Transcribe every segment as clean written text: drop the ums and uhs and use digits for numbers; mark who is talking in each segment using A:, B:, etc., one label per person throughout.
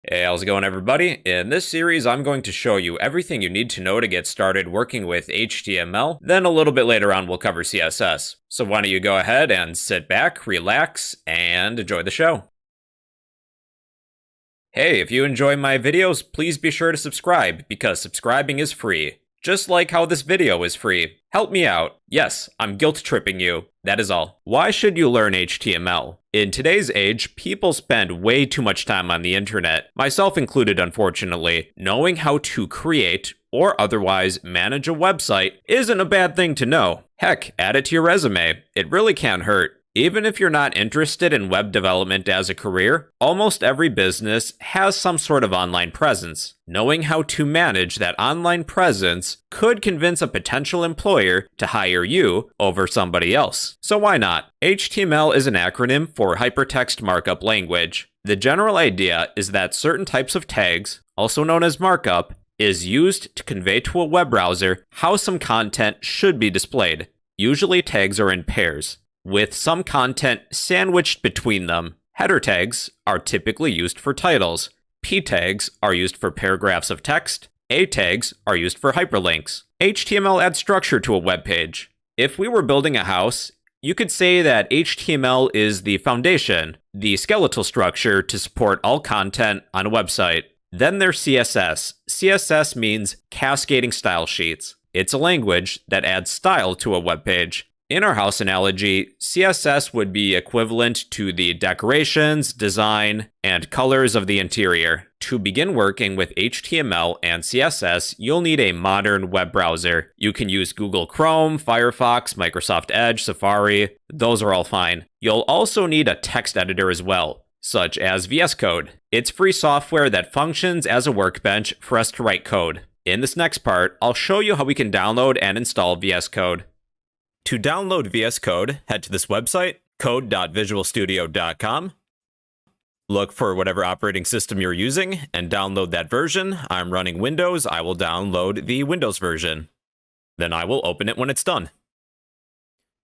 A: Hey, how's it going, everybody? In this series, I'm going to show you everything you need to know to get started working with HTML. Then a little bit later on, we'll cover CSS. So why don't you go ahead and sit back, relax, and enjoy the show. Hey, if you enjoy my videos, please be sure to subscribe, because subscribing is free. Just like how this video is free. Help me out. Yes, I'm guilt tripping you. That is all. Why should you learn HTML? In today's age, people spend way too much time on the internet, myself included unfortunately. Knowing how to create or otherwise manage a website isn't a bad thing to know. Heck, add it to your resume. It really can't hurt. Even if you're not interested in web development as a career, almost every business has some sort of online presence. Knowing how to manage that online presence could convince a potential employer to hire you over somebody else. So why not? HTML is an acronym for Hypertext Markup Language. The general idea is that certain types of tags, also known as markup, is used to convey to a web browser how some content should be displayed. Usually tags are in pairs, with some content sandwiched between them. Header tags are typically used for titles. P tags are used for paragraphs of text. A tags are used for hyperlinks. HTML adds structure to a web page. If we were building a house, you could say that HTML is the foundation, the skeletal structure to support all content on a website. Then there's CSS. CSS means cascading style sheets. It's a language that adds style to a web page. In our house analogy, CSS would be equivalent to the decorations, design, and colors of the interior. To begin working with HTML and CSS, you'll need a modern web browser. You can use Google Chrome, Firefox, Microsoft Edge, Safari. Those are all fine. You'll also need a text editor as well, such as VS Code. It's free software that functions as a workbench for us to write code. In this next part, I'll show you how we can download and install VS Code. To download VS Code, head to this website, code.visualstudio.com. Look for whatever operating system you're using and download that version. I'm running Windows. I will download the Windows version. Then I will open it when it's done.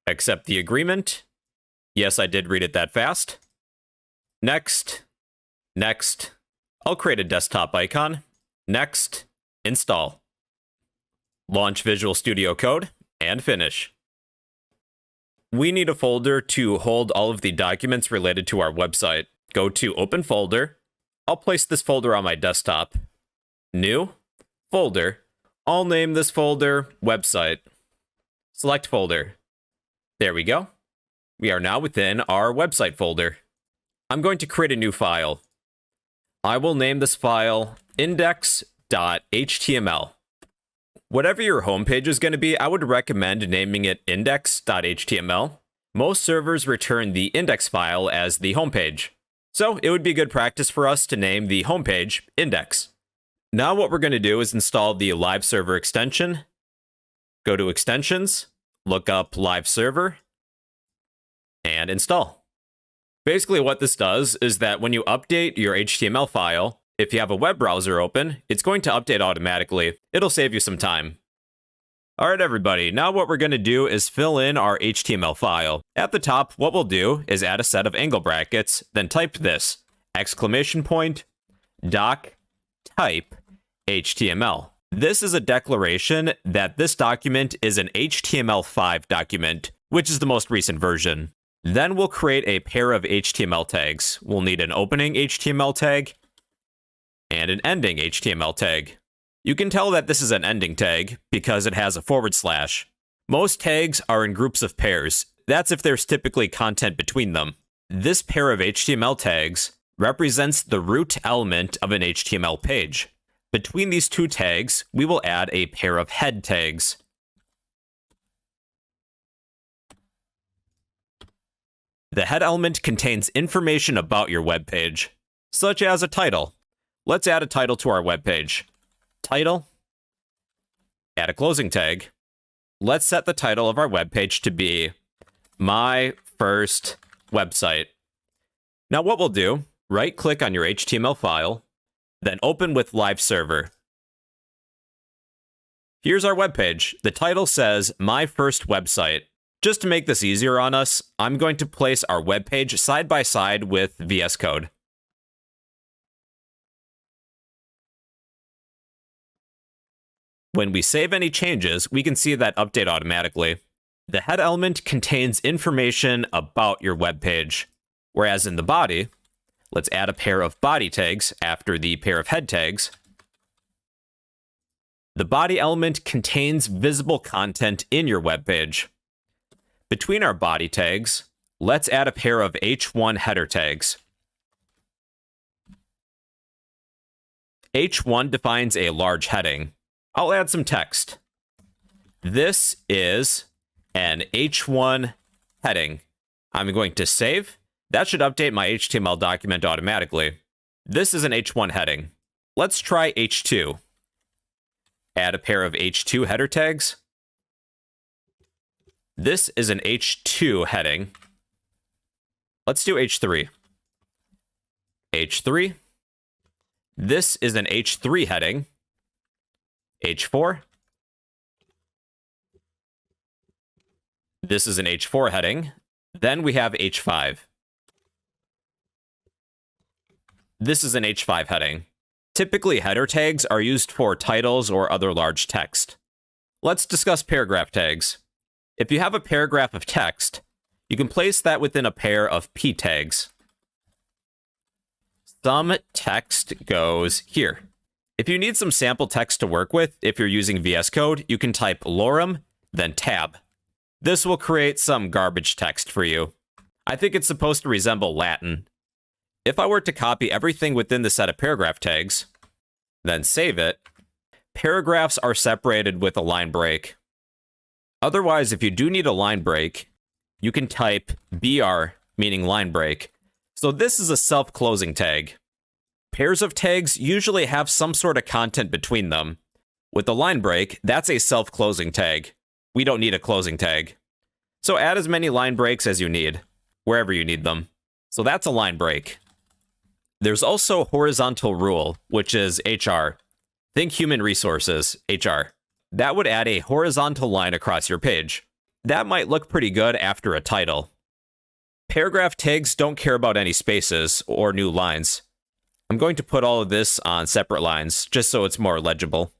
A: Accept the agreement. Yes, I did read it that fast. Next. Next. I'll create a desktop icon. Next. Install. Launch Visual Studio Code and finish. We need a folder to hold all of the documents related to our website. Go to Open Folder. I'll place this folder on my desktop. New. Folder. I'll name this folder Website. Select Folder. There we go. We are now within our website folder. I'm going to create a new file. I will name this file index.html. Whatever your homepage is going to be, I would recommend naming it index.html. Most servers return the index file as the homepage, so it would be good practice for us to name the homepage index. Now what we're going to do is install the live server extension. Go to Extensions, look up Live Server, and install. Basically what this does is that when you update your HTML file, if you have a web browser open, it's going to update automatically. It'll save you some time. Alright everybody, now what we're going to do is fill in our HTML file. At the top, what we'll do is add a set of angle brackets, then type this, ! doc type HTML. This is a declaration that this document is an HTML5 document, which is the most recent version. Then we'll create a pair of HTML tags. We'll need an opening HTML tag and an ending HTML tag. You can tell that this is an ending tag because it has a /. Most tags are in groups of pairs. That's if there's typically content between them. This pair of HTML tags represents the root element of an HTML page. Between these two tags, we will add a pair of head tags. The head element contains information about your web page, such as a title. Let's add a title to our web page. Title. Add a closing tag. Let's set the title of our web page to be My First Website. Now what we'll do, right-click on your HTML file, then open with Live Server. Here's our web page. The title says My First Website. Just to make this easier on us, I'm going to place our web page side by side with VS Code. When we save any changes, we can see that update automatically. The head element contains information about your web page, whereas in the body, let's add a pair of body tags after the pair of head tags. The body element contains visible content in your web page. Between our body tags, let's add a pair of h1 header tags. h1 defines a large heading. I'll add some text. This is an h1 heading. I'm going to save. That should update my HTML document automatically. This is an h1 heading. Let's try h2. Add a pair of h2 header tags. This is an h2 heading. Let's do h3. h3. This is an h3 heading. h4. This is an h4 heading. Then we have h5. This is an h5 heading. Typically, header tags are used for titles or other large text. Let's discuss paragraph tags. If you have a paragraph of text, you can place that within a pair of p tags. Some text goes here. If you need some sample text to work with, if you're using VS Code, you can type lorem, then tab. This will create some garbage text for you. I think it's supposed to resemble Latin. If I were to copy everything within the set of paragraph tags, then save it, paragraphs are separated with a line break. Otherwise, if you do need a line break, you can type BR, meaning line break. So this is a self-closing tag. Pairs of tags usually have some sort of content between them. With a line break, that's a self-closing tag. We don't need a closing tag. So add as many line breaks as you need, wherever you need them. So that's a line break. There's also horizontal rule, which is HR. Think human resources, HR. That would add a horizontal line across your page. That might look pretty good after a title. Paragraph tags don't care about any spaces or new lines. I'm going to put all of this on separate lines, just so it's more legible.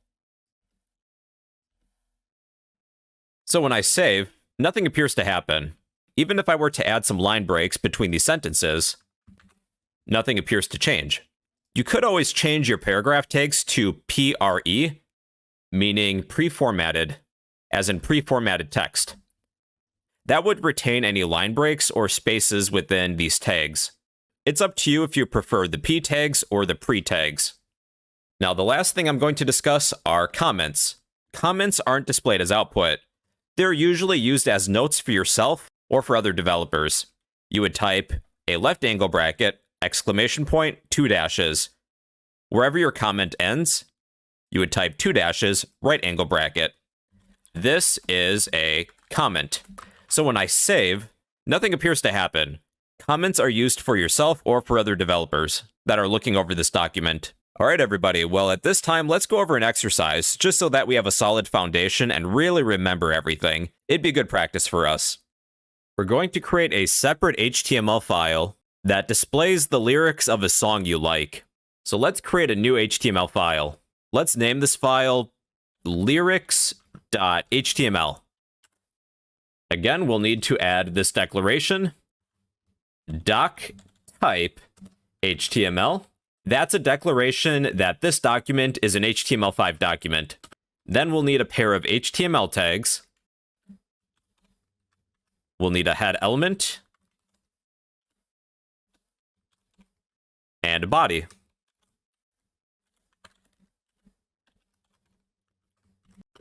A: So when I save, nothing appears to happen. Even if I were to add some line breaks between these sentences, nothing appears to change. You could always change your paragraph tags to PRE, meaning pre-formatted, as in pre-formatted text. That would retain any line breaks or spaces within these tags. It's up to you if you prefer the P tags or the pre tags. Now, the last thing I'm going to discuss are comments. Comments aren't displayed as output. They're usually used as notes for yourself or for other developers. You would type a left angle bracket, exclamation point, 2 dashes. Wherever your comment ends, you would type 2 dashes, right angle bracket. This is a comment. So when I save, nothing appears to happen. Comments are used for yourself or for other developers that are looking over this document. All right, everybody. Well, at this time, let's go over an exercise just so that we have a solid foundation and really remember everything. It'd be good practice for us. We're going to create a separate HTML file that displays the lyrics of a song you like. So let's create a new HTML file. Let's name this file lyrics.html. Again, we'll need to add this declaration, doc type HTML. That's a declaration that this document is an HTML5 document. Then we'll need a pair of HTML tags. We'll need a head element and a body.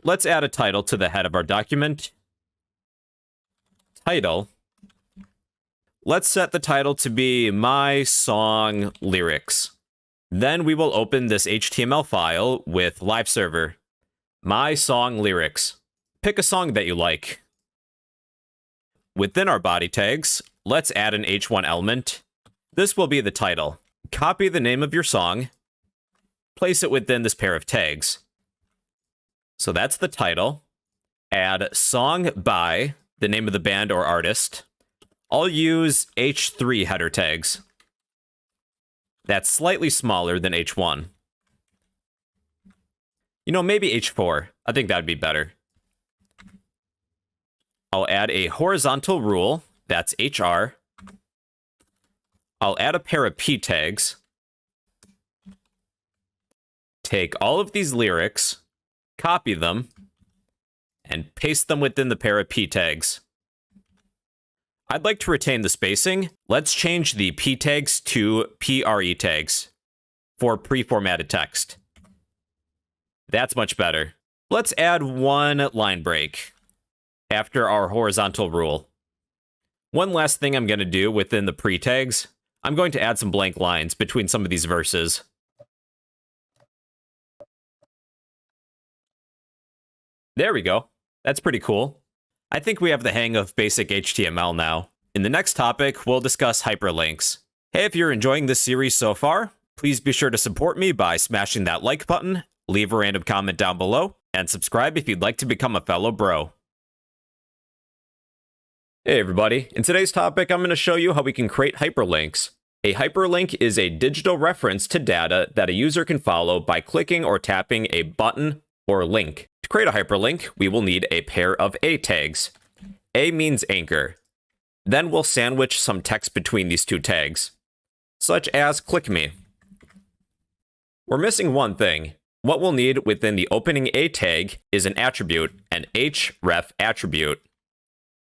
A: Let's add a title to the head of our document. Title. Let's set the title to be My Song Lyrics. Then we will open this HTML file with Live Server. My Song Lyrics. Pick a song that you like. Within our body tags, let's add an H1 element. This will be the title. Copy the name of your song. Place it within this pair of tags. So that's the title. Add song by the name of the band or artist. I'll use H3 header tags. That's slightly smaller than H1. You know, maybe H4. I think that'd be better. I'll add a horizontal rule. That's HR. I'll add a pair of p tags. Take all of these lyrics, copy them, and paste them within the pair of p tags. I'd like to retain the spacing. Let's change the p tags to pre tags for pre-formatted text. That's much better. Let's add one line break after our horizontal rule. One last thing I'm going to do within the pre-tags, I'm going to add some blank lines between some of these verses. There we go. That's pretty cool. I think we have the hang of basic HTML now. In the next topic, we'll discuss hyperlinks. Hey, if you're enjoying this series so far, please be sure to support me by smashing that like button, leave a random comment down below, and subscribe if you'd like to become a fellow bro. Hey everybody, in today's topic, I'm going to show you how we can create hyperlinks. A hyperlink is a digital reference to data that a user can follow by clicking or tapping a button or link. To create a hyperlink, we will need a pair of A tags. A means anchor. Then we'll sandwich some text between these two tags, such as click me. We're missing one thing. What we'll need within the opening A tag is an attribute, an href attribute.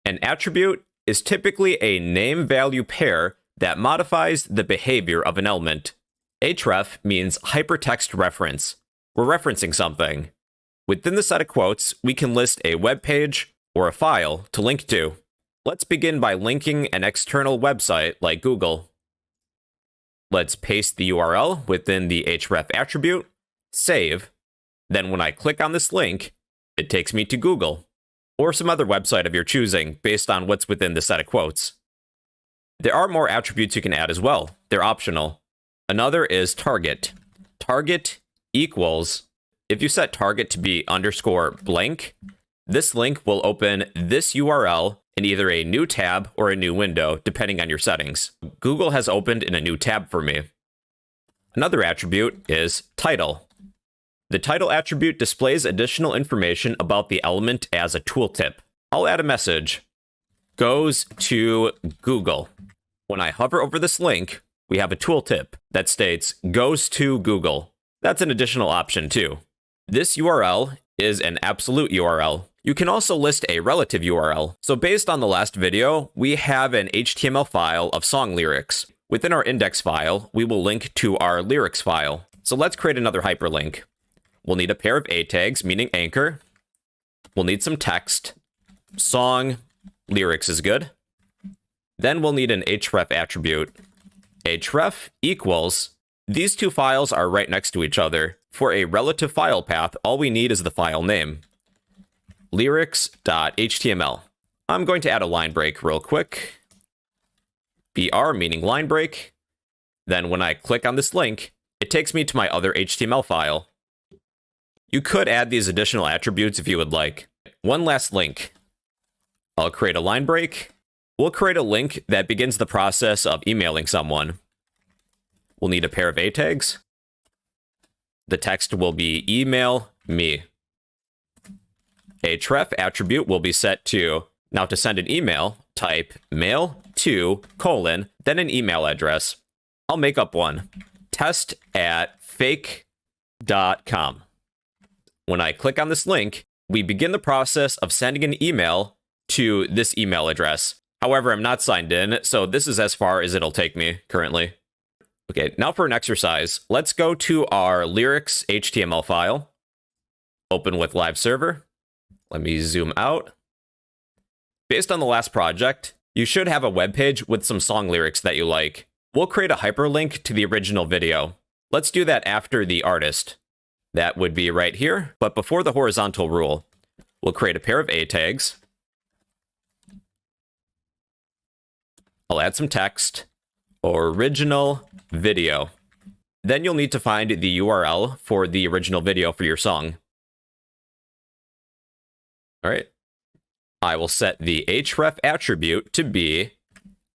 A: An attribute is typically a name-value pair that modifies the behavior of an element. Href means hypertext reference. We're referencing something. Within the set of quotes, we can list a web page or a file to link to. Let's begin by linking an external website like Google. Let's paste the URL within the href attribute, save. Then when I click on this link, it takes me to Google, or some other website of your choosing based on what's within the set of quotes. There are more attributes you can add as well. They're optional. Another is target. Target equals, if you set target to be _ blank, this link will open this URL in either a new tab or a new window, depending on your settings. Google has opened in a new tab for me. Another attribute is title. The title attribute displays additional information about the element as a tooltip. I'll add a message. Goes to Google. When I hover over this link, we have a tooltip that states goes to Google. That's an additional option too. This URL is an absolute URL. You can also list a relative URL. So based on the last video, we have an HTML file of song lyrics. Within our index file, we will link to our lyrics file. So let's create another hyperlink. We'll need a pair of A tags, meaning anchor. We'll need some text. Song, lyrics is good. Then we'll need an href attribute. Href equals, these two files are right next to each other. For a relative file path, all we need is the file name. Lyrics.html. I'm going to add a line break real quick. BR meaning line break. Then when I click on this link, it takes me to my other HTML file. You could add these additional attributes if you would like. One last link. I'll create a line break. We'll create a link that begins the process of emailing someone. We'll need a pair of A tags. The text will be email me. Href attribute will be set to, now to send an email, type mail to, then an email address. I'll make up one. test@fake.com. When I click on this link, we begin the process of sending an email to this email address. However, I'm not signed in, so this is as far as it'll take me currently. Okay, now for an exercise. Let's go to our lyrics HTML file. Open with live server. Let me zoom out. Based on the last project, you should have a web page with some song lyrics that you like. We'll create a hyperlink to the original video. Let's do that after the artist. That would be right here, but before the horizontal rule. We'll create a pair of A tags. I'll add some text. Original video. Then you'll need to find the URL for the original video for your song. All right. I will set the href attribute to be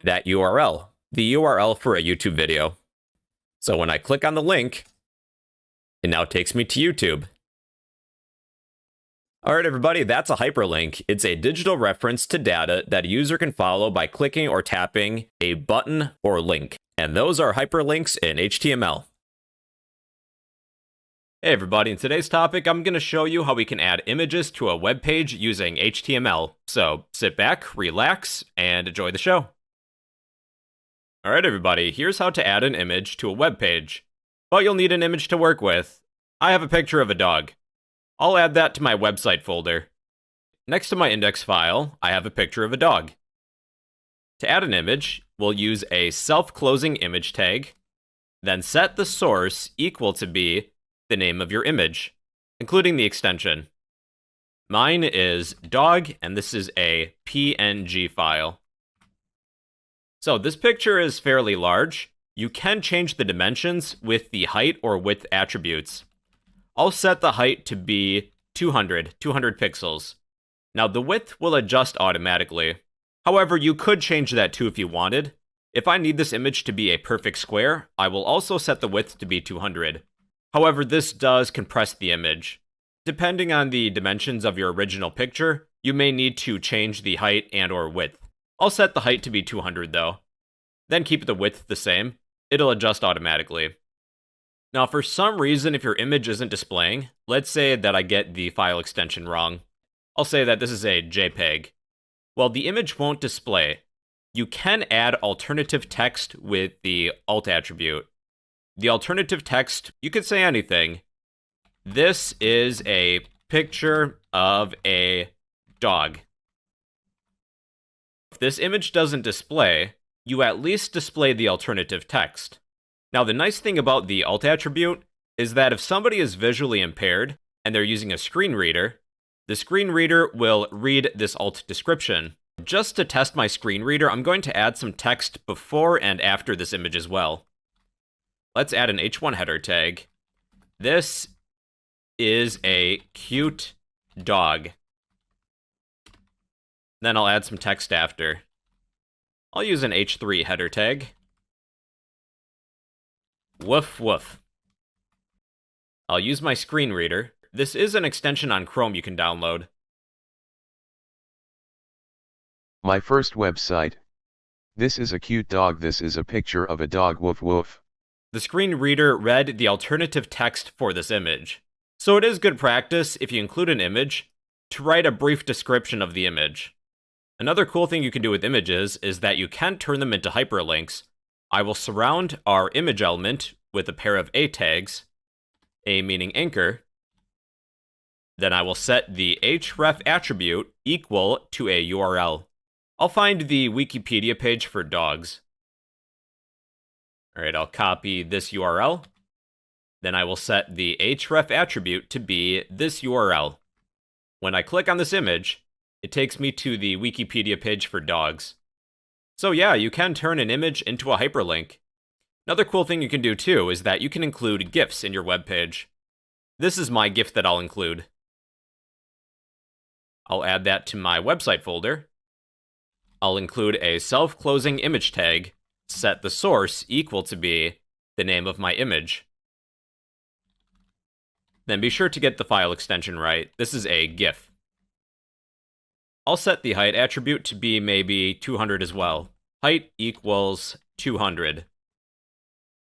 A: that URL, the URL for a YouTube video. So when I click on the link, it now takes me to YouTube. Alright everybody, that's a hyperlink. It's a digital reference to data that a user can follow by clicking or tapping a button or link. And those are hyperlinks in HTML. Hey everybody, in today's topic, I'm going to show you how we can add images to a web page using HTML. So sit back, relax, and enjoy the show. Alright everybody, here's how to add an image to a web page. But you'll need an image to work with. I have a picture of a dog. I'll add that to my website folder. Next to my index file, I have a picture of a dog. To add an image, we'll use a self-closing image tag, then set the source equal to be the name of your image, including the extension. Mine is dog, and this is a PNG file. So this picture is fairly large. You can change the dimensions with the height or width attributes. I'll set the height to be 200 pixels. Now the width will adjust automatically. However, you could change that too if you wanted. If I need this image to be a perfect square, I will also set the width to be 200. However, this does compress the image. Depending on the dimensions of your original picture, you may need to change the height and/or width. I'll set the height to be 200 though. Then keep the width the same. It'll adjust automatically. Now, for some reason, if your image isn't displaying, let's say that I get the file extension wrong. I'll say that this is a JPEG. Well, the image won't display. You can add alternative text with the alt attribute. The alternative text, you could say anything. This is a picture of a dog. If this image doesn't display, you at least display the alternative text. Now, the nice thing about the alt attribute is that if somebody is visually impaired and they're using a screen reader, the screen reader will read this alt description. Just to test my screen reader, I'm going to add some text before and after this image as well. Let's add an h1 header tag. This is a cute dog. Then I'll add some text after. I'll use an h3 header tag. Woof woof. I'll use my screen reader. This is an extension on Chrome you can download.
B: My first website. This is a cute dog. This is a picture of a dog. Woof woof.
A: The screen reader read the alternative text for this image. So it is good practice, if you include an image, to write a brief description of the image. Another cool thing you can do with images is that you can turn them into hyperlinks. I will surround our image element with a pair of A tags, A meaning anchor. Then I will set the href attribute equal to a URL. I'll find the Wikipedia page for dogs. Alright, I'll copy this URL. Then I will set the href attribute to be this URL. When I click on this image, it takes me to the Wikipedia page for dogs. So yeah, you can turn an image into a hyperlink. Another cool thing you can do too is that you can include GIFs in your web page. This is my GIF that I'll include. I'll add that to my website folder. I'll include a self-closing image tag, set the source equal to be the name of my image. Then be sure to get the file extension right. This is a GIF. I'll set the height attribute to be maybe 200 as well. Height equals 200.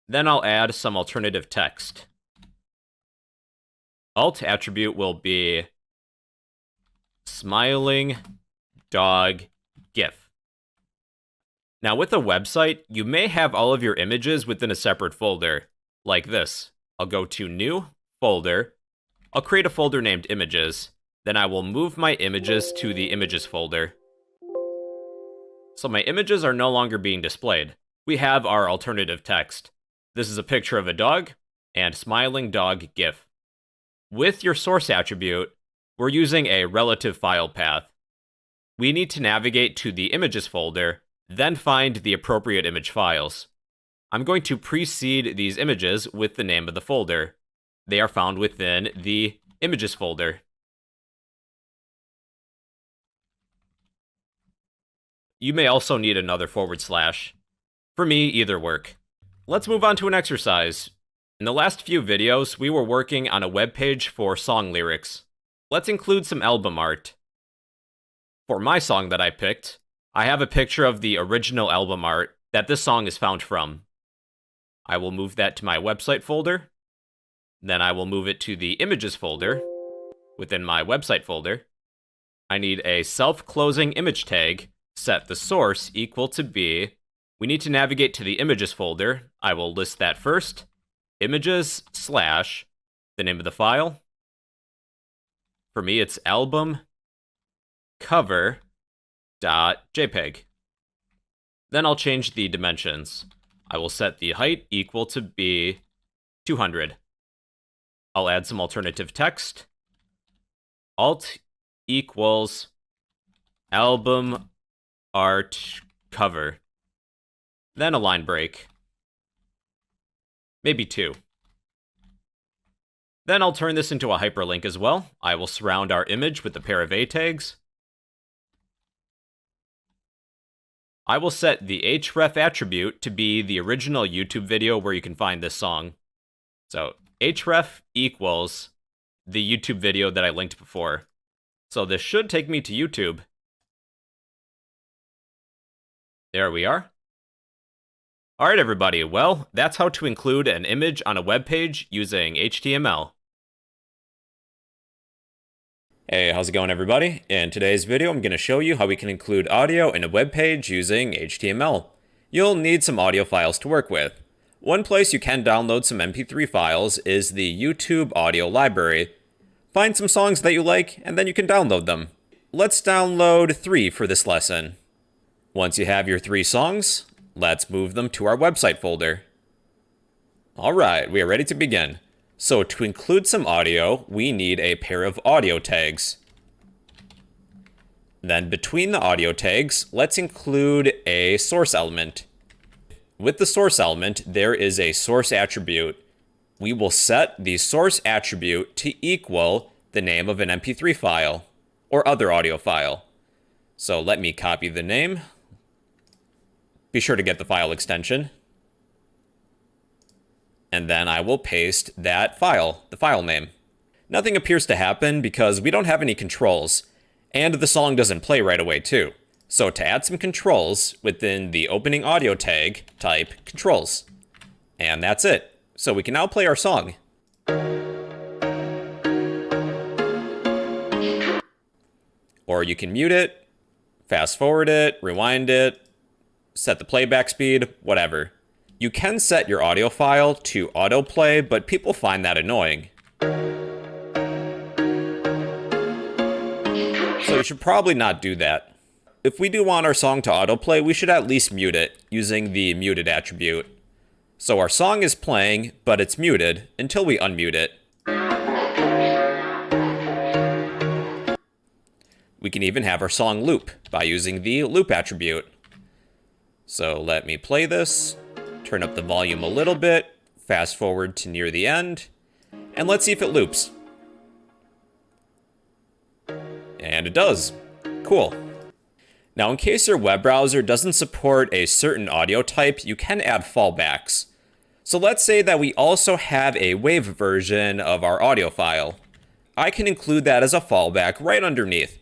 A: Then I'll add some alternative text. Alt attribute will be smiling dog GIF. Now with a website, you may have all of your images within a separate folder, like this. I'll go to New, Folder. I'll create a folder named Images. Then I will move my images to the Images folder. So my images are no longer being displayed. We have our alternative text. This is a picture of a dog and smiling dog GIF. With your source attribute, we're using a relative file path. We need to navigate to the Images folder, then find the appropriate image files. I'm going to precede these images with the name of the folder. They are found within the Images folder. You may also need another /. For me, either work. Let's move on to an exercise. In the last few videos, we were working on a web page for song lyrics. let's include some album art. For my song that I picked, I have a picture of the original album art that this song is found from. I will move that to my website folder. Then I will move it to the images folder within my website folder. I need a self-closing image tag, set the source equal to B. We need to navigate to the images folder. I will list that first. Images / the name of the file. For me, it's album cover.jpg. Then I'll change the dimensions. I will set the height equal to be 200. I'll add some alternative text. Alt equals album art cover. Then a line break. Maybe 2. Then I'll turn this into a hyperlink as well. I will surround our image with a pair of A tags. I will set the href attribute to be the original YouTube video where you can find this song. So href equals the YouTube video that I linked before. So this should take me to YouTube. There we are. Alright everybody, well, that's how to include an image on a web page using HTML. Hey, how's it going everybody? In today's video, I'm going to show you how we can include audio in a web page using HTML. You'll need some audio files to work with. One place you can download some MP3 files is the YouTube audio library. Find some songs that you like, and then you can download them. Let's download 3 for this lesson. Once you have your 3 songs, let's move them to our website folder. Alright, we are ready to begin. So to include some audio, we need a pair of audio tags. Then between the audio tags, let's include a source element. With the source element, there is a source attribute. We will set the source attribute to equal the name of an MP3 file or other audio file. So let me copy the name. Be sure to get the file extension. And then I will paste that file, the file name. Nothing appears to happen because we don't have any controls, and the song doesn't play right away too. So to add some controls within the opening audio tag, type controls. And that's it. So we can now play our song. Or you can mute it, fast forward it, rewind it, set the playback speed, whatever. You can set your audio file to autoplay, but people find that annoying. So you should probably not do that. If we do want our song to autoplay, we should at least mute it using the muted attribute. So our song is playing, but it's muted until we unmute it. We can even have our song loop by using the loop attribute. So let me play this. Turn up the volume a little bit, fast forward to near the end, and let's see if it loops. And it does. Cool. Now, in case your web browser doesn't support a certain audio type, you can add fallbacks. So let's say that we also have a WAV version of our audio file. I can include that as a fallback right underneath.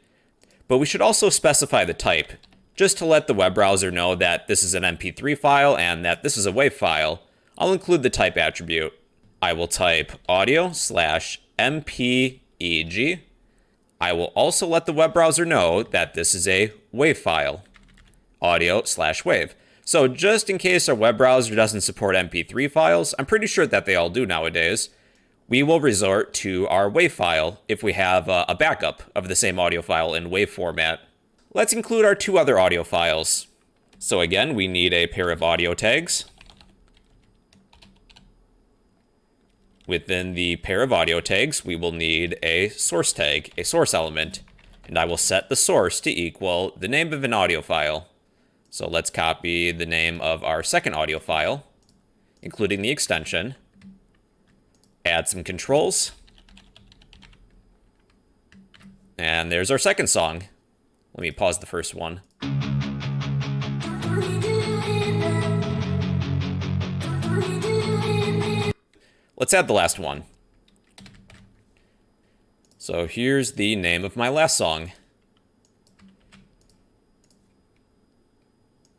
A: But we should also specify the type, just to let the web browser know that this is an MP3 file and that this is a WAV file. I'll include the type attribute. I will type audio/MPEG. I will also let the web browser know that this is a WAV file, audio/WAV. So just in case our web browser doesn't support MP3 files, I'm pretty sure that they all do nowadays, we will resort to our WAV file if we have a backup of the same audio file in WAV format. Let's include our 2 other audio files. So again, we need a pair of audio tags. Within the pair of audio tags, we will need a source tag, a source element, and I will set the source to equal the name of an audio file. So let's copy the name of our second audio file, including the extension, add some controls, and there's our second song. Let me pause the first one. Let's add the last one. So here's the name of my last song.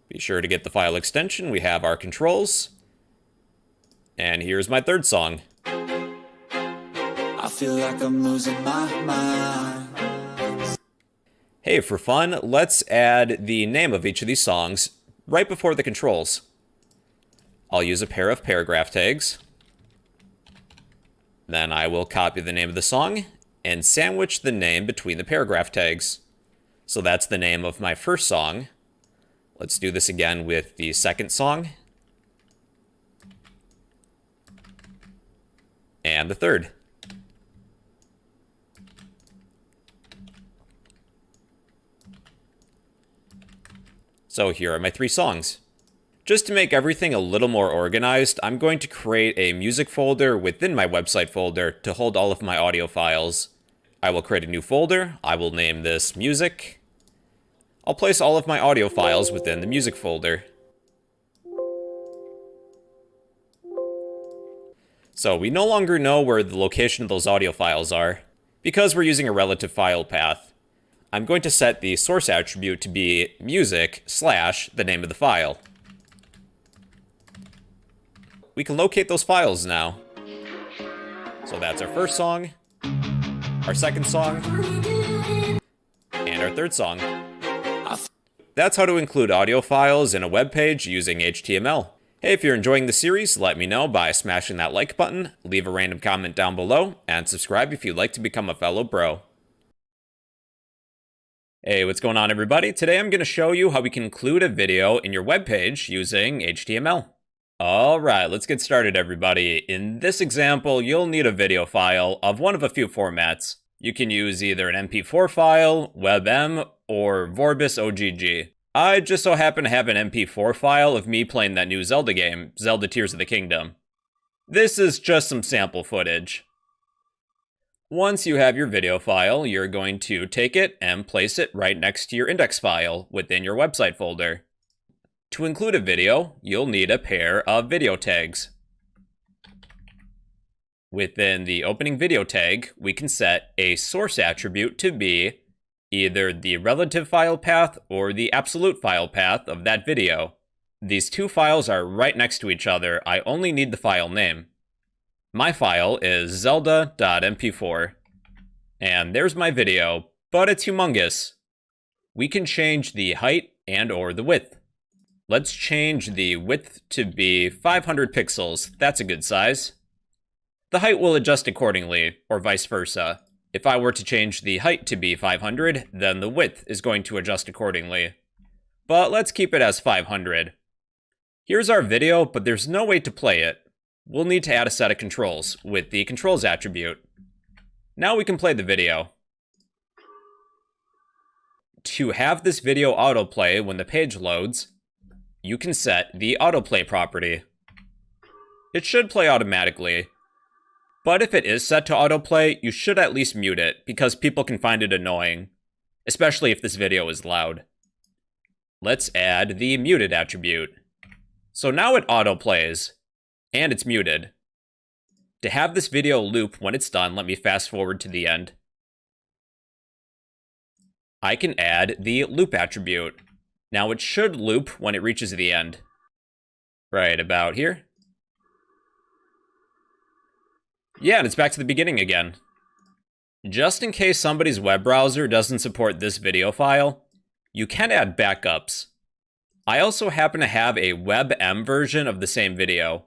A: Be sure to get the file extension. We have our controls. And here's my third song.
C: I feel like I'm losing my mind.
A: Hey, for fun, let's add the name of each of these songs right before the controls. I'll use a pair of paragraph tags. Then I will copy the name of the song and sandwich the name between the paragraph tags. So that's the name of my first song. Let's do this again with the second song. And the third. So here are my three songs. Just to make everything a little more organized, I'm going to create a music folder within my website folder to hold all of my audio files. I will create a new folder. I will name this music. I'll place all of my audio files within the music folder. So we no longer know where the location of those audio files are, because we're using a relative file path. I'm going to set the source attribute to be music / the name of the file. We can locate those files now. So that's our first song, our second song, and our third song. That's how to include audio files in a web page using HTML. Hey, if you're enjoying the series, let me know by smashing that like button, leave a random comment down below, and subscribe if you'd like to become a fellow bro. Hey, what's going on, everybody? Today I'm going to show you how we can include a video in your web page using HTML. Alright, let's get started, everybody. In this example, you'll need a video file of one of a few formats. You can use either an MP4 file, WebM, or Vorbis OGG. I just so happen to have an MP4 file of me playing that new Zelda game, Zelda Tears of the Kingdom. This is just some sample footage. Once you have your video file, you're going to take it and place it right next to your index file within your website folder. To include a video, you'll need a pair of video tags. Within the opening video tag, we can set a source attribute to be either the relative file path or the absolute file path of that video. These two files are right next to each other. I only need the file name. My file is zelda.mp4. And there's my video, but it's humongous. We can change the height and/or the width. Let's change the width to be 500 pixels. That's a good size. The height will adjust accordingly, or vice versa. If I were to change the height to be 500, then the width is going to adjust accordingly. But let's keep it as 500. Here's our video, but there's no way to play it. We'll need to add a set of controls with the controls attribute. Now we can play the video. To have this video autoplay when the page loads, you can set the autoplay property. It should play automatically. But if it is set to autoplay, you should at least mute it, because people can find it annoying, especially if this video is loud. Let's add the muted attribute. So now it autoplays, and it's muted. To have this video loop when it's done, let me fast forward to the end. I can add the loop attribute. Now it should loop when it reaches the end. Right about here. Yeah, and it's back to the beginning again. Just in case somebody's web browser doesn't support this video file, you can add backups. I also happen to have a WebM version of the same video.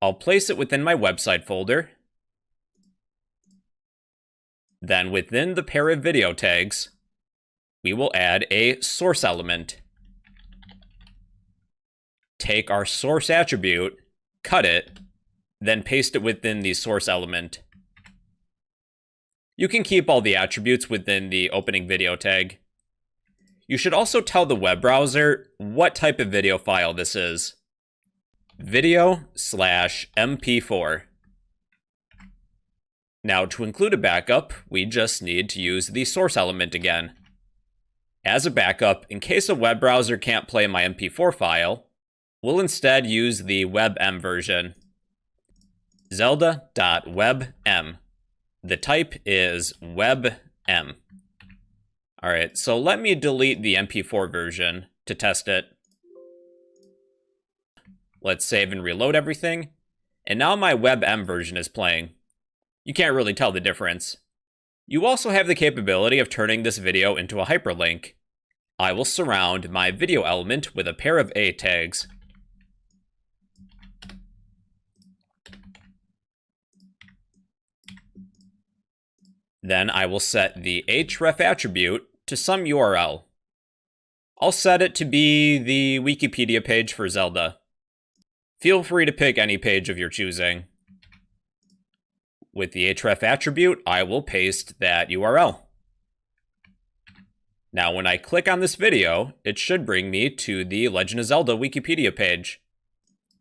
A: I'll place it within my website folder. Then within the pair of video tags, we will add a source element. Take our source attribute, cut it, then paste it within the source element. You can keep all the attributes within the opening video tag. You should also tell the web browser what type of video file this is. Video/MP4. Now to include a backup, we just need to use the source element again. As a backup, in case a web browser can't play my MP4 file, we'll instead use the WebM version. Zelda.webm. The type is WebM. All right, so let me delete the MP4 version to test it. Let's save and reload everything. And now my WebM version is playing. You can't really tell the difference. You also have the capability of turning this video into a hyperlink. I will surround my video element with a pair of A tags. Then I will set the href attribute to some URL. I'll set it to be the Wikipedia page for Zelda. Feel free to pick any page of your choosing. With the href attribute, I will paste that URL. Now when I click on this video, it should bring me to the Legend of Zelda Wikipedia page.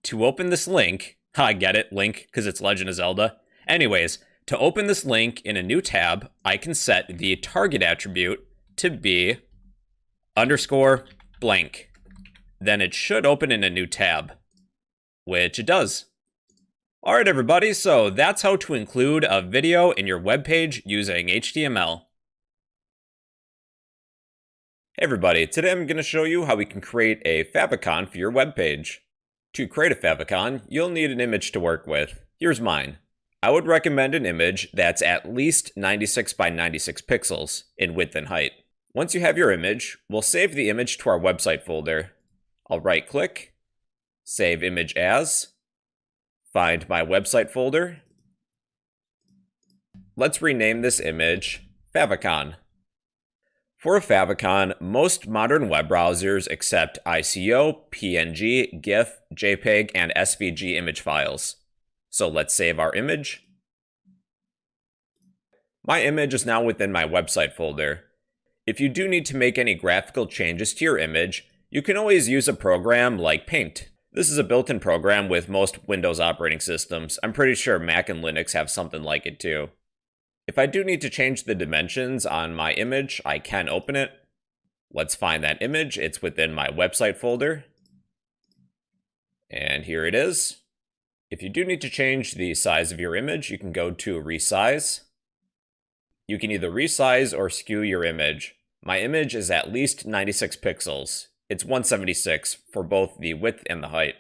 A: To open this link, I get it, link, because it's Legend of Zelda. Anyways, to open this link in a new tab, I can set the target attribute to be _blank. Then it should open in a new tab, which it does. Alright everybody, so that's how to include a video in your web page using HTML. Hey everybody, today I'm going to show you how we can create a favicon for your web page. To create a favicon, you'll need an image to work with. Here's mine. I would recommend an image that's at least 96 by 96 pixels in width and height. Once you have your image, we'll save the image to our website folder. I'll right-click, save image as, find my website folder. Let's rename this image favicon. For a favicon, most modern web browsers accept ICO, PNG, GIF, JPEG, and SVG image files. So let's save our image. My image is now within my website folder. If you do need to make any graphical changes to your image, you can always use a program like Paint. This is a built-in program with most Windows operating systems. I'm pretty sure Mac and Linux have something like it too. If I do need to change the dimensions on my image, I can open it. Let's find that image. It's within my website folder. And here it is. If you do need to change the size of your image, you can go to Resize. You can either resize or skew your image. My image is at least 96 pixels. It's 176 for both the width and the height.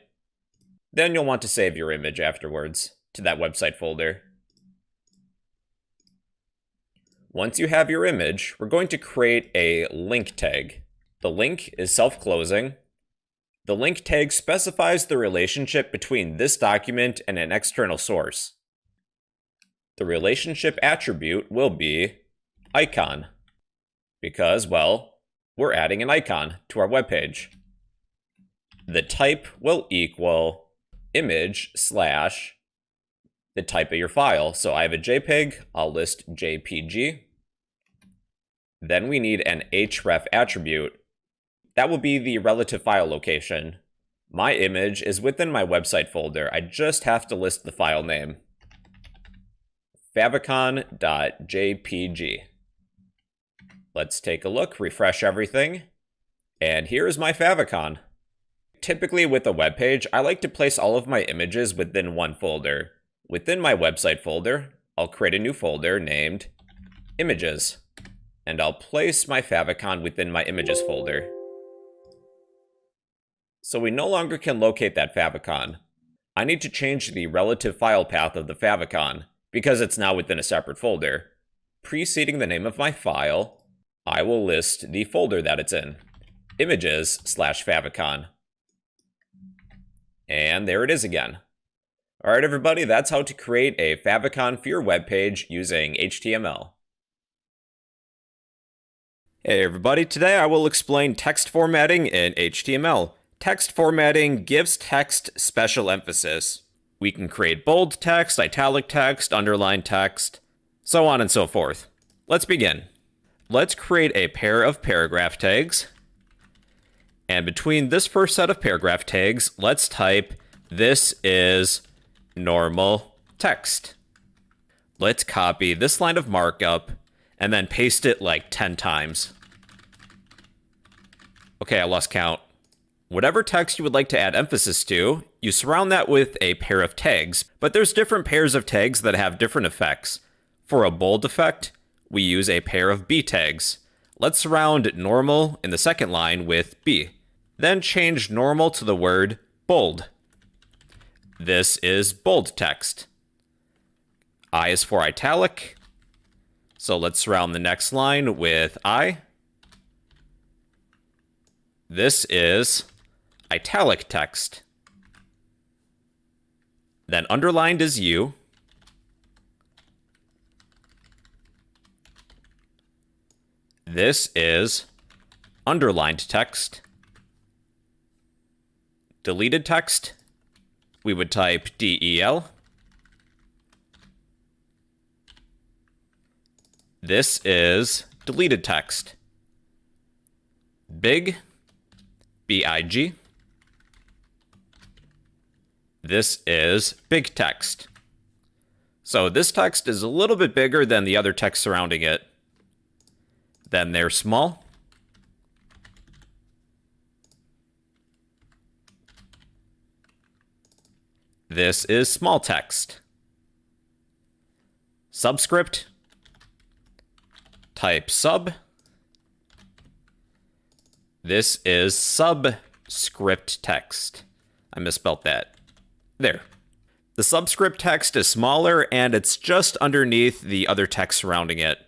A: Then you'll want to save your image afterwards to that website folder. Once you have your image, we're going to create a link tag. The link is self-closing. The link tag specifies the relationship between this document and an external source. The relationship attribute will be icon, because, well, we're adding an icon to our web page. The type will equal image / the type of your file. So I have a JPEG, I'll list JPG. Then we need an href attribute. That will be the relative file location. My image is within my website folder. I just have to list the file name. favicon.jpg. Let's take a look, refresh everything. And here is my favicon. Typically with a web page, I like to place all of my images within one folder. Within my website folder, I'll create a new folder named Images, and I'll place my favicon within my Images folder. So we no longer can locate that favicon. I need to change the relative file path of the favicon, because it's now within a separate folder. Preceding the name of my file, I will list the folder that it's in, images/favicon. And there it is again. Alright everybody, that's how to create a favicon for your web page using HTML. Hey everybody, today I will explain text formatting in HTML. Text formatting gives text special emphasis. We can create bold text, italic text, underlined text, so on and so forth. Let's begin. Let's create a pair of paragraph tags. And between this first set of paragraph tags, let's type, "This is normal text." Let's copy this line of markup and then paste it like 10 times. Okay, I lost count. Whatever text you would like to add emphasis to, you surround that with a pair of tags, but there's different pairs of tags that have different effects. For a bold effect, we use a pair of B tags. Let's surround normal in the second line with B. Then change normal to the word bold. This is bold text. I is for italic. So let's surround the next line with I. This is italic text. Then underlined is U. This is underlined text. Deleted text, we would type DEL. This is deleted text. Big, BIG. This is big text. So this text is a little bit bigger than the other text surrounding it. Then there's small. This is small text. Subscript. Type sub. This is subscript text. I misspelled that. There. The subscript text is smaller and it's just underneath the other text surrounding it.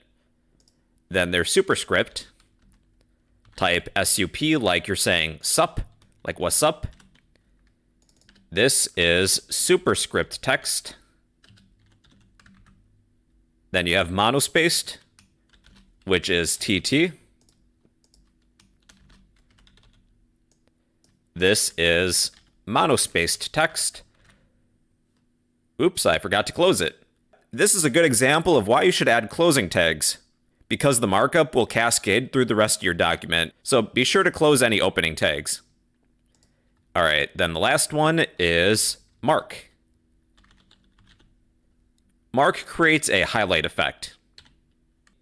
A: Then there's superscript. Type SUP like you're saying sup, like what's up. This is superscript text. Then you have monospaced, which is TT. This is monospaced text. Oops, I forgot to close it. This is a good example of why you should add closing tags, because the markup will cascade through the rest of your document, so be sure to close any opening tags. Alright, then the last one is mark. Mark creates a highlight effect.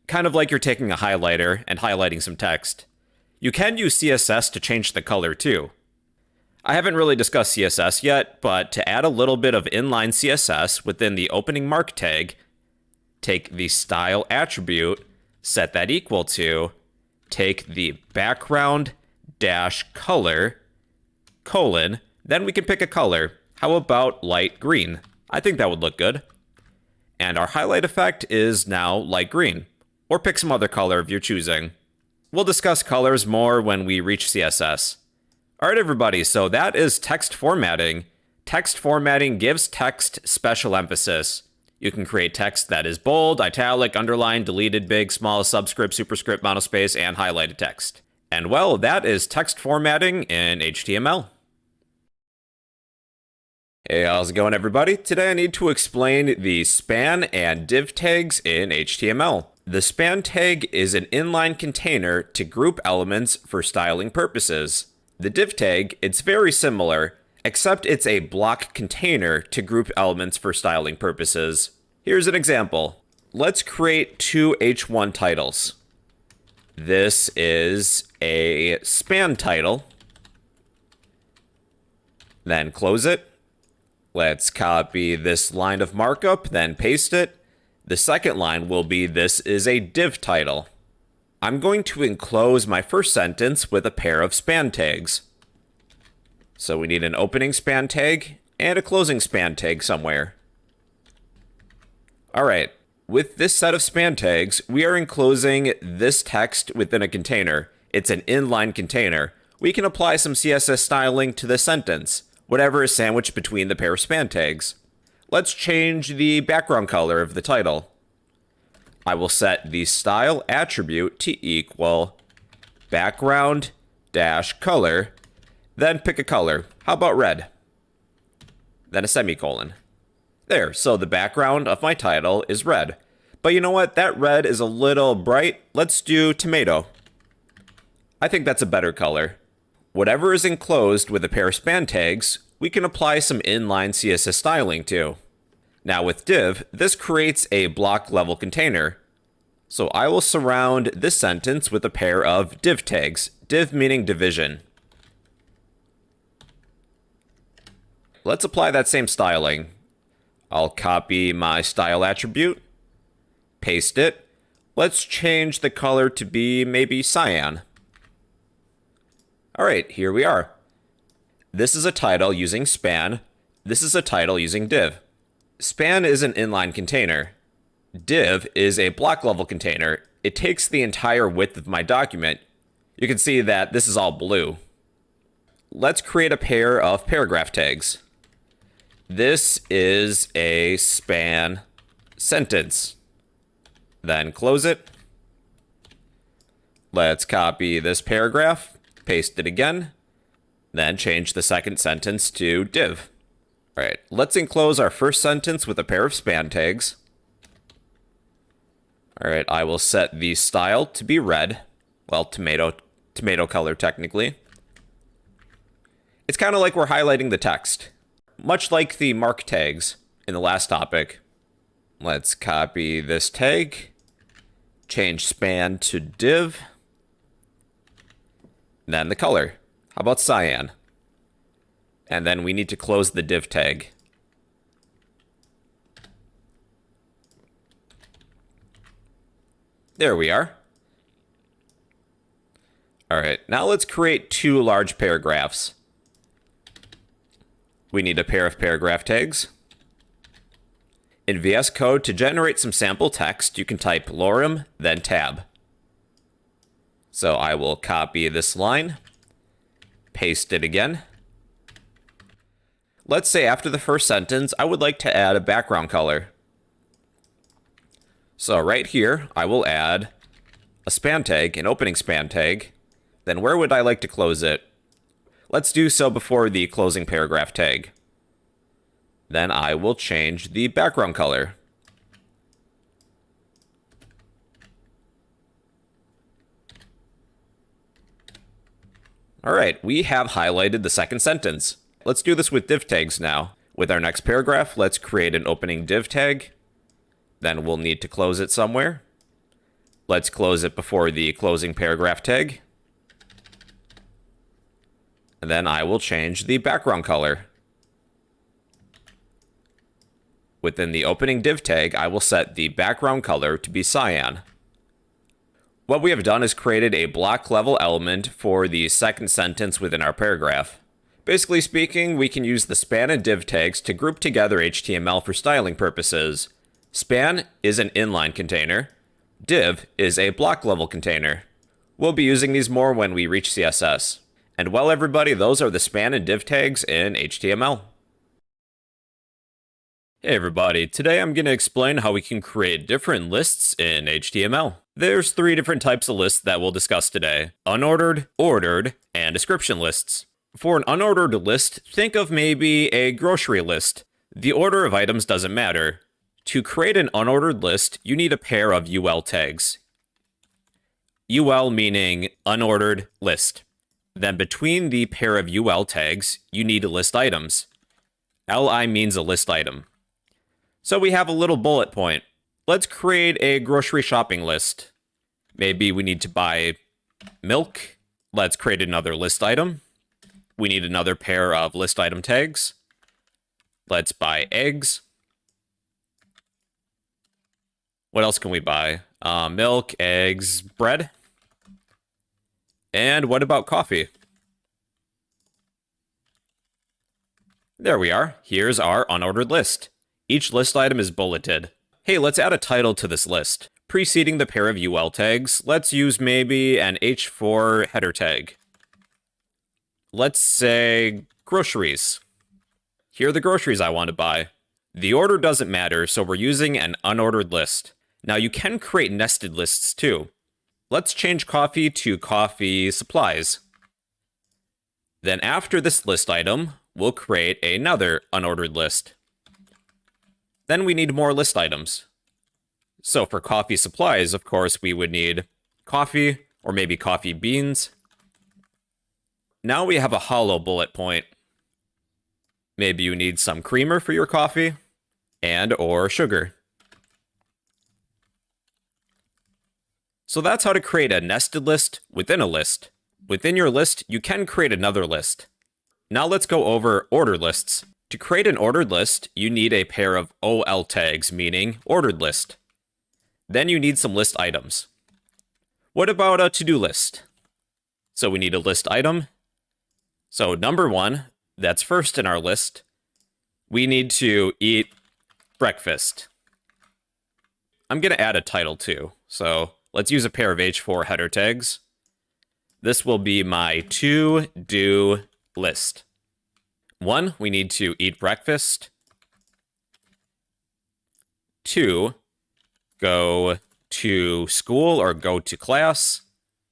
A: Kind of like you're taking a highlighter and highlighting some text. You can use CSS to change the color too. I haven't really discussed CSS yet, but to add a little bit of inline CSS within the opening mark tag, take the style attribute, set that equal to, take the background dash color, colon, then we can pick a color. How about light green? I think that would look good. And our highlight effect is now light green, or pick some other color if you're choosing. We'll discuss colors more when we reach CSS. Alright everybody, so that is text formatting. Text formatting gives text special emphasis. You can create text that is bold, italic, underlined, deleted, big, small, subscript, superscript, monospace, and highlighted text. And well, that is text formatting in HTML. Hey, how's it going everybody? Today I need to explain the span and div tags in HTML. The span tag is an inline container to group elements for styling purposes. The div tag, it's very similar, except it's a block container to group elements for styling purposes. Here's an example. Let's create two H1 titles. This is a span title. Then close it. Let's copy this line of markup, then paste it. The second line will be this is a div title. I'm going to enclose my first sentence with a pair of span tags. So we need an opening span tag and a closing span tag somewhere. Alright, with this set of span tags, we are enclosing this text within a container. It's an inline container. We can apply some CSS styling to this sentence, whatever is sandwiched between the pair of span tags. Let's change the background color of the title. I will set the style attribute to equal background dash color, then pick a color. How about red? Then a semicolon. There, so the background of my title is red. But you know what? That red is a little bright. Let's do tomato. I think that's a better color. Whatever is enclosed with a pair of span tags, we can apply some inline CSS styling to. Now with div, this creates a block level container. So I will surround this sentence with a pair of div tags, div meaning division. Let's apply that same styling. I'll copy my style attribute, paste it. Let's change the color to be maybe cyan. All right, here we are. This is a title using span. This is a title using div. Span is an inline container. Div is a block level container. It takes the entire width of my document. You can see that this is all blue. Let's create a pair of paragraph tags. This is a span sentence. Then close it. Let's copy this paragraph, paste it again, then change the second sentence to div. All right, let's enclose our first sentence with a pair of span tags. All right, I will set the style to be red. Well, tomato color technically. It's kind of like we're highlighting the text, much like the mark tags in the last topic. Let's copy this tag, change span to div, then the color. How about cyan? And then we need to close the div tag. There we are. All right, now let's create two large paragraphs. We need a pair of paragraph tags. In VS Code, to generate some sample text, you can type lorem, then tab. So I will copy this line, paste it again. Let's say after the first sentence, I would like to add a background color. So right here, I will add a span tag, an opening span tag. Then where would I like to close it? Let's do so before the closing paragraph tag. Then I will change the background color. All right, we have highlighted the second sentence. Let's do this with div tags now. With our next paragraph, let's create an opening div tag. Then we'll need to close it somewhere. Let's close it before the closing paragraph tag. And then I will change the background color. Within the opening div tag, I will set the background color to be cyan. What we have done is created a block level element for the second sentence within our paragraph. Basically speaking, we can use the span and div tags to group together HTML for styling purposes. Span is an inline container. Div is a block level container. We'll be using these more when we reach CSS. And well, everybody, those are the span and div tags in HTML. Hey everybody, today I'm going to explain how we can create different lists in HTML. There's 3 different types of lists that we'll discuss today: unordered, ordered, and description lists. For an unordered list, think of maybe a grocery list. The order of items doesn't matter. To create an unordered list, you need a pair of UL tags. UL meaning unordered list. Then between the pair of UL tags, you need list items. LI means a list item. So we have a little bullet point. Let's create a grocery shopping list. Maybe we need to buy milk. Let's create another list item. We need another pair of list item tags. Let's buy eggs. What else can we buy? Milk, eggs, bread. And what about coffee? There we are. Here's our unordered list. Each list item is bulleted. Hey, let's add a title to this list. Preceding the pair of UL tags, let's use maybe an H4 header tag. Let's say groceries. Here are the groceries I want to buy. The order doesn't matter, so we're using an unordered list. Now you can create nested lists too. Let's change coffee to coffee supplies. Then after this list item, we'll create another unordered list. Then we need more list items. So for coffee supplies, of course, we would need coffee or maybe coffee beans. Now we have a hollow bullet point. Maybe you need some creamer for your coffee and or sugar. So that's how to create a nested list within a list. Within your list, you can create another list. Now let's go over ordered lists. To create an ordered list, you need a pair of OL tags, meaning ordered list. Then you need some list items. What about a to-do list? So we need a list item. So number 1, that's first in our list, we need to eat breakfast. I'm going to add a title too. So let's use a pair of H4 header tags. This will be my to-do list. 1, we need to eat breakfast. 2, go to school or go to class.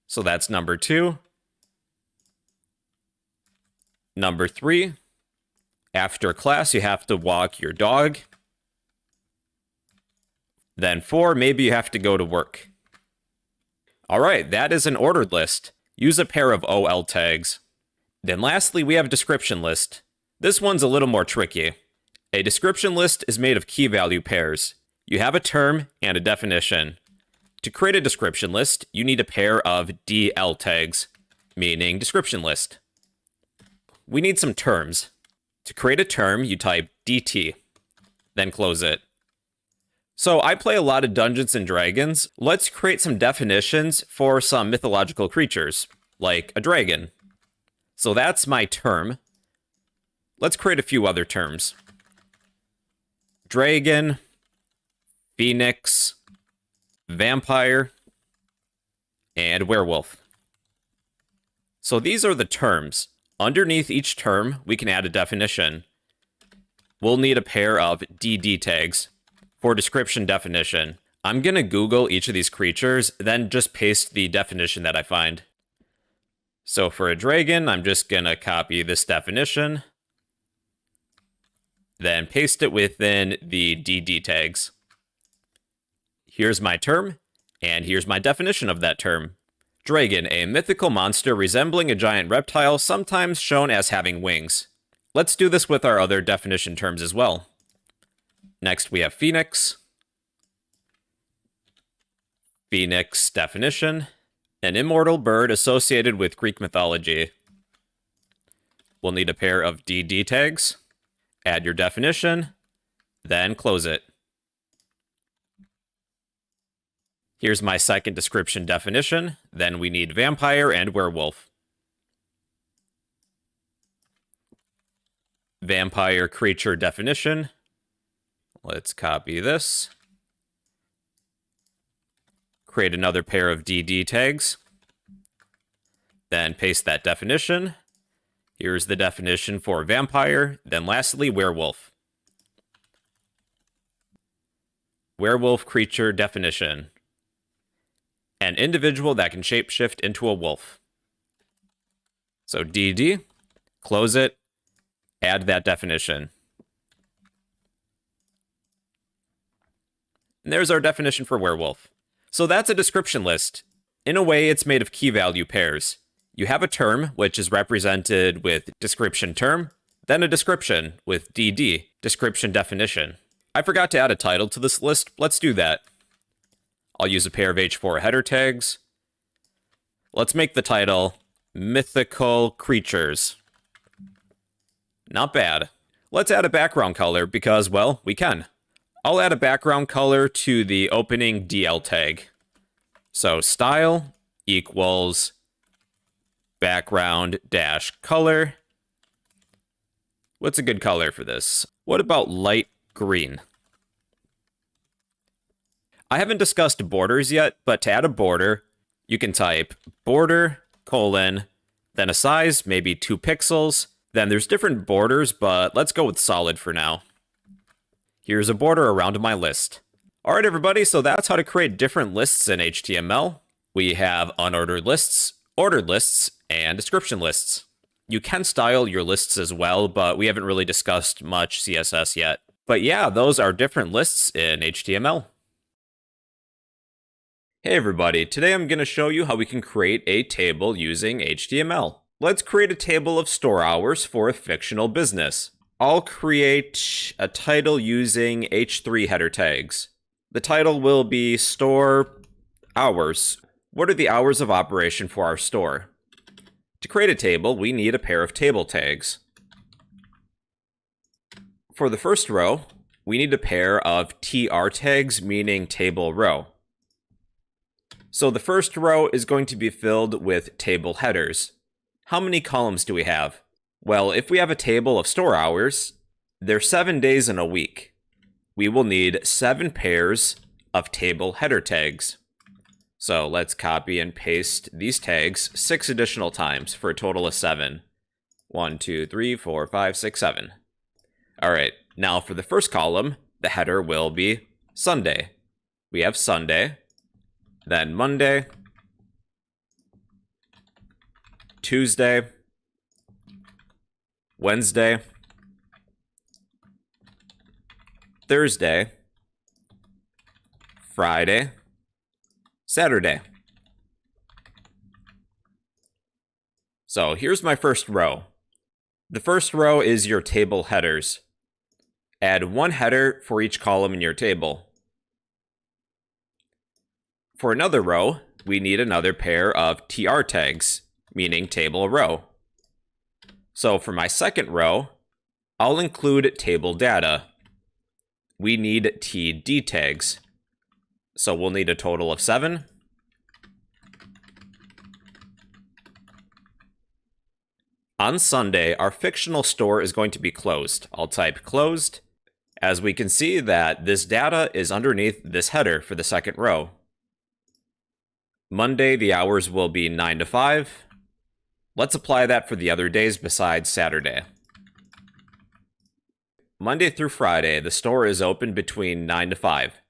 A: So that's number 2. Number 3, after class, you have to walk your dog. Then 4, maybe you have to go to work. All right, that is an ordered list. Use a pair of OL tags. Then lastly, we have a description list. This one's a little more tricky. A description list is made of key value pairs. You have a term and a definition. To create a description list, you need a pair of DL tags, meaning description list. We need some terms. To create a term, you type DT, then close it. So I play a lot of Dungeons and Dragons. Let's create some definitions for some mythological creatures, like a dragon. So that's my term. Let's create a few other terms. Dragon, phoenix, vampire, and werewolf. So these are the terms. Underneath each term, we can add a definition. We'll need a pair of DD tags for description definition. I'm going to Google each of these creatures, then just paste the definition that I find. So for a dragon, I'm just going to copy this definition, then paste it within the DD tags. Here's my term, and here's my definition of that term. Dragon, a mythical monster resembling a giant reptile, sometimes shown as having wings. Let's do this with our other definition terms as well. Next, we have phoenix. Phoenix definition, an immortal bird associated with Greek mythology. We'll need a pair of DD tags. Add your definition, then close it. Here's my second description definition. Then we need vampire and werewolf. Vampire creature definition. Let's copy this. Create another pair of DD tags. Then paste that definition. Here's the definition for vampire. Then lastly, werewolf. Werewolf creature definition. An individual that can shapeshift into a wolf. So DD, close it, add that definition. And there's our definition for werewolf. So that's a description list. In a way, it's made of key value pairs. You have a term, which is represented with description term, then a description with DD, description definition. I forgot to add a title to this list. Let's do that. I'll use a pair of H4 header tags. Let's make the title Mythical Creatures. Not bad. Let's add a background color because, well, we can. I'll add a background color to the opening DL tag. So style equals background dash color. What's a good color for this? What about light green? I haven't discussed borders yet, but to add a border, you can type border, colon, then a size, maybe 2 pixels. Then there's different borders, but let's go with solid for now. Here's a border around my list. All right, everybody, so that's how to create different lists in HTML. We have unordered lists, ordered lists, and description lists. You can style your lists as well, but we haven't really discussed much CSS yet. But yeah, those are different lists in HTML. Hey everybody, today I'm going to show you how we can create a table using HTML. Let's create a table of store hours for a fictional business. I'll create a title using H3 header tags. The title will be store hours. What are the hours of operation for our store? To create a table, we need a pair of table tags. For the first row, we need a pair of TR tags, meaning table row. So the first row is going to be filled with table headers. How many columns do we have? Well, if we have a table of store hours, there's 7 days in a week. We will need 7 pairs of table header tags. So let's copy and paste these tags 6 additional times for a total of 7. 1, 2, 3, 4, 5, 6, 7. All right, now for the first column, the header will be Sunday. We have Sunday, then Monday, Tuesday, Wednesday, Thursday, Friday, Saturday. So here's my first row. The first row is your table headers. Add 1 header for each column in your table. For another row, we need another pair of TR tags, meaning table row. So for my second row, I'll include table data. We need TD tags. So we'll need a total of 7. On Sunday, our fictional store is going to be closed. I'll type closed. As we can see that this data is underneath this header for the second row. Monday, the hours will be 9 to 5. Let's apply that for the other days besides Saturday. Monday through Friday, the store is open between 9 to 5.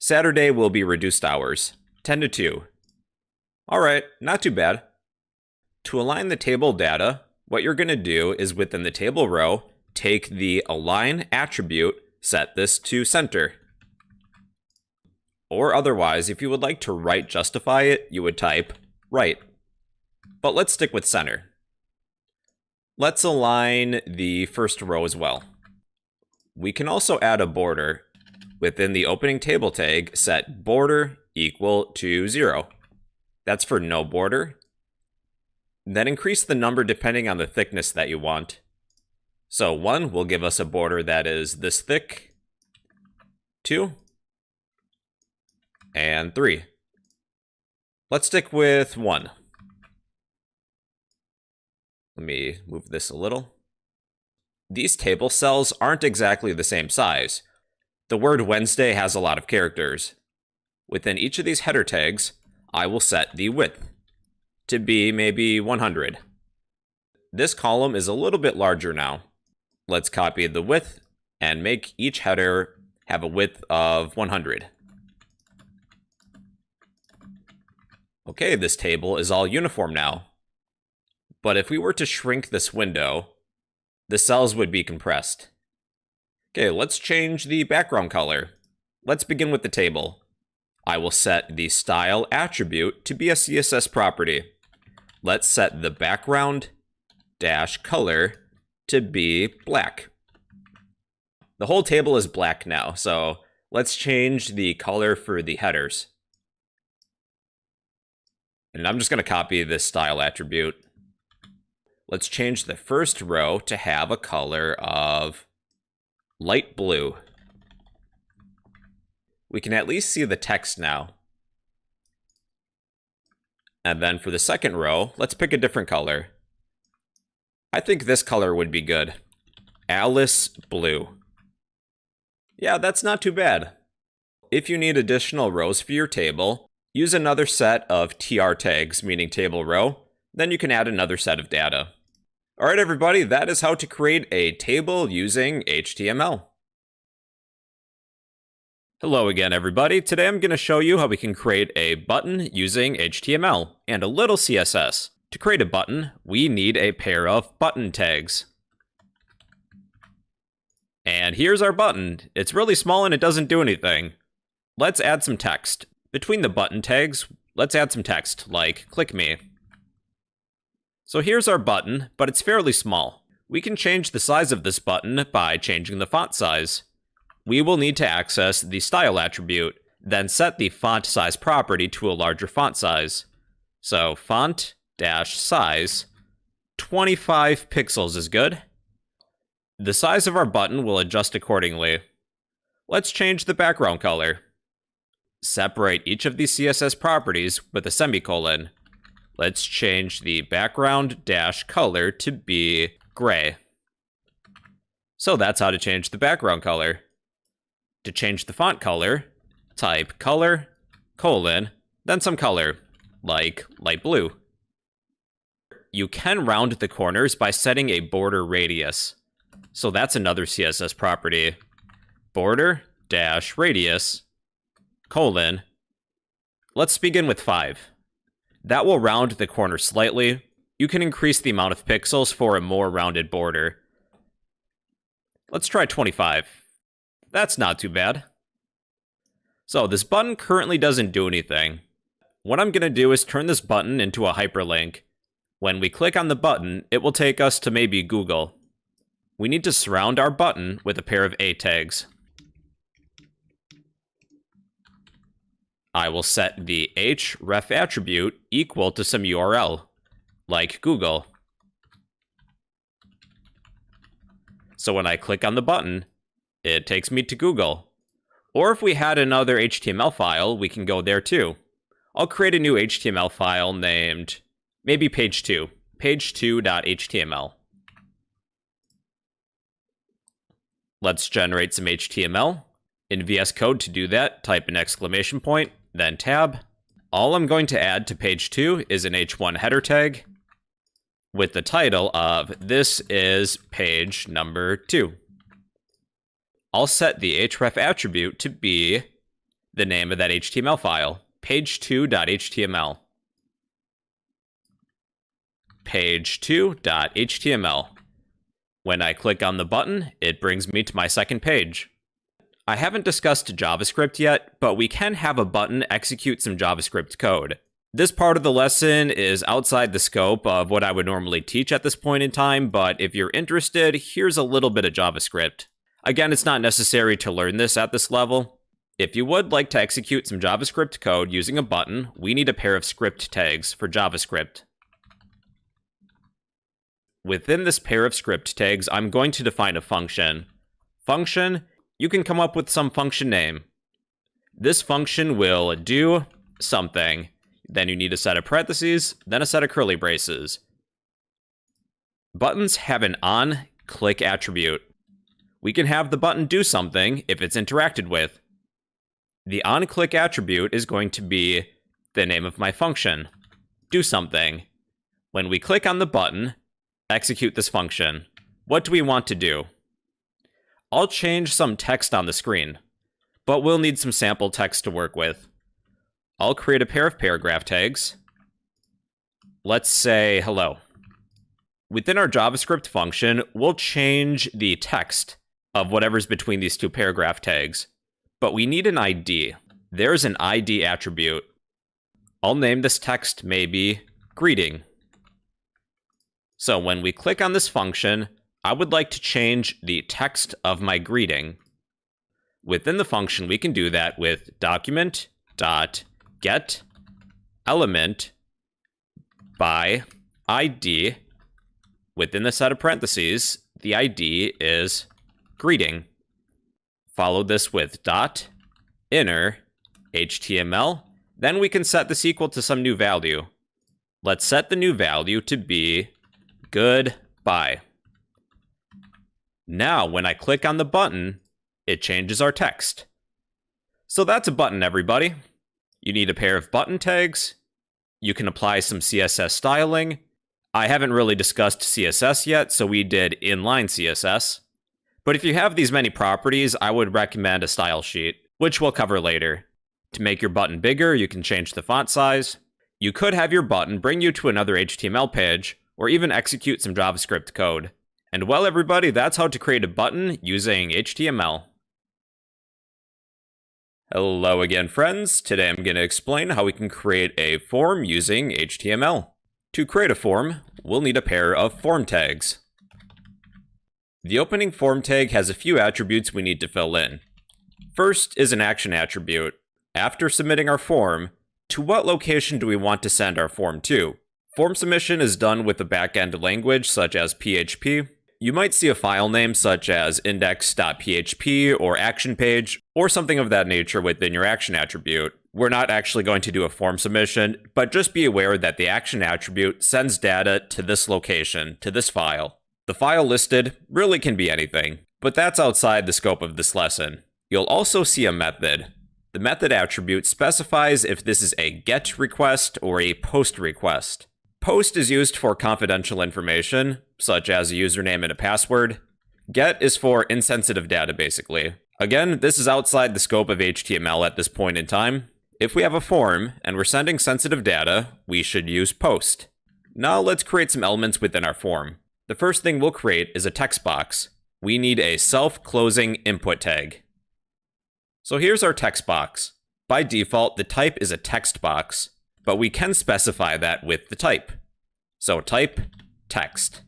A: Saturday will be reduced hours, 10 to 2. Alright, not too bad. To align the table data, what you're going to do is within the table row, take the align attribute, set this to center. Or otherwise, if you would like to right justify it, you would type right. But let's stick with center. Let's align the first row as well. We can also add a border. Within the opening table tag, set border equal to 0. That's for no border. Then increase the number depending on the thickness that you want. So 1 will give us a border that is this thick. 2. And 3. Let's stick with 1. Let me move this a little. These table cells aren't exactly the same size. The word Wednesday has a lot of characters. Within each of these header tags, I will set the width to be maybe 100. This column is a little bit larger now. Let's copy the width and make each header have a width of 100. Okay, this table is all uniform now. But if we were to shrink this window, the cells would be compressed. Okay, let's change the background color. Let's begin with the table. I will set the style attribute to be a CSS property. Let's set the background dash color to be black. The whole table is black now, so let's change the color for the headers. And I'm just going to copy this style attribute. Let's change the first row to have a color of light blue. We can at least see the text now. And then for the second row, let's pick a different color. I think this color would be good. Alice blue. Yeah, that's not too bad. If you need additional rows for your table, use another set of TR tags, meaning table row, then you can add another set of data. Alright everybody, that is how to create a table using HTML. Hello again everybody, today I'm going to show you how we can create a button using HTML and a little CSS. To create a button, we need a pair of button tags. And here's our button. It's really small and it doesn't do anything. Let's add some text. Between the button tags, let's add some text, like click me. So here's our button, but it's fairly small. We can change the size of this button by changing the font size. We will need to access the style attribute, then set the font size property to a larger font size. So font-size, 25 pixels is good. The size of our button will adjust accordingly. Let's change the background color. Separate each of these CSS properties with a semicolon. Let's change the background dash color to be gray. So that's how to change the background color. To change the font color, type color, colon, then some color, like light blue. You can round the corners by setting a border radius. So that's another CSS property. Border dash radius, colon. Let's begin with 5. That will round the corner slightly. You can increase the amount of pixels for a more rounded border. Let's try 25. That's not too bad. So this button currently doesn't do anything. What I'm going to do is turn this button into a hyperlink. When we click on the button, it will take us to maybe Google. We need to surround our button with a pair of A tags. I will set the href attribute equal to some URL, like Google. So when I click on the button, it takes me to Google. Or if we had another HTML file, we can go there too. I'll create a new HTML file named maybe page2, page2.html. Let's generate some HTML. In VS Code to do that, type an exclamation point, then tab. All I'm going to add to page 2 is an h1 header tag with the title of "This is page number 2." I'll set the href attribute to be the name of that HTML file, page2.html. Page2.html. When I click on the button, it brings me to my second page. I haven't discussed JavaScript yet, but we can have a button execute some JavaScript code. This part of the lesson is outside the scope of what I would normally teach at this point in time, but if you're interested, here's a little bit of JavaScript. Again, it's not necessary to learn this at this level. If you would like to execute some JavaScript code using a button, we need a pair of script tags for JavaScript. Within this pair of script tags, I'm going to define a function. Function, you can come up with some function name. This function will do something. Then you need a set of parentheses, then a set of curly braces. Buttons have an on-click attribute. We can have the button do something if it's interacted with. The on-click attribute is going to be the name of my function, do something. When we click on the button, execute this function. What do we want to do? I'll change some text on the screen, but we'll need some sample text to work with. I'll create a pair of paragraph tags. Let's say hello. Within our JavaScript function, we'll change the text of whatever's between these two paragraph tags, but we need an ID. There's an ID attribute. I'll name this text maybe greeting. So when we click on this function, I would like to change the text of my greeting. Within the function, we can do that with document.get element by ID. Within the set of parentheses, the ID is greeting. Follow this with .inner HTML. Then we can set this equal to some new value. Let's set the new value to be goodbye. Now, when I click on the button, it changes our text. So that's a button, everybody. You need a pair of button tags. You can apply some CSS styling. I haven't really discussed CSS yet, so we did inline CSS. But if you have these many properties, I would recommend a style sheet, which we'll cover later. To make your button bigger, you can change the font size. You could have your button bring you to another HTML page, or even execute some JavaScript code. And well, everybody, that's how to create a button using HTML. Hello again, friends. Today I'm going to explain how we can create a form using HTML. To create a form, we'll need a pair of form tags. The opening form tag has a few attributes we need to fill in. First is an action attribute. After submitting our form, to what location do we want to send our form to? Form submission is done with a backend language such as PHP. you might see a file name such as index.php or action page or something of that nature within your action attribute. We're not actually going to do a form submission, but just be aware that the action attribute sends data to this location, to this file. The file listed really can be anything, but that's outside the scope of this lesson. You'll also see a method. The method attribute specifies if this is a GET request or a POST request. POST is used for confidential information, such as a username and a password. GET is for insensitive data, basically. Again, this is outside the scope of HTML at this point in time. If we have a form and we're sending sensitive data, we should use POST. Now let's create some elements within our form. The first thing we'll create is a text box. We need a self-closing input tag. So here's our text box. By default, the type is a text box, but we can specify that with the type. So type text.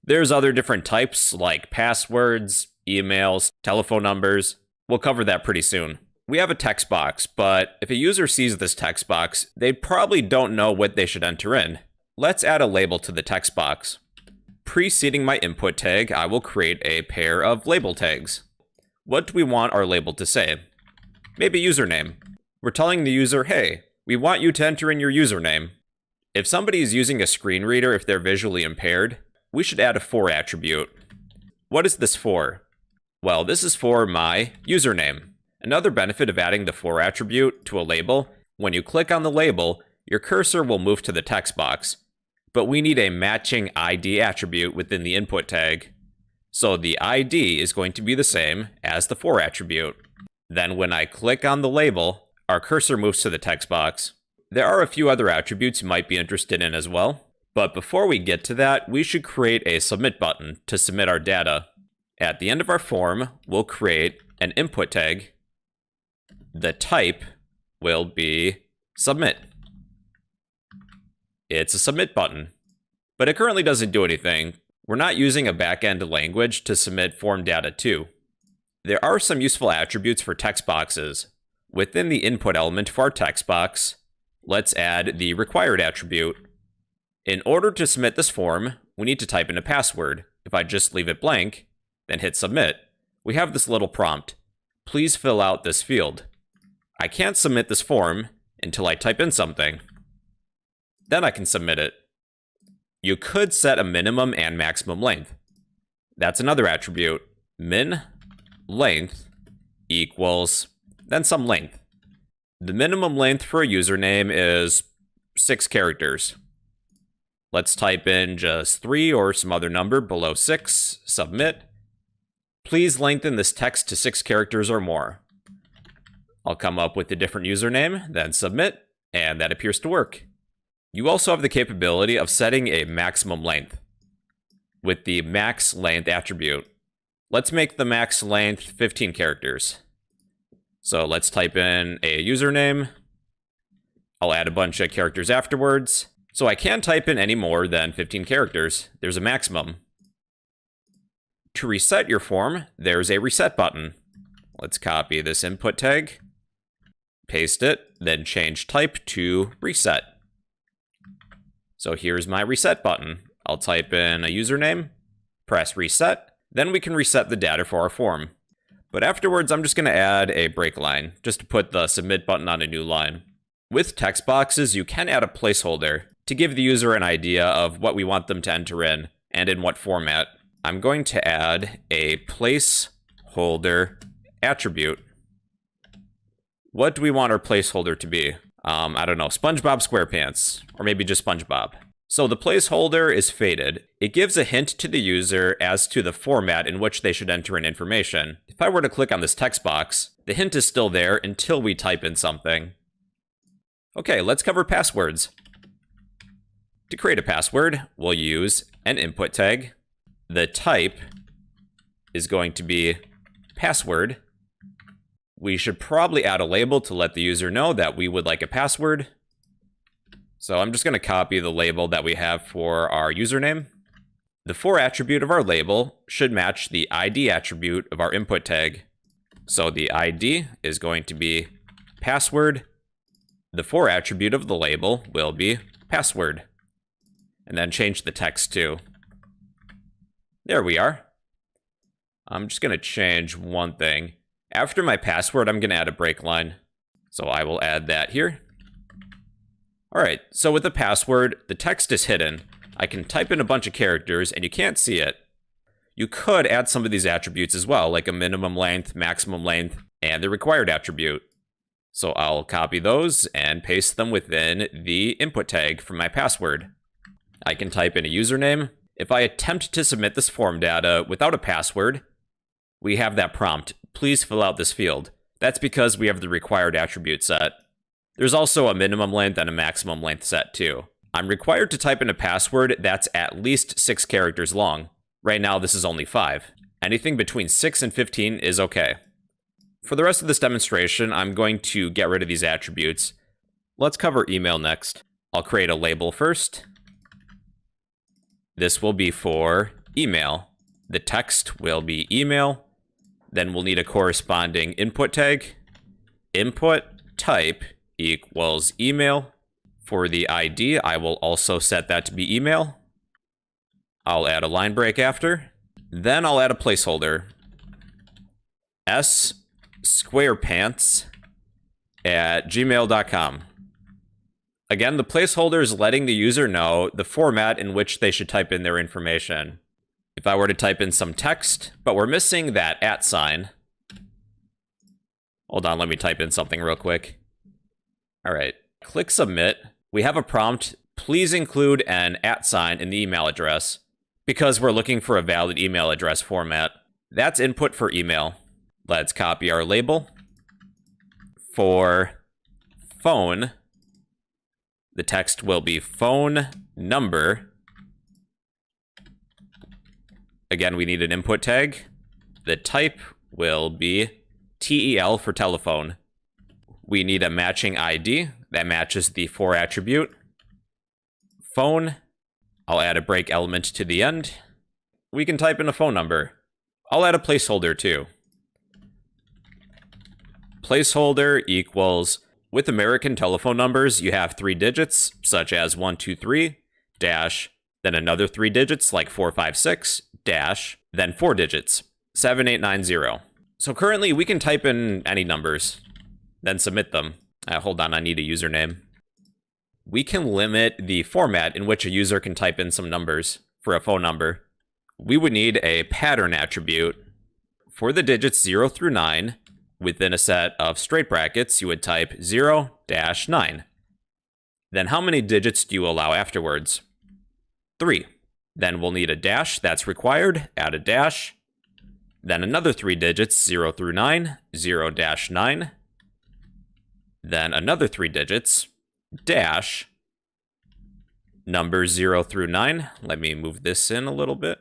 A: There's other different types like passwords, emails, telephone numbers. We'll cover that pretty soon. We have a text box, but if a user sees this text box, they probably don't know what they should enter in. Let's add a label to the text box. Preceding my input tag, I will create a pair of label tags. What do we want our label to say? Maybe username. We're telling the user, hey, we want you to enter in your username. If somebody is using a screen reader, if they're visually impaired, we should add a for attribute. What is this for? Well, this is for my username. Another benefit of adding the for attribute to a label, when you click on the label, your cursor will move to the text box. But we need a matching ID attribute within the input tag. So the ID is going to be the same as the for attribute. Then when I click on the label, our cursor moves to the text box. There are a few other attributes you might be interested in as well. But before we get to that, we should create a submit button to submit our data. At the end of our form, we'll create an input tag. The type will be submit. It's a submit button, but it currently doesn't do anything. We're not using a backend language to submit form data to. There are some useful attributes for text boxes. Within the input element for our text box, let's add the required attribute. In order to submit this form, we need to type in a password. If I just leave it blank, then hit submit, we have this little prompt. Please fill out this field. I can't submit this form until I type in something. Then I can submit it. You could set a minimum and maximum length. That's another attribute. Min length equals then some length. The minimum length for a username is 6 characters. Let's type in just 3 or some other number below 6, submit. Please lengthen this text to 6 characters or more. I'll come up with a different username, then submit, and that appears to work. You also have the capability of setting a maximum length with the max length attribute. Let's make the max length 15 characters. So let's type in a username. I'll add a bunch of characters afterwards. So I can't type in any more than 15 characters. There's a maximum. To reset your form, there's a reset button. Let's copy this input tag, paste it, then change type to reset. So here's my reset button. I'll type in a username, press reset, then we can reset the data for our form. But afterwards, I'm just going to add a break line, just to put the submit button on a new line. With text boxes, you can add a placeholder to give the user an idea of what we want them to enter in and in what format. I'm going to add a placeholder attribute. What do we want our placeholder to be? I don't know, SpongeBob SquarePants, or maybe just SpongeBob. So the placeholder is faded. It gives a hint to the user as to the format in which they should enter in information. If I were to click on this text box, the hint is still there until we type in something. Okay, let's cover passwords. To create a password, we'll use an input tag. The type is going to be password. We should probably add a label to let the user know that we would like a password. So I'm just going to copy the label that we have for our username. The for attribute of our label should match the ID attribute of our input tag. So the ID is going to be password. The for attribute of the label will be password. And then change the text too. There we are. I'm just going to change one thing. After my password, I'm going to add a break line. So I will add that here. All right, so with the password, the text is hidden. I can type in a bunch of characters and you can't see it. You could add some of these attributes as well, like a minimum length, maximum length, and the required attribute. So I'll copy those and paste them within the input tag for my password. I can type in a username. If I attempt to submit this form data without a password, we have that prompt, please fill out this field. That's because we have the required attribute set. There's also a minimum length and a maximum length set too. I'm required to type in a password that's at least 6 characters long. Right now, this is only 5. Anything between 6 and 15 is okay. For the rest of this demonstration, I'm going to get rid of these attributes. Let's cover email next. I'll create a label first. This will be for email. The text will be email. Then we'll need a corresponding input tag. Input type equals email. For the ID, I will also set that to be email. I'll add a line break after. Then I'll add a placeholder. squarepants@gmail.com. Again, the placeholder is letting the user know the format in which they should type in their information. If I were to type in some text, but we're missing that @ sign. Hold on, let me type in something real quick. All right, click submit. We have a prompt, please include an @ sign in the email address, because we're looking for a valid email address format. That's input for email. Let's copy our label. For phone, the text will be phone number. Again, we need an input tag. The type will be TEL for telephone. We need a matching ID that matches the for attribute. Phone, I'll add a break element to the end. We can type in a phone number. I'll add a placeholder too. Placeholder equals, with American telephone numbers, you have 3 digits, such as 123, dash, then another 3 digits like 456, dash, then 4 digits, 7890. So currently we can type in any numbers, then submit them. Hold on, I need a username. We can limit the format in which a user can type in some numbers for a phone number. We would need a pattern attribute. For the digits 0 through 9, within a set of straight brackets, you would type 0-9. Then how many digits do you allow afterwards? 3. Then we'll need a dash that's required, add a dash. Then another 3 digits, 0 through 9, 0-9. Then another 3 digits, dash, numbers 0 through 9. Let me move this in a little bit.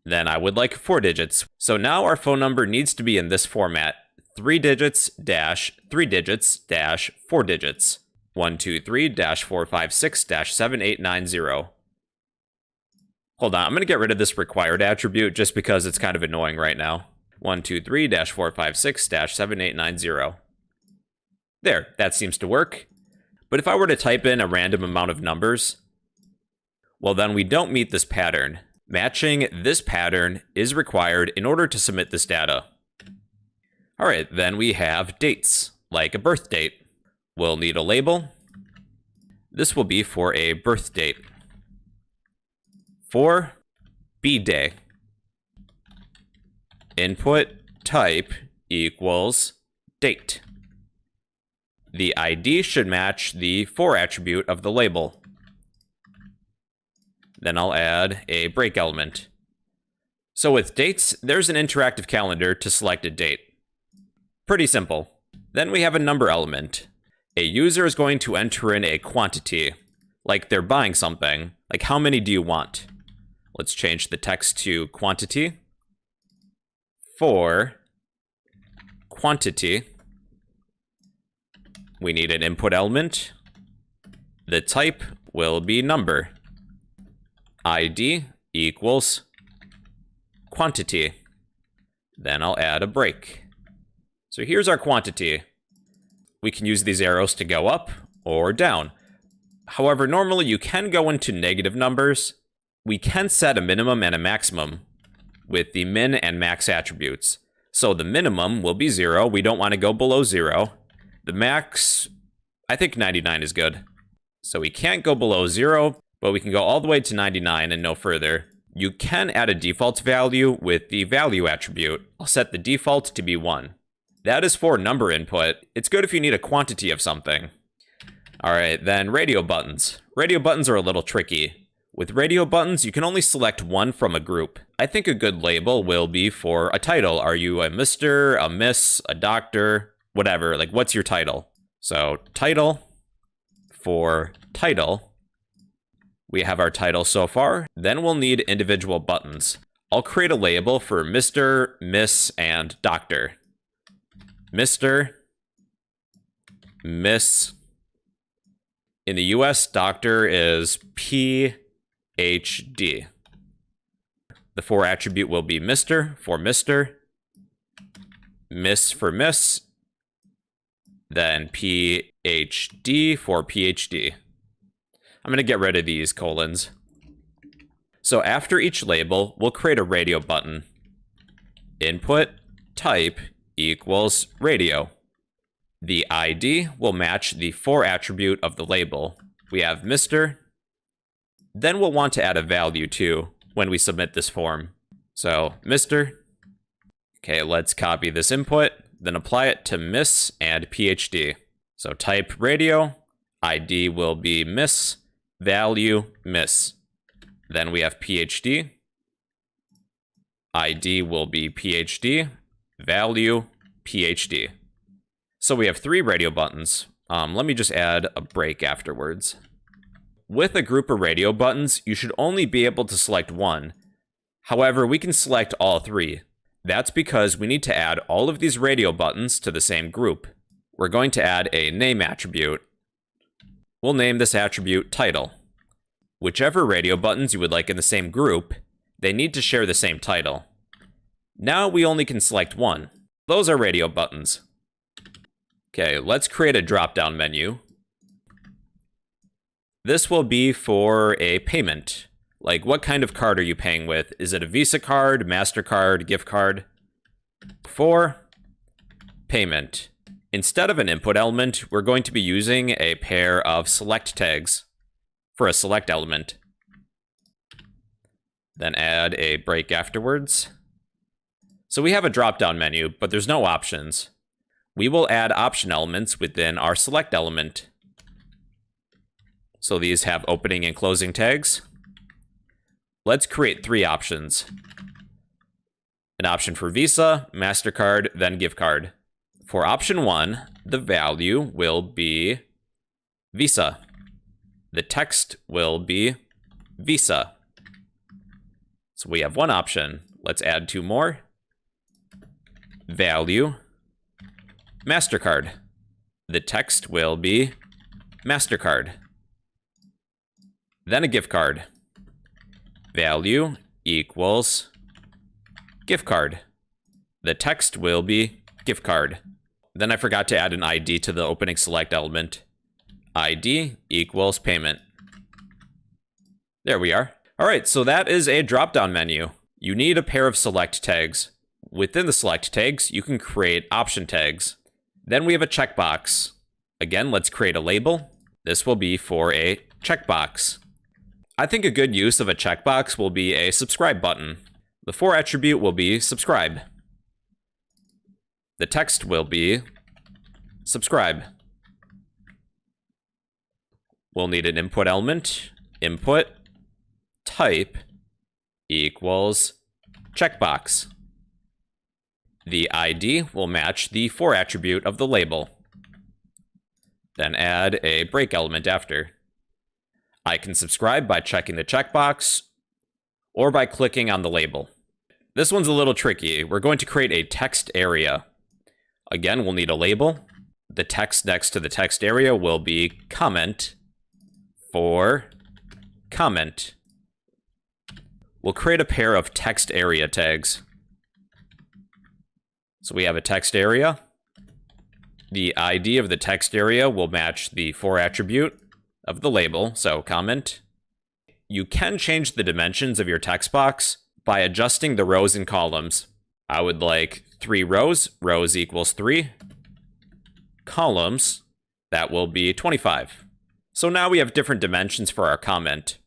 A: Then I would like 4 digits. So now our phone number needs to be in this format. 3 digits, dash, 3 digits, dash, 4 digits. 123, dash, 456, dash, 7890. Hold on, I'm going to get rid of this required attribute just because it's kind of annoying right now. 123, dash, 456, dash, 7890. There, that seems to work. But if I were to type in a random amount of numbers, well then we don't meet this pattern. Matching this pattern is required in order to submit this data. Alright, then we have dates, like a birth date. We'll need a label. This will be for a birth date. For B-day. Input type equals date. The ID should match the for attribute of the label. Then I'll add a break element. So with dates, there's an interactive calendar to select a date. Pretty simple. Then we have a number element. A user is going to enter in a quantity, like they're buying something, like how many do you want? Let's change the text to quantity. For quantity, we need an input element. The type will be number. ID equals quantity. Then I'll add a break. So here's our quantity. We can use these arrows to go up or down. However, normally you can go into negative numbers. We can set a minimum and a maximum. with the min and max attributes. So the minimum will be 0. We don't want to go below 0. The max, I think 99 is good. So we can't go below 0, but we can go all the way to 99 and no further. You can add a default value with the value attribute. I'll set the default to be 1. That is for number input. It's good if you need a quantity of something. All right, then radio buttons. Radio buttons are a little tricky. With radio buttons, you can only select one from a group. I think a good label will be for a title. Are you a Mr., a Miss, a doctor, whatever? Like, what's your title? So title, for title, we have our title so far. Then we'll need individual buttons. I'll create a label for Mr., Miss, and Doctor. Mr., Miss. In the US, Doctor is PhD. The for attribute will be Mr. for Mr., Miss for Miss, then PhD for PhD. I'm going to get rid of these colons. So after each label, we'll create a radio button. Input type equals radio. The ID will match the for attribute of the label. We have Mr. Then we'll want to add a value too when we submit this form. So Mr. Okay, let's copy this input, then apply it to Miss and PhD. So type radio, ID will be Miss, value Miss. Then we have PhD. ID will be PhD, value PhD. So we have 3 radio buttons. Let me just add a break afterwards. With a group of radio buttons, you should only be able to select one. However, we can select all 3. That's because we need to add all of these radio buttons to the same group. We're going to add a name attribute. We'll name this attribute title. Whichever radio buttons you would like in the same group, they need to share the same title. Now we only can select one. Those are radio buttons. Okay, let's create a drop-down menu. This will be for a payment. Like, what kind of card are you paying with? Is it a Visa card, MasterCard, gift card? For payment. Instead of an input element, we're going to be using a pair of select tags for a select element. Then add a break afterwards. So we have a drop-down menu, but there's no options. We will add option elements within our select element. So these have opening and closing tags. Let's create 3 options. An option for Visa, MasterCard, then gift card. For option 1, the value will be Visa. The text will be Visa. So we have 1 option. Let's add 2 more. Value, MasterCard. The text will be MasterCard. Then a gift card. Value equals gift card. The text will be gift card. Then I forgot to add an ID to the opening select element. ID equals payment. There we are. All right, so that is a drop-down menu. You need a pair of select tags. Within the select tags, you can create option tags. Then we have a checkbox. Again, let's create a label. This will be for a checkbox. I think a good use of a checkbox will be a subscribe button. The for attribute will be subscribe. The text will be subscribe. We'll need an input element. Input type equals checkbox. The ID will match the for attribute of the label. Then add a break element after. I can subscribe by checking the checkbox or by clicking on the label. This one's a little tricky. We're going to create a text area. Again, we'll need a label. The text next to the text area will be comment for comment. We'll create a pair of text area tags. So we have a text area. The ID of the text area will match the for attribute of the label, so comment. You can change the dimensions of your text box, by adjusting the rows and columns. I would like 3 rows, rows equals 3. Columns, that will be 25. So now we have different dimensions for our comment.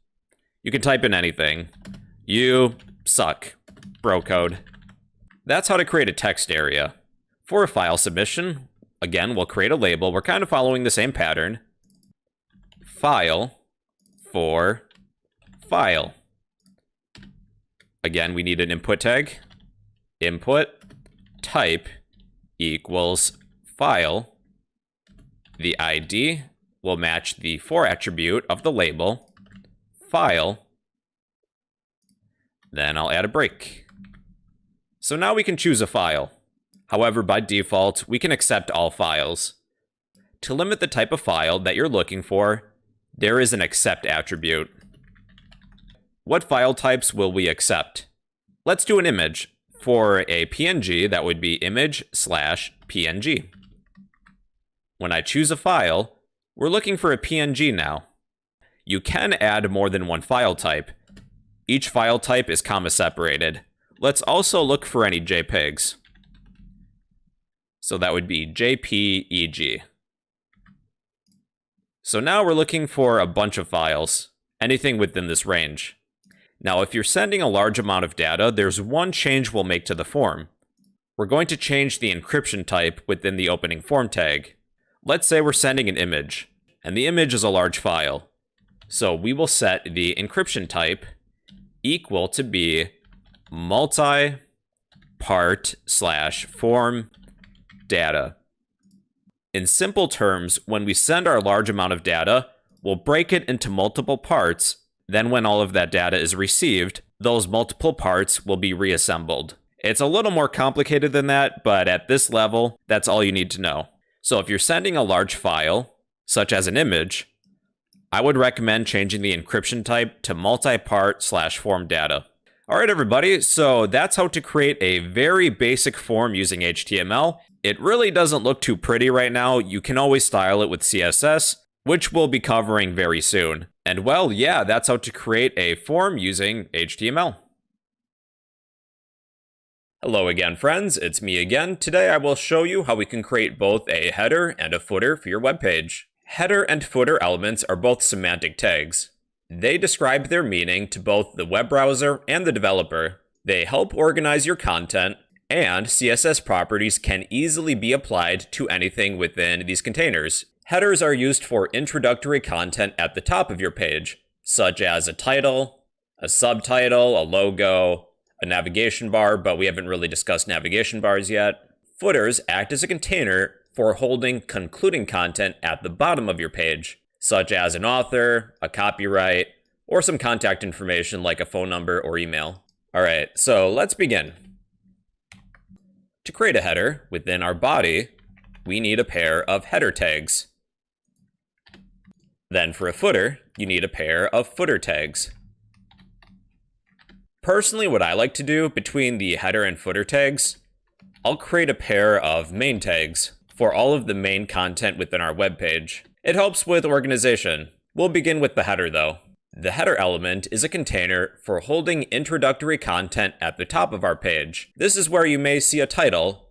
A: You can type in anything. You suck. Bro code. That's how to create a text area. For a file submission, again, we'll create a label. We're kind of following the same pattern. File for file. Again, we need an input tag. Input type equals file. The ID will match the for attribute of the label. File. Then I'll add a break. So now we can choose a file. However, by default, we can accept all files. To limit the type of file that you're looking for, there is an accept attribute. What file types will we accept? Let's do an image. For a PNG, that would be image/PNG. When I choose a file, we're looking for a PNG now. You can add more than one file type. Each file type is comma separated. Let's also look for any JPEGs. So that would be JPEG. So now we're looking for a bunch of files, anything within this range. Now, if you're sending a large amount of data, there's one change we'll make to the form. We're going to change the encryption type within the opening form tag. Let's say we're sending an image, and the image is a large file. So we will set the encryption type equal to be multi-part/form data. In simple terms, when we send our large amount of data, we'll break it into multiple parts. Then when all of that data is received, those multiple parts will be reassembled. It's a little more complicated than that, but at this level, that's all you need to know. So if you're sending a large file, such as an image, I would recommend changing the encryption type to multi-part/form data. All right, everybody, so that's how to create a very basic form using HTML. It really doesn't look too pretty right now. You can always style it with CSS, which we'll be covering very soon. And well, yeah, that's how to create a form using HTML. Hello again, friends. It's me again. Today I will show you how we can create both a header and a footer for your web page. Header and footer elements are both semantic tags. They describe their meaning to both the web browser and the developer. They help organize your content, and CSS properties can easily be applied to anything within these containers. Headers are used for introductory content at the top of your page, such as a title, a subtitle, a logo, a navigation bar, but we haven't really discussed navigation bars yet. Footers act as a container for holding concluding content at the bottom of your page, such as an author, a copyright, or some contact information like a phone number or email. All right, so let's begin. To create a header within our body, we need a pair of header tags. Then for a footer, you need a pair of footer tags. Personally, what I like to do between the header and footer tags, I'll create a pair of main tags for all of the main content within our web page. It helps with organization. We'll begin with the header though. The header element is a container for holding introductory content at the top of our page. This is where you may see a title,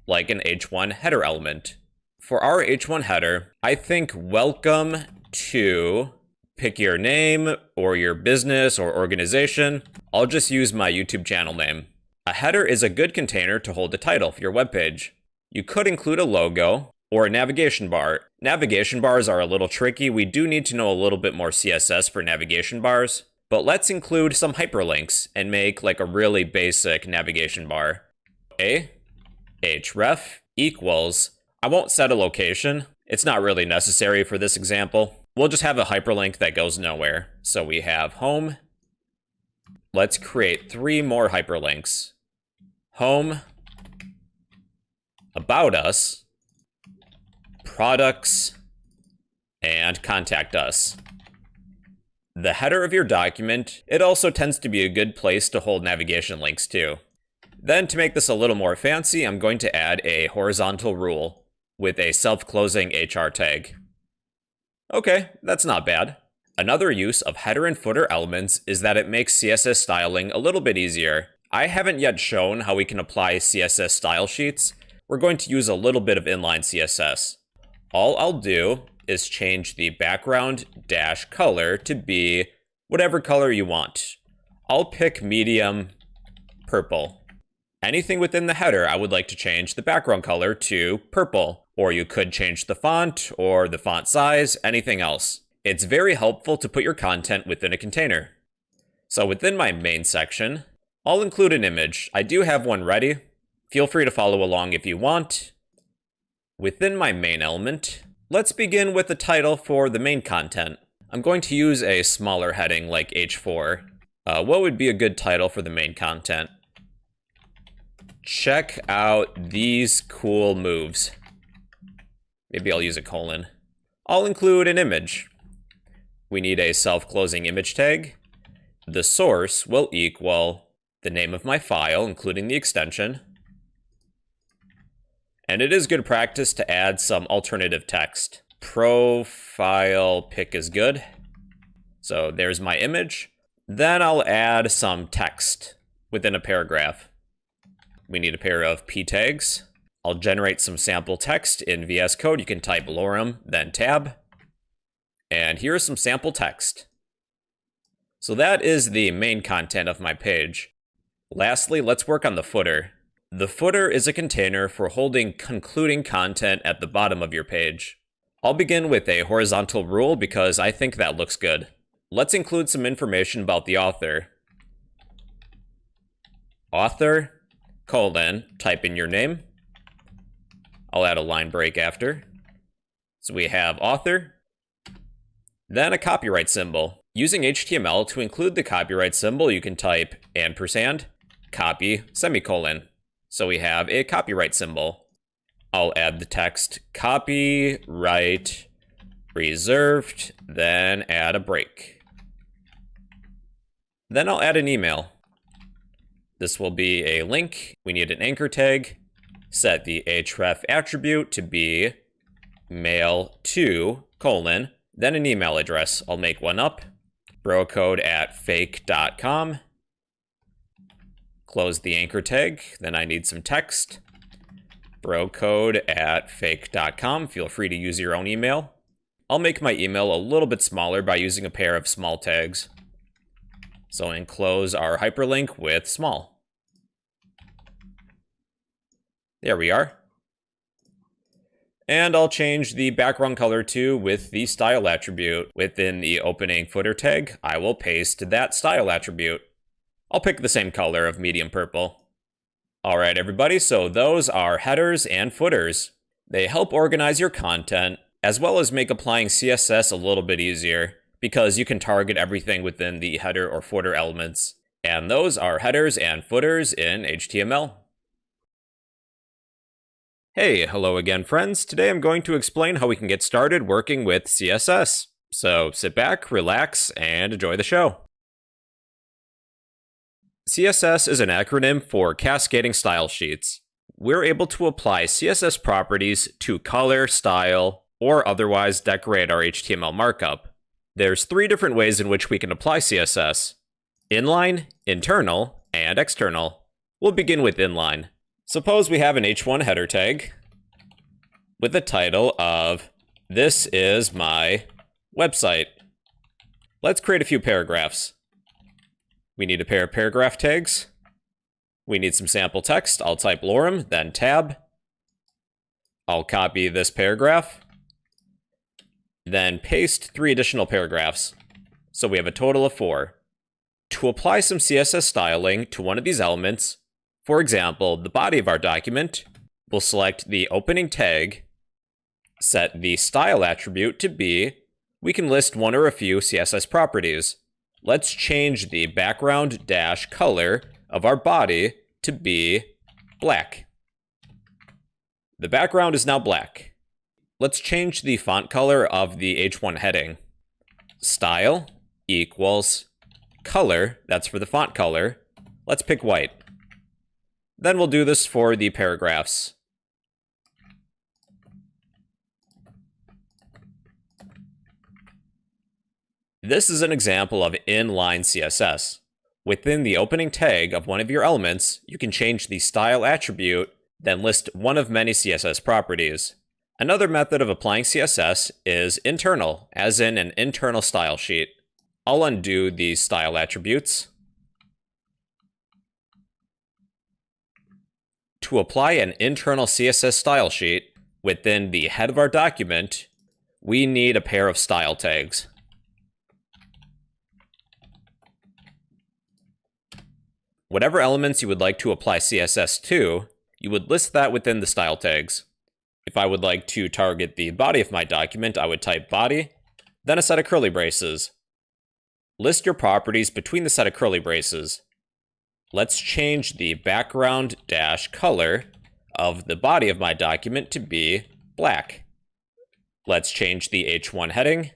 A: like an H1 header element. For our H1 header, I think welcome to pick your name or your business or organization. I'll just use my YouTube channel name. A header is a good container to hold the title for your web page. You could include a logo or a navigation bar. Navigation bars are a little tricky. We do need to know a little bit more CSS for navigation bars, but let's include some hyperlinks and make like a really basic navigation bar. href equals, I won't set a location. It's not really necessary for this example. We'll just have a hyperlink that goes nowhere. So we have home. Let's create 3 more hyperlinks. Home, about us, products, and contact us. The header of your document, it also tends to be a good place to hold navigation links too. Then to make this a little more fancy, I'm going to add a horizontal rule with a self-closing HR tag. Okay, that's not bad. Another use of header and footer elements is that it makes CSS styling a little bit easier. I haven't yet shown how we can apply CSS style sheets. We're going to use a little bit of inline CSS. All I'll do is change the background dash color to be whatever color you want. I'll pick medium purple. Anything within the header, I would like to change the background color to purple, or you could change the font or the font size, anything else. It's very helpful to put your content within a container. So within my main section, I'll include an image. I do have one ready. Feel free to follow along if you want. Within my main element, let's begin with the title for the main content. I'm going to use a smaller heading like H4. What would be a good title for the main content? Check out these cool moves. Maybe I'll use a colon. I'll include an image. We need a self-closing image tag. The source will equal the name of my file, including the extension. And it is good practice to add some alternative text. Profile pic is good. So there's my image. Then I'll add some text within a paragraph. We need a pair of p tags. I'll generate some sample text in VS Code. You can type lorem, then tab. And here's some sample text. So that is the main content of my page. Lastly, let's work on the footer. The footer is a container for holding concluding content at the bottom of your page. I'll begin with a horizontal rule because I think that looks good. Let's include some information about the author. Author, colon, type in your name. I'll add a line break after. So we have author, then a copyright symbol. Using HTML to include the copyright symbol, you can type ampersand, copy, semicolon. So we have a copyright symbol. I'll add the text copyright reserved, then add a break. Then I'll add an email. This will be a link. We need an anchor tag. Set the href attribute to be mail to, colon, then an email address. I'll make one up. brocode@fake.com. Close the anchor tag. Then I need some text. brocode@fake.com. Feel free to use your own email. I'll make my email a little bit smaller by using a pair of small tags. So enclose our hyperlink with small. There we are. And I'll change the background color to with the style attribute. Within the opening footer tag, I will paste that style attribute. I'll pick the same color of medium purple. All right, everybody, so those are headers and footers. They help organize your content, as well as make applying CSS a little bit easier, because you can target everything within the header or footer elements. And those are headers and footers in HTML. Hey, hello again, friends. Today I'm going to explain how we can get started working with CSS. So sit back, relax, and enjoy the show. CSS is an acronym for Cascading Style Sheets. We're able to apply CSS properties to color, style, or otherwise decorate our HTML markup. There's 3 different ways in which we can apply CSS: inline, internal, and external. We'll begin with inline. Suppose we have an H1 header tag with the title of "This is my website." Let's create a few paragraphs. We need a pair of paragraph tags. We need some sample text. I'll type lorem, then tab. I'll copy this paragraph, then paste 3 additional paragraphs. So we have a total of 4. To apply some CSS styling to one of these elements, for example, the body of our document, we'll select the opening tag, set the style attribute to be, we can list one or a few CSS properties. Let's change the background dash color of our body to be black. The background is now black. Let's change the font color of the H1 heading. Style equals color, that's for the font color. Let's pick white. Then we'll do this for the paragraphs. This is an example of inline CSS. Within the opening tag of one of your elements, you can change the style attribute, then list one of many CSS properties. Another method of applying CSS is internal, as in an internal style sheet. I'll undo these style attributes. To apply an internal CSS style sheet within the head of our document, we need a pair of style tags. Whatever elements you would like to apply CSS to, you would list that within the style tags. If I would like to target the body of my document, I would type body, then a set of curly braces. List your properties between the set of curly braces. Let's change the background dash color of the body of my document to be black. Let's change the H1 heading,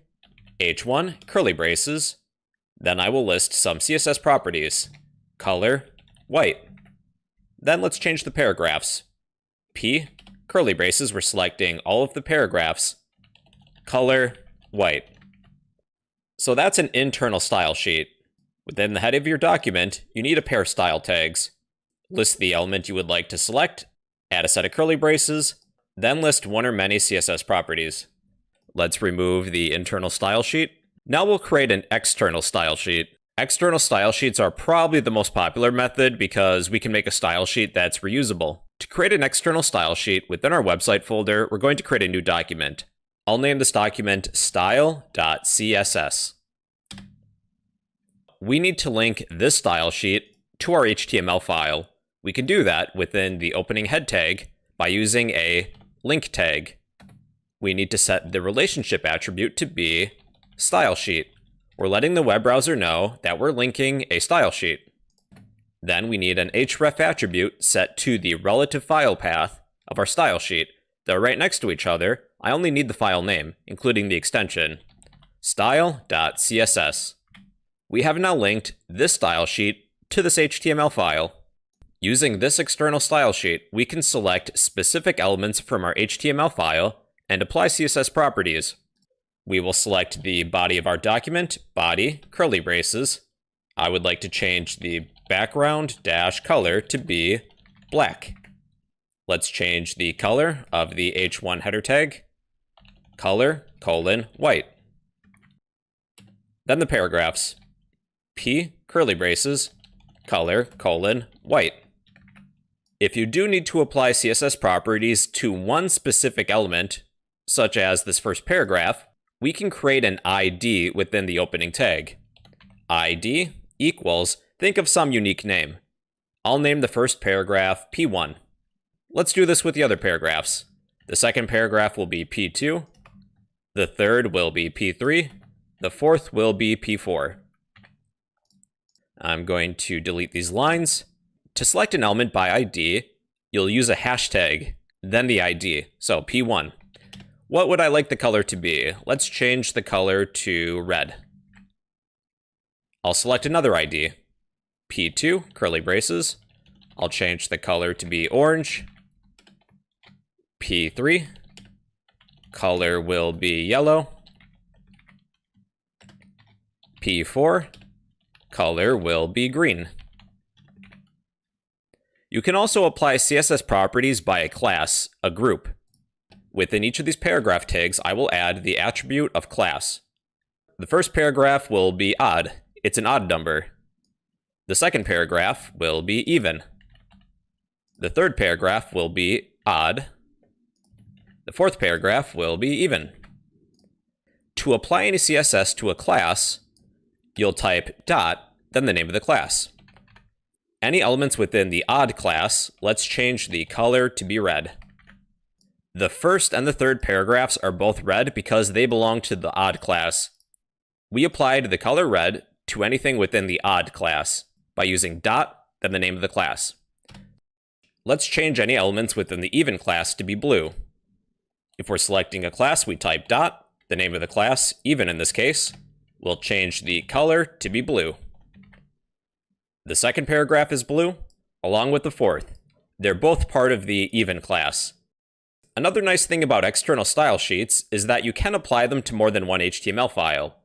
A: H1 curly braces. Then I will list some CSS properties. Color, white. Then let's change the paragraphs. P, curly braces, we're selecting all of the paragraphs. Color, white. So that's an internal style sheet. Within the head of your document, you need a pair of style tags. List the element you would like to select, add a set of curly braces, then list one or many CSS properties. Let's remove the internal style sheet. Now we'll create an external style sheet. External style sheets are probably the most popular method because we can make a style sheet that's reusable. To create an external style sheet within our website folder, we're going to create a new document. I'll name this document style.css. We need to link this style sheet to our HTML file. We can do that within the opening head tag by using a link tag. We need to set the relationship attribute to be style sheet. We're letting the web browser know that we're linking a style sheet. Then we need an href attribute set to the relative file path of our style sheet. They're right next to each other. I only need the file name, including the extension, style.css. We have now linked this style sheet to this HTML file. Using this external style sheet, we can select specific elements from our HTML file and apply CSS properties. We will select the body of our document, body, curly braces. I would like to change the background dash color to be black. Let's change the color of the H1 header tag, color, white. Then the paragraphs, P, curly braces, color, white. If you do need to apply CSS properties to one specific element, such as this first paragraph, we can create an ID within the opening tag. ID equals, think of some unique name. I'll name the first paragraph P1. Let's do this with the other paragraphs. The second paragraph will be P2. The third will be P3. The fourth will be P4. I'm going to delete these lines. To select an element by ID, you'll use a hashtag, then the ID, so P1. What would I like the color to be? Let's change the color to red. I'll select another ID, P2, curly braces. I'll change the color to be orange. P3, color will be yellow. P4, color will be green. You can also apply CSS properties by a class, a group. Within each of these paragraph tags, I will add the attribute of class. The first paragraph will be odd. It's an odd number. The second paragraph will be even. The third paragraph will be odd. The fourth paragraph will be even. To apply any CSS to a class, you'll type dot, then the name of the class. Any elements within the odd class, let's change the color to be red. The first and the third paragraphs are both red because they belong to the odd class. We applied the color red to anything within the odd class by using dot, then the name of the class. Let's change any elements within the even class to be blue. If we're selecting a class, we type dot, the name of the class, even in this case. We'll change the color to be blue. The second paragraph is blue, along with the fourth. They're both part of the even class. Another nice thing about external style sheets is that you can apply them to more than one HTML file.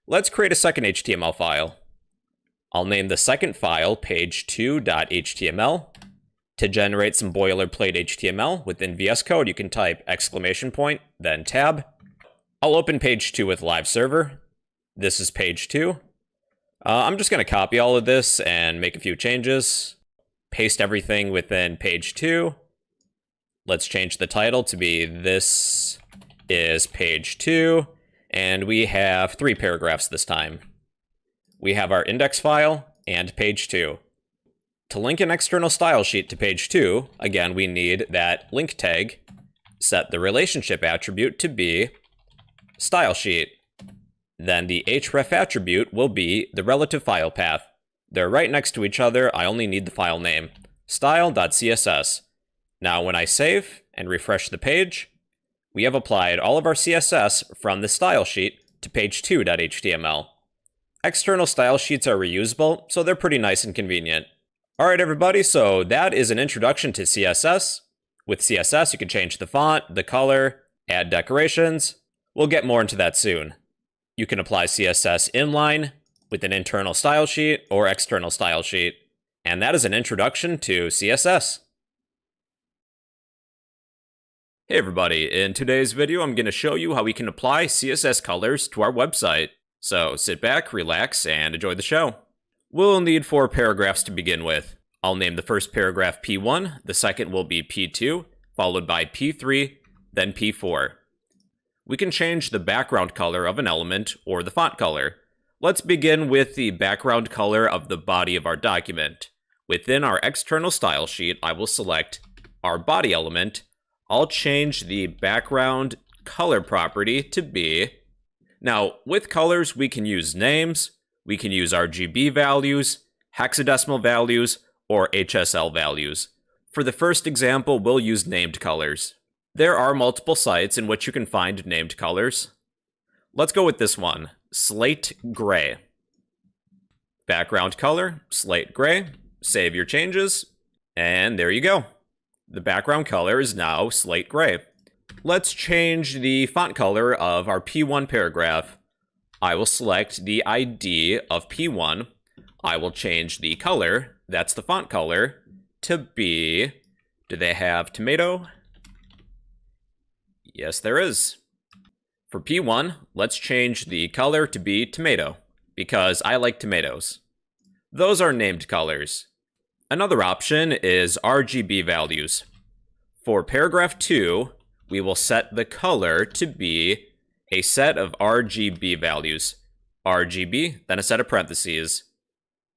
A: Let's create a second HTML file. I'll name the second file page2.html. To generate some boilerplate HTML within VS Code, you can type exclamation point, then tab. I'll open page 2 with live server. This is page 2. I'm just going to copy all of this and make a few changes. Paste everything within page 2. Let's change the title to be this is page 2. And we have 3 paragraphs this time. We have our index file and page 2. To link an external style sheet to page 2, again, we need that link tag. Set the relationship attribute to be style sheet. Then the href attribute will be the relative file path. They're right next to each other. I only need the file name, style.css. Now when I save and refresh the page, we have applied all of our CSS from the style sheet to page2.html. External style sheets are reusable, so they're pretty nice and convenient. Alright everybody, so that is an introduction to CSS. With CSS, you can change the font, the color, add decorations. We'll get more into that soon. You can apply CSS inline with an internal style sheet or external style sheet. And that is an introduction to CSS. Hey everybody, in today's video I'm going to show you how we can apply CSS colors to our website. So sit back, relax, and enjoy the show. We'll need 4 paragraphs to begin with. I'll name the first paragraph P1, the second will be P2, followed by P3, then P4. We can change the background color of an element or the font color. Let's begin with the background color of the body of our document. Within our external style sheet, I will select our body element. I'll change the background color property to be. Now, with colors, we can use names, we can use RGB values, hexadecimal values, or HSL values. For the first example, we'll use named colors. There are multiple sites in which you can find named colors. Let's go with this one, slate gray. Background color, slate gray. Save your changes, and there you go. The background color is now slate gray. Let's change the font color of our P1 paragraph. I will select the ID of P1. I will change the color, that's the font color, to be, do they have tomato? Yes, there is. For P1, let's change the color to be tomato, because I like tomatoes. Those are named colors. Another option is RGB values. For paragraph 2, we will set the color to be a set of RGB values. RGB, then a set of parentheses.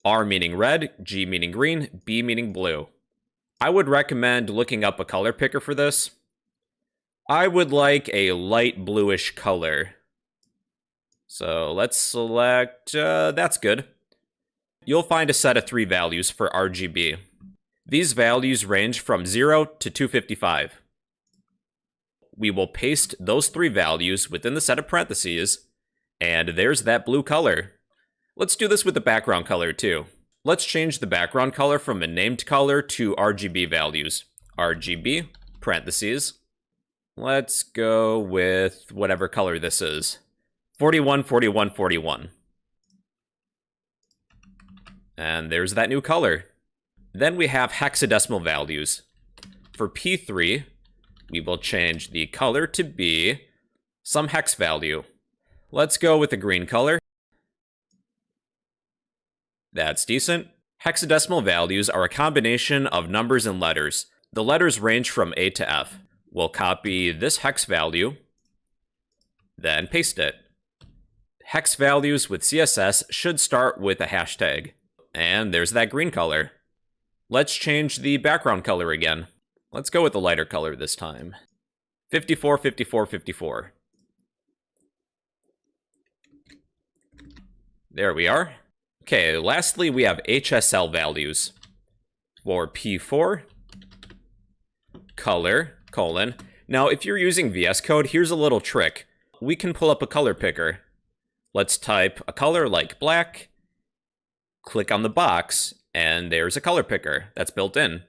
A: R meaning red, G meaning green, B meaning blue. I would recommend looking up a color picker for this. I would like a light bluish color. So let's select, that's good. You'll find a set of 3 values for RGB. These values range from 0 to 255. We will paste those 3 values within the set of parentheses, and there's that blue color. Let's do this with the background color too. Let's change the background color from a named color to RGB values. RGB, parentheses. Let's go with whatever color this is. 41, 41, 41. And there's that new color. Then we have hexadecimal values. For P3, we will change the color to be some hex value. Let's go with the green color. That's decent. Hexadecimal values are a combination of numbers and letters. The letters range from A to F. We'll copy this hex value, then paste it. Hex values with CSS should start with a hashtag. And there's that green color. Let's change the background color again. Let's go with the lighter color this time. 54, 54, 54. There we are. Okay, lastly, we have HSL values. For P4, color, colon. Now, if you're using VS Code, here's a little trick. We can pull up a color picker. Let's type a color like black, click on the box, and there's a color picker that's built in.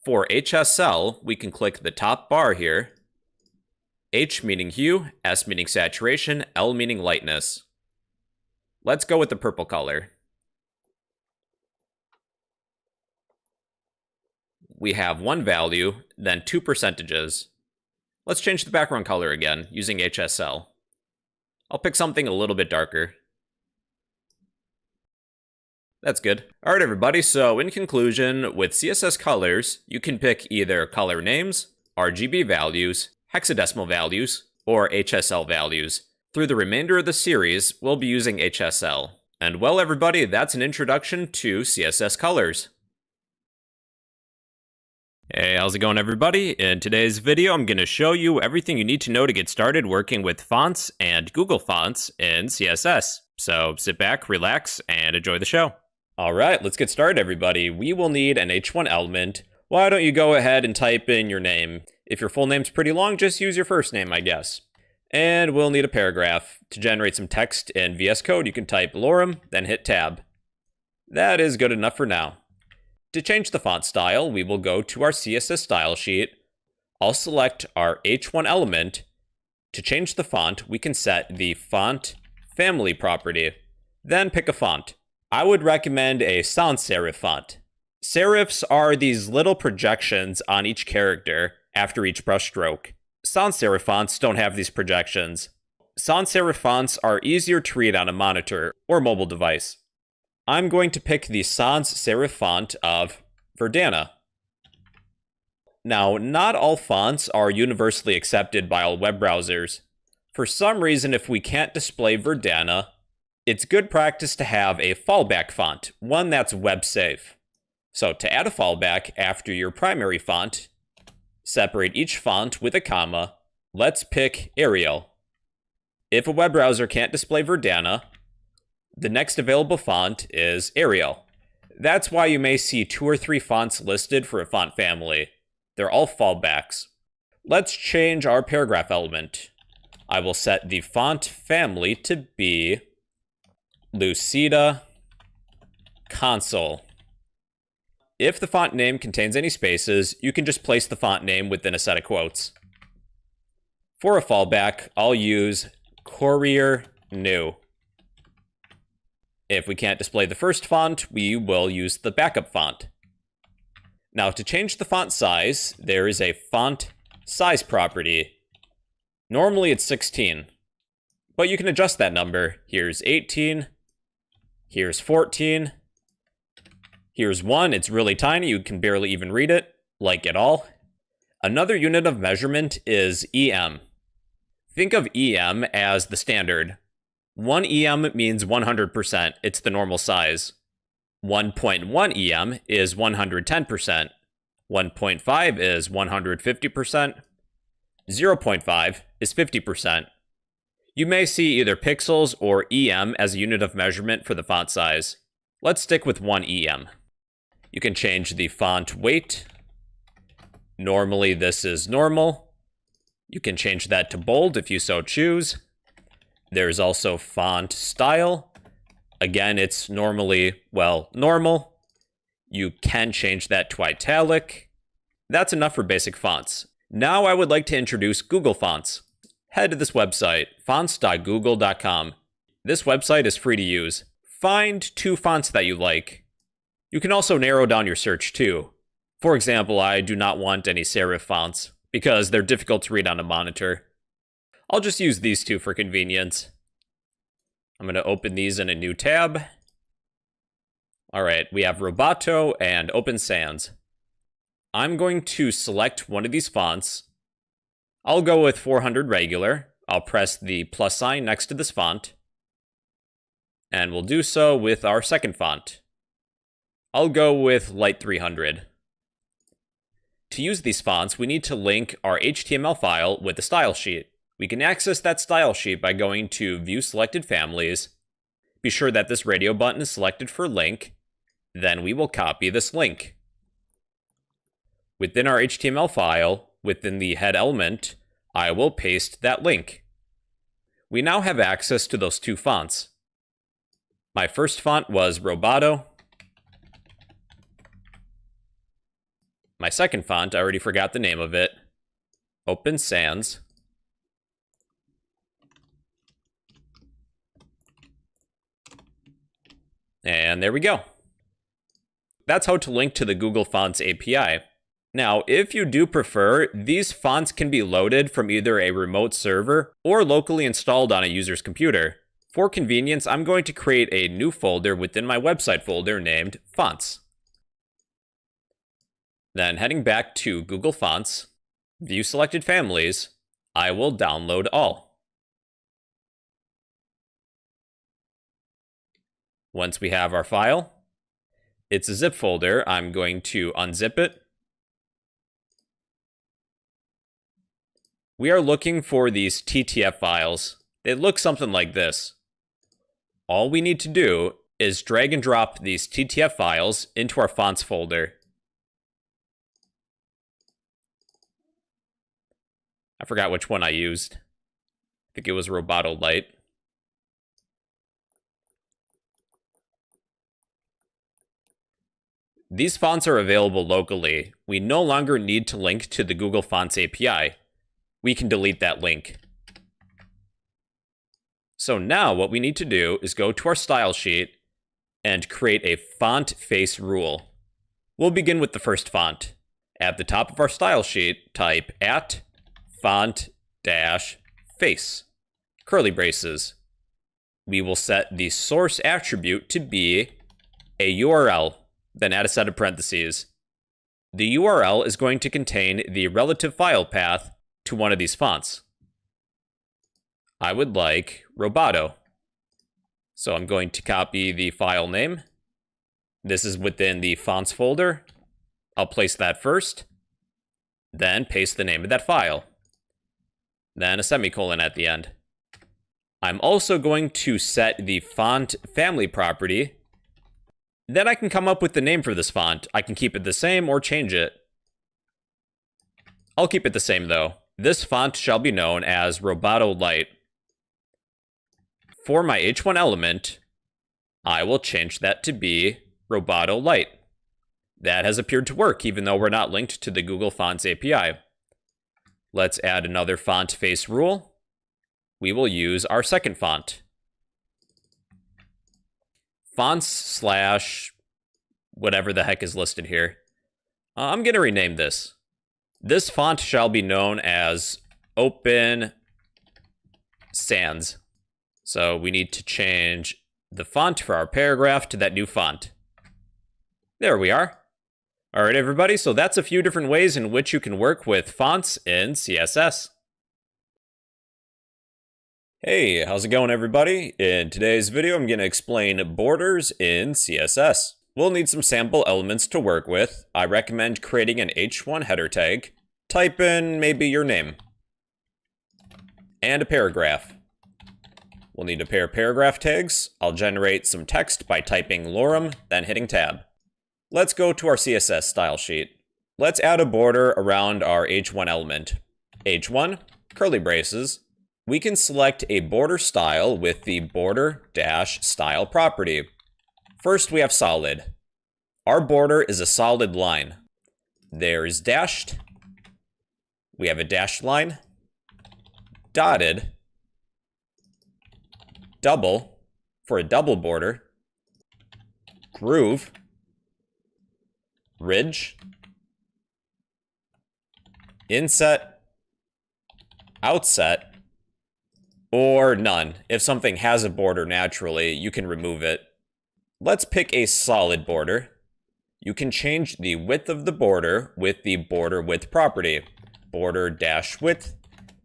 A: For HSL, we can click the top bar here. H meaning hue, S meaning saturation, L meaning lightness. Let's go with the purple color. We have one value, then 2 percentages. Let's change the background color again, using HSL. I'll pick something a little bit darker. That's good. Alright everybody, so in conclusion, with CSS colors, you can pick either color names, RGB values, hexadecimal values, or HSL values. Through the remainder of the series, we'll be using HSL. And well everybody, that's an introduction to CSS colors. Hey, how's it going everybody? In today's video, I'm going to show you everything you need to know to get started working with fonts and Google Fonts in CSS. So sit back, relax, and enjoy the show. Alright, let's get started everybody. We will need an H1 element. Why don't you go ahead and type in your name? If your full name's pretty long, just use your first name, I guess. And we'll need a paragraph. To generate some text in VS Code, you can type lorem, then hit tab. That is good enough for now. To change the font style, we will go to our CSS style sheet. I'll select our H1 element. To change the font, we can set the font family property. Then pick a font. I would recommend a sans serif font. Serifs are these little projections on each character after each brushstroke. Sans serif fonts don't have these projections. Sans serif fonts are easier to read on a monitor or mobile device. I'm going to pick the sans serif font of Verdana. Now, not all fonts are universally accepted by all web browsers. For some reason, if we can't display Verdana, it's good practice to have a fallback font, one that's web safe. So to add a fallback after your primary font, separate each font with a comma. Let's pick Arial. If a web browser can't display Verdana, the next available font is Arial. That's why you may see 2 or 3 fonts listed for a font family. They're all fallbacks. Let's change our paragraph element. I will set the font family to be Lucida Console. If the font name contains any spaces, you can just place the font name within a set of quotes. For a fallback, I'll use Courier New. If we can't display the first font, we will use the backup font. Now to change the font size, there is a font size property. Normally it's 16, but you can adjust that number. Here's 18, here's 14, here's 1, it's really tiny, you can barely even read it, like at all. Another unit of measurement is EM. Think of EM as the standard. 1 EM means 100%, it's the normal size. 1.1 EM is 110%. 1.5 is 150%. 0.5 is 50%. You may see either pixels or EM as a unit of measurement for the font size. Let's stick with 1 EM. You can change the font weight. Normally this is normal. You can change that to bold if you so choose. There's also font style. Again, it's normally, well, normal. You can change that to italic. That's enough for basic fonts. Now I would like to introduce Google Fonts. Head to this website, fonts.google.com. This website is free to use. Find 2 fonts that you like. You can also narrow down your search too. For example, I do not want any serif fonts because they're difficult to read on a monitor. I'll just use these 2 for convenience. I'm going to open these in a new tab. Alright, we have Roboto and Open Sans. I'm going to select one of these fonts. I'll go with 400 regular. I'll press the plus sign next to this font. And we'll do so with our second font. I'll go with Light 300. To use these fonts, we need to link our HTML file with the style sheet. We can access that style sheet by going to View Selected Families. Be sure that this radio button is selected for link. Then we will copy this link. Within our HTML file, within the head element, I will paste that link. We now have access to those 2 fonts. My first font was Roboto. My second font, I already forgot the name of it, Open Sans. And there we go. That's how to link to the Google Fonts API. Now, if you do prefer, these fonts can be loaded from either a remote server or locally installed on a user's computer. For convenience, I'm going to create a new folder within my website folder named Fonts. Then heading back to Google Fonts, View Selected Families, I will download all. Once we have our file, it's a zip folder. I'm going to unzip it. We are looking for these TTF files. They look something like this. All we need to do is drag and drop these TTF files into our fonts folder. I forgot which one I used. I think it was Roboto Light. These fonts are available locally. We no longer need to link to the Google Fonts API. We can delete that link. So now what we need to do is go to our style sheet and create a font face rule. We'll begin with the first font. At the top of our style sheet, type @font-face, curly braces. We will set the source attribute to be a URL, then add a set of parentheses. The URL is going to contain the relative file path to one of these fonts. I would like Roboto. So I'm going to copy the file name. This is within the fonts folder. I'll place that first, then paste the name of that file, then a semicolon at the end. I'm also going to set the font family property. Then I can come up with the name for this font. I can keep it the same or change it. I'll keep it the same though. This font shall be known as Roboto Light. For my H1 element, I will change that to be Roboto Light. That has appeared to work even though we're not linked to the Google Fonts API. Let's add another font face rule. We will use our second font. Fonts / whatever the heck is listed here. I'm going to rename this. This font shall be known as Open Sans. So we need to change the font for our paragraph to that new font. There we are. All right, everybody, so that's a few different ways in which you can work with fonts in CSS. Hey, how's it going, everybody? In today's video, I'm going to explain borders in CSS. We'll need some sample elements to work with. I recommend creating an H1 header tag. Type in maybe your name. And a paragraph. We'll need a pair of paragraph tags. I'll generate some text by typing lorem, then hitting tab. Let's go to our CSS style sheet. Let's add a border around our H1 element. H1, curly braces. We can select a border style with the border-style property. First, we have solid. Our border is a solid line. There is dashed. We have a dashed line. Dotted. Double, for a double border. Groove. Ridge. Inset. Outset. Or none. If something has a border naturally, you can remove it. Let's pick a solid border. You can change the width of the border with the border width property. Border-width.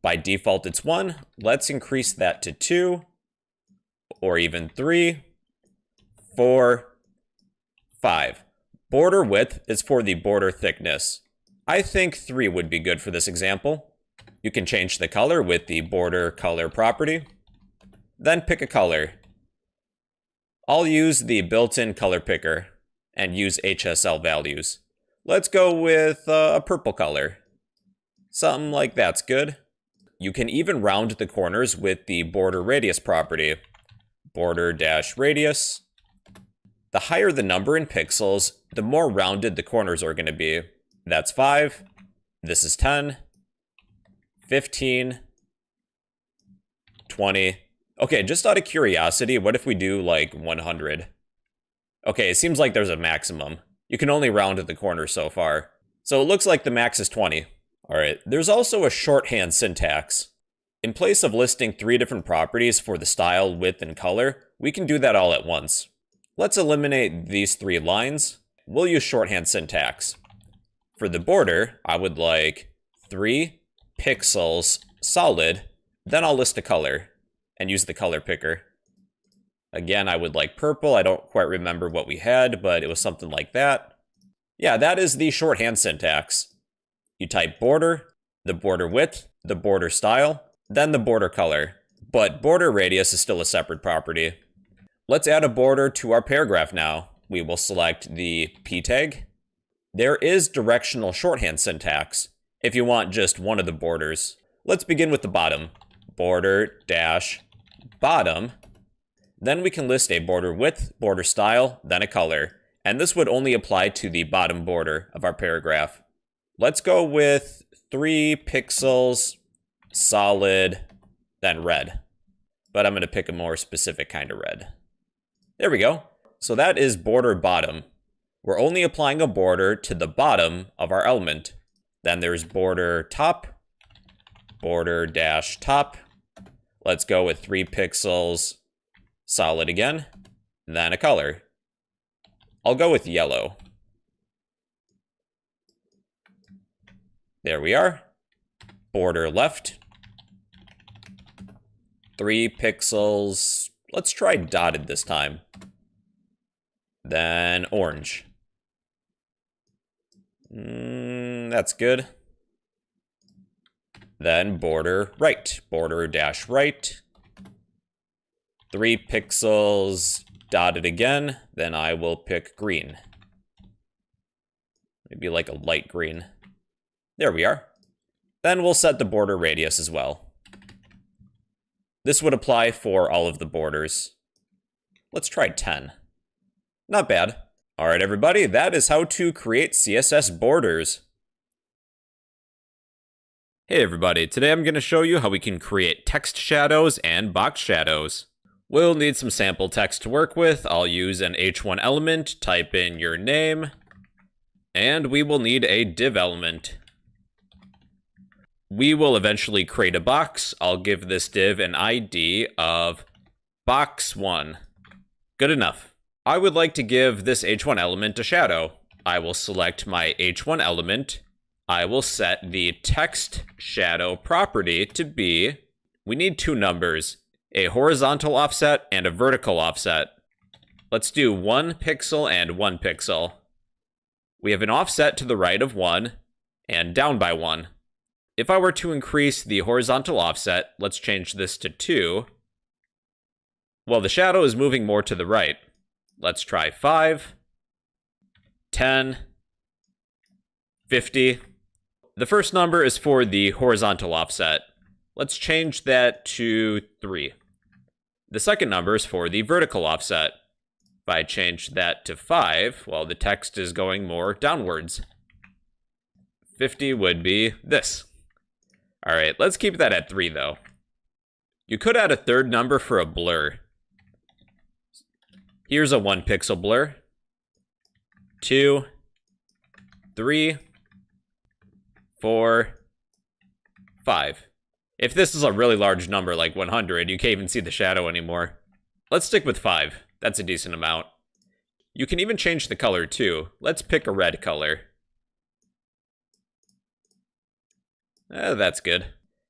A: By default, it's 1. Let's increase that to 2. Or even 3. 4. 5. Border width is for the border thickness. I think 3 would be good for this example. You can change the color with the border color property. Then pick a color. I'll use the built-in color picker and use HSL values. Let's go with a purple color. Something like that's good. You can even round the corners with the border radius property. Border-radius. The higher the number in pixels, the more rounded the corners are going to be. That's 5. This is 10. 15. 20. Okay, just out of curiosity, what if we do like 100? Okay, it seems like there's a maximum. You can only round to the corner so far. So it looks like the max is 20. Alright, there's also a shorthand syntax. In place of listing 3 different properties for the style, width, and color, we can do that all at once. Let's eliminate these 3 lines. We'll use shorthand syntax. For the border, I would like 3 pixels solid, then I'll list a color and use the color picker. Again, I would like purple. I don't quite remember what we had, but it was something like that. Yeah, that is the shorthand syntax. You type border, the border width, the border style, then the border color. But border radius is still a separate property. Let's add a border to our paragraph now. We will select the p tag. There is directional shorthand syntax if you want just one of the borders. Let's begin with the bottom. Border dash bottom. Then we can list a border width, border style, then a color. And this would only apply to the bottom border of our paragraph. Let's go with 3 pixels, solid, then red. But I'm going to pick a more specific kind of red. There we go. So that is border bottom. We're only applying a border to the bottom of our element. Then there's border top, border dash top. Let's go with 3 pixels, solid again, then a color. I'll go with yellow. There we are. Border left. 3 pixels. Let's try dotted this time. Then orange. That's good. Then border right. Border dash right. 3 pixels dotted again. Then I will pick green. Maybe like a light green. There we are. Then we'll set the border radius as well. This would apply for all of the borders. Let's try 10. Not bad. Alright everybody, that is how to create CSS borders. Hey everybody, today I'm going to show you how we can create text shadows and box shadows. We'll need some sample text to work with. I'll use an h1 element, type in your name, and we will need a div element. We will eventually create a box. I'll give this div an ID of box1. Good enough. I would like to give this h1 element a shadow. I will select my h1 element. I will set the text shadow property to be, we need 2 numbers, a horizontal offset and a vertical offset. Let's do 1 pixel and 1 pixel. We have an offset to the right of 1 and down by 1. If I were to increase the horizontal offset, let's change this to 2. Well, the shadow is moving more to the right. Let's try 5, 10, 50. The first number is for the horizontal offset. Let's change that to 3. The second number is for the vertical offset. If I change that to 5, well, the text is going more downwards. 50 would be this. Alright, let's keep that at 3 though. You could add a third number for a blur. Here's a 1 pixel blur. 2, 3, 4, 5. If this is a really large number like 100, you can't even see the shadow anymore. Let's stick with 5. That's a decent amount. You can even change the color too. Let's pick a red color. That's good.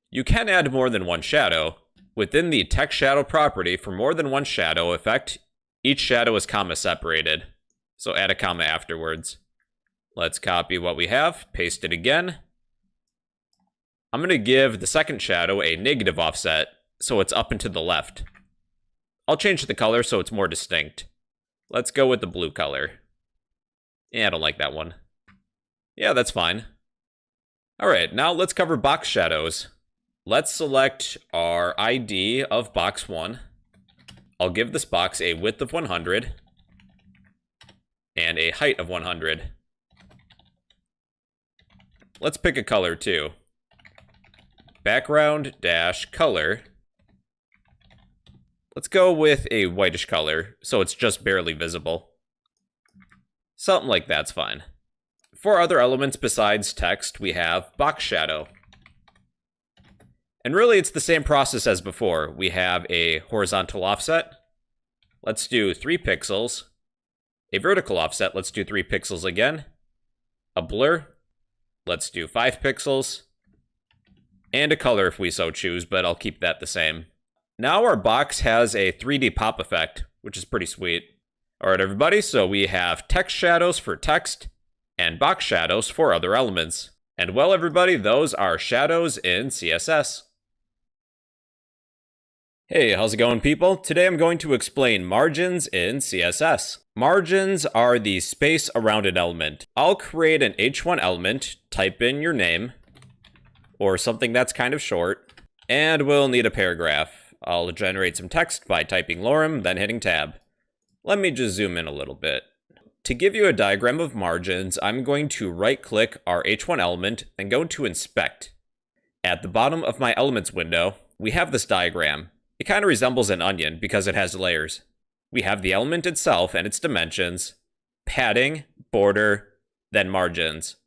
A: You can add more than 1 shadow. Within the text shadow property, for more than 1 shadow effect, each shadow is comma separated. So add a comma afterwards. Let's copy what we have, paste it again. I'm going to give the second shadow a negative offset, so it's up and to the left. I'll change the color so it's more distinct. Let's go with the blue color. Yeah, I don't like that one. Yeah, that's fine. Alright, now let's cover box shadows. Let's select our ID of box 1. I'll give this box a width of 100 and a height of 100. Let's pick a color too. Background dash color. Let's go with a whitish color, so it's just barely visible. Something like that's fine. For other elements besides text, we have box shadow. And really, it's the same process as before. We have a horizontal offset. Let's do 3 pixels. A vertical offset, let's do 3 pixels again. A blur, let's do 5 pixels. And a color if we so choose, but I'll keep that the same. Now our box has a 3D pop effect, which is pretty sweet. Alright everybody, so we have text shadows for text, and box shadows for other elements. And well everybody, those are shadows in CSS. Hey, how's it going people? Today I'm going to explain margins in CSS. Margins are the space around an element. I'll create an H1 element, type in your name, or something that's kind of short, and we'll need a paragraph. I'll generate some text by typing lorem, then hitting tab. Let me just zoom in a little bit. To give you a diagram of margins, I'm going to right-click our H1 element and go to Inspect. At the bottom of my Elements window, we have this diagram. It kind of resembles an onion because it has layers. We have the element itself and its dimensions, padding, border, then margins.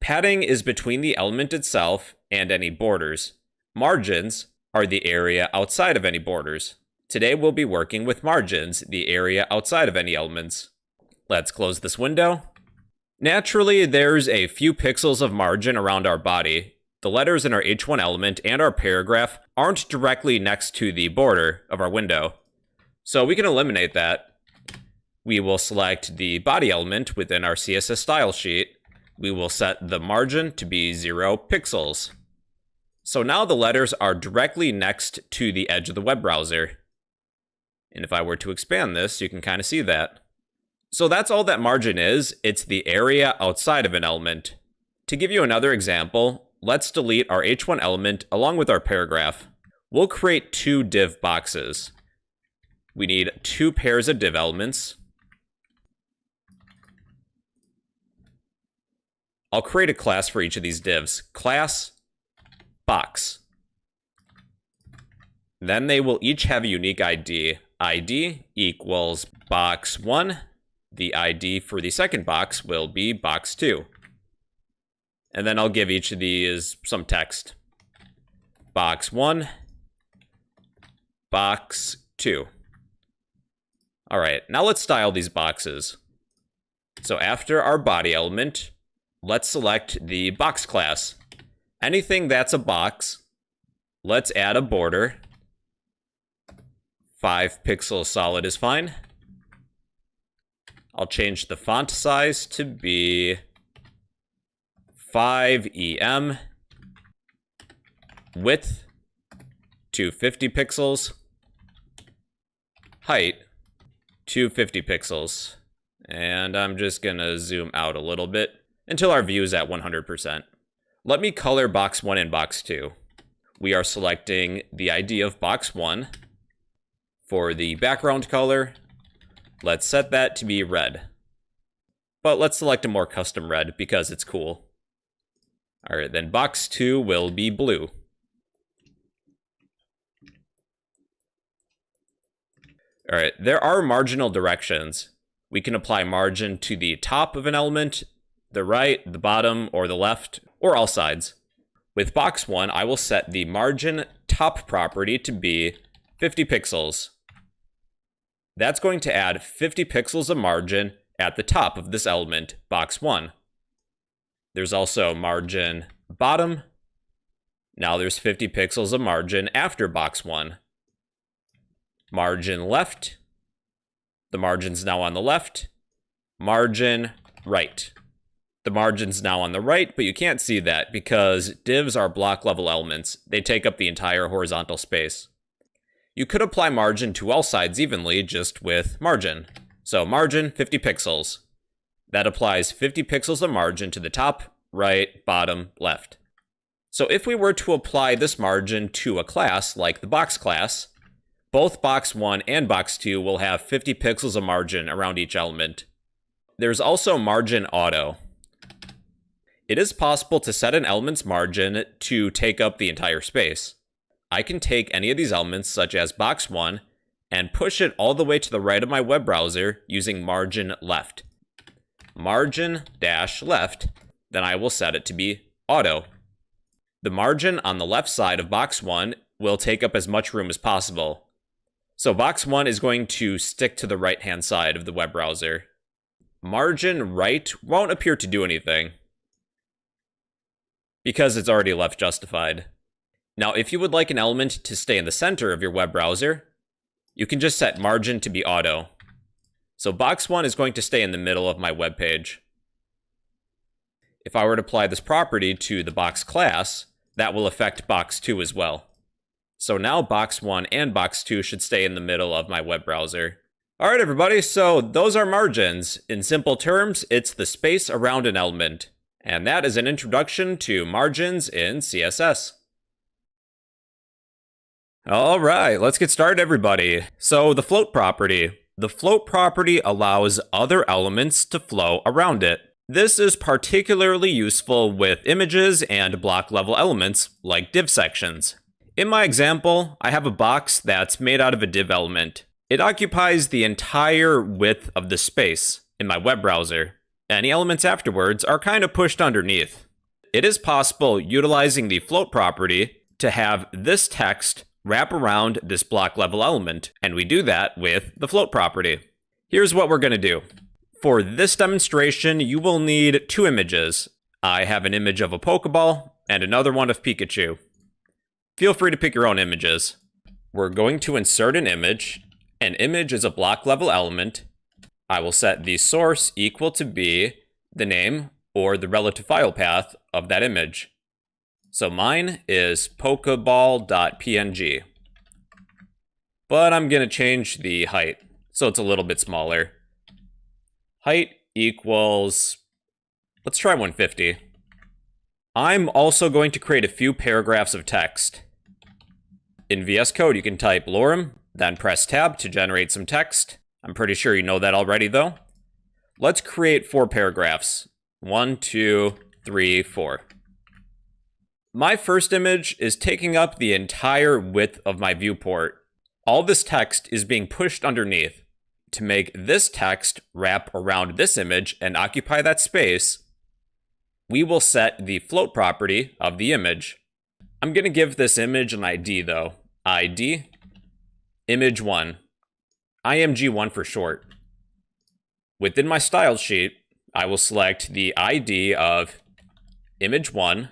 A: Padding is between the element itself and any borders. Margins are the area outside of any borders. Today we'll be working with margins, the area outside of any elements. Let's close this window. Naturally, there's a few pixels of margin around our body. The letters in our H1 element and our paragraph aren't directly next to the border of our window. So we can eliminate that. We will select the body element within our CSS style sheet. We will set the margin to be 0 pixels. So now the letters are directly next to the edge of the web browser. And if I were to expand this, you can kind of see that. So that's all that margin is. It's the area outside of an element. To give you another example, let's delete our H1 element along with our paragraph. We'll create 2 div boxes. We need 2 pairs of div elements. I'll create a class for each of these divs. Class box. Then they will each have a unique ID. ID equals box1. The ID for the second box will be box2. And then I'll give each of these some text. Box1, box2. All right, now let's style these boxes. So after our body element, let's select the box class. Anything that's a box, let's add a border. 5 pixels solid is fine. I'll change the font size to be 5em. Width to 50 pixels. Height to 50 pixels. And I'm just gonna zoom out a little bit until our view is at 100%. Let me color box 1 and box 2. We are selecting the ID of box 1. For the background color, let's set that to be red. But let's select a more custom red because it's cool. Alright, then box 2 will be blue. Alright, there are marginal directions. We can apply margin to the top of an element, the right, the bottom, or the left, or all sides. With box 1, I will set the margin top property to be 50 pixels. That's going to add 50 pixels of margin at the top of this element, box 1. There's also margin bottom. Now there's 50 pixels of margin after box 1. Margin left. The margin's now on the left. Margin right. The margin's now on the right, but you can't see that because divs are block level elements. They take up the entire horizontal space. You could apply margin to all sides evenly just with margin. So margin 50 pixels. That applies 50 pixels of margin to the top, right, bottom, left. So if we were to apply this margin to a class like the box class, both box 1 and box 2 will have 50 pixels of margin around each element. There's also margin auto. It is possible to set an element's margin to take up the entire space. I can take any of these elements, such as box 1, and push it all the way to the right of my web browser using margin left. margin dash left, then I will set it to be auto. The margin on the left side of box 1 will take up as much room as possible. So box 1 is going to stick to the right-hand side of the web browser. Margin right won't appear to do anything, because it's already left justified. Now, if you would like an element to stay in the center of your web browser, you can just set margin to be auto. So box 1 is going to stay in the middle of my web page. If I were to apply this property to the box class, that will affect box 2 as well. So now box 1 and box 2 should stay in the middle of my web browser. All right, everybody, so those are margins. In simple terms, it's the space around an element. And that is an introduction to margins in CSS. All right, let's get started, everybody. So the float property. The float property allows other elements to flow around it. This is particularly useful with images and block level elements like div sections. In my example, I have a box that's made out of a div element. It occupies the entire width of the space in my web browser. Any elements afterwards are kind of pushed underneath. It is possible, utilizing the float property, to have this text wrap around this block level element, and we do that with the float property. Here's what we're going to do. For this demonstration, you will need 2 images. I have an image of a Pokeball and another one of Pikachu. Feel free to pick your own images. We're going to insert an image. An image is a block level element. I will set the source equal to be the name or the relative file path of that image. So mine is pokeball.png. But I'm going to change the height so it's a little bit smaller. Height equals, let's try 150. I'm also going to create a few paragraphs of text. In VS Code, you can type lorem, then press tab to generate some text. I'm pretty sure you know that already, though. Let's create 4 paragraphs. 1, 2, 3, 4. My first image is taking up the entire width of my viewport. All this text is being pushed underneath. To make this text wrap around this image and occupy that space, we will set the float property of the image. I'm going to give this image an ID, though. ID, image1, img1 for short. Within my style sheet, I will select the ID of image1,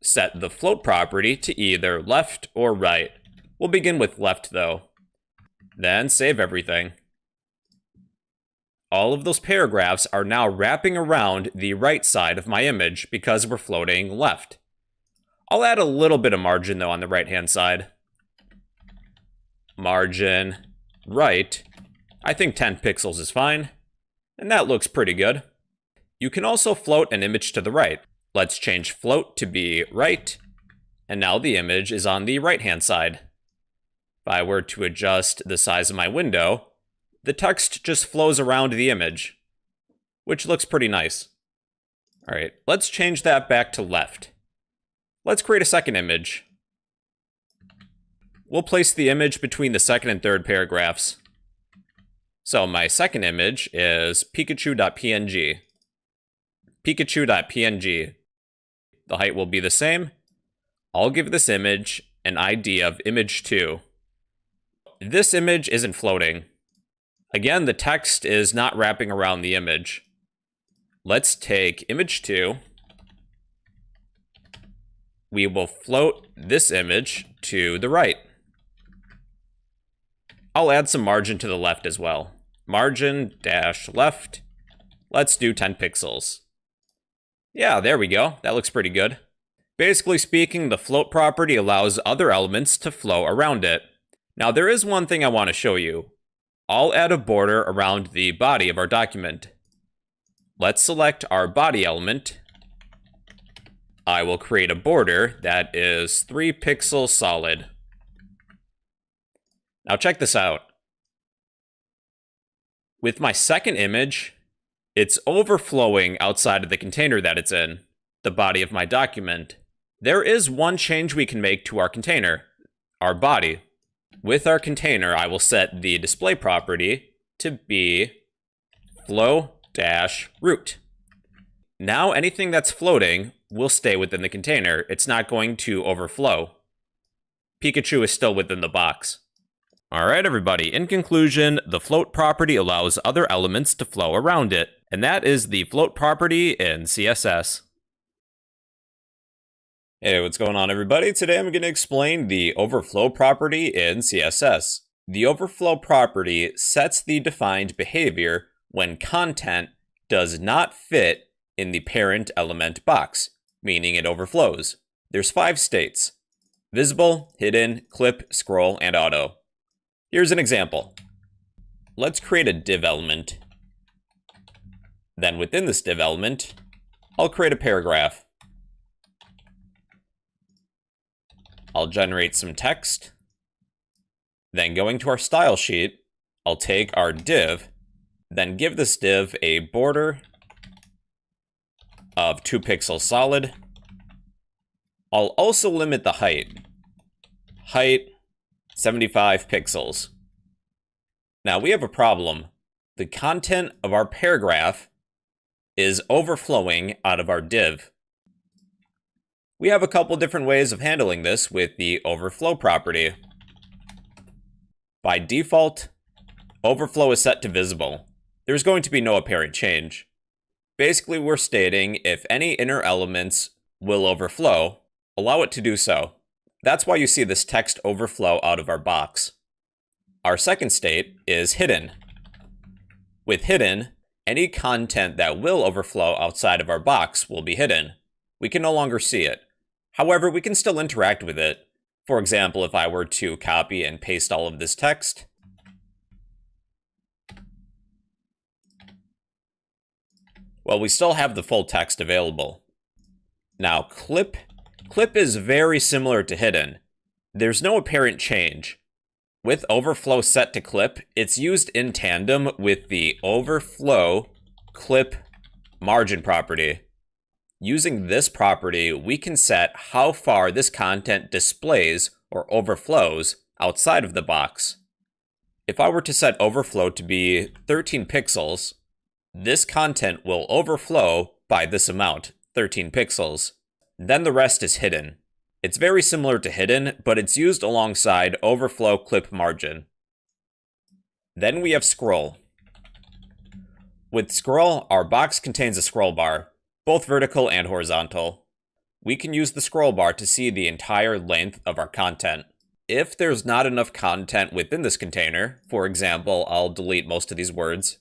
A: set the float property to either left or right. We'll begin with left, though. Then save everything. All of those paragraphs are now wrapping around the right side of my image because we're floating left. I'll add a little bit of margin, though, on the right-hand side. Margin right. I think 10 pixels is fine. And that looks pretty good. You can also float an image to the right. Let's change float to be right. And now the image is on the right-hand side. If I were to adjust the size of my window, the text just flows around the image, which looks pretty nice. All right, let's change that back to left. Let's create a second image. We'll place the image between the second and third paragraphs. So my second image is Pikachu.png. Pikachu.png. The height will be the same. I'll give this image an ID of image2. This image isn't floating. Again, the text is not wrapping around the image. Let's take image2. We will float this image to the right. I'll add some margin to the left as well. Margin dash left. Let's do 10 pixels. Yeah, there we go. That looks pretty good. Basically speaking, the float property allows other elements to flow around it. Now, there is one thing I want to show you. I'll add a border around the body of our document. Let's select our body element. I will create a border that is 3 pixels solid. Now check this out. With my second image, it's overflowing outside of the container that it's in, the body of my document. There is one change we can make to our container, our body. With our container, I will set the display property to be flow dash root. Now anything that's floating will stay within the container. It's not going to overflow. Pikachu is still within the box. Alright everybody, in conclusion, the float property allows other elements to flow around it, and that is the float property in CSS. Hey, what's going on everybody? Today I'm going to explain the overflow property in CSS. The overflow property sets the defined behavior when content does not fit in the parent element box, meaning it overflows. There's 5 states: visible, hidden, clip, scroll, and auto. Here's an example. Let's create a div element. Then within this div element, I'll create a paragraph. I'll generate some text. Then going to our style sheet, I'll take our div, then give this div a border of 2 pixels solid. I'll also limit the height. Height, 75 pixels. Now we have a problem. The content of our paragraph is overflowing out of our div. We have a couple different ways of handling this with the overflow property. By default, overflow is set to visible. There's going to be no apparent change. Basically, we're stating if any inner elements will overflow, allow it to do so. That's why you see this text overflow out of our box. Our second state is hidden. With hidden, any content that will overflow outside of our box will be hidden. We can no longer see it. However, we can still interact with it. For example, if I were to copy and paste all of this text, well, we still have the full text available. Now, clip is very similar to hidden. There's no apparent change. With overflow set to clip, it's used in tandem with the overflow clip margin property. Using this property, we can set how far this content displays or overflows outside of the box. If I were to set overflow to be 13 pixels, this content will overflow by this amount, 13 pixels. Then the rest is hidden. It's very similar to hidden, but it's used alongside overflow clip margin. Then we have scroll. With scroll, our box contains a scroll bar, both vertical and horizontal. We can use the scroll bar to see the entire length of our content. If there's not enough content within this container, for example, I'll delete most of these words.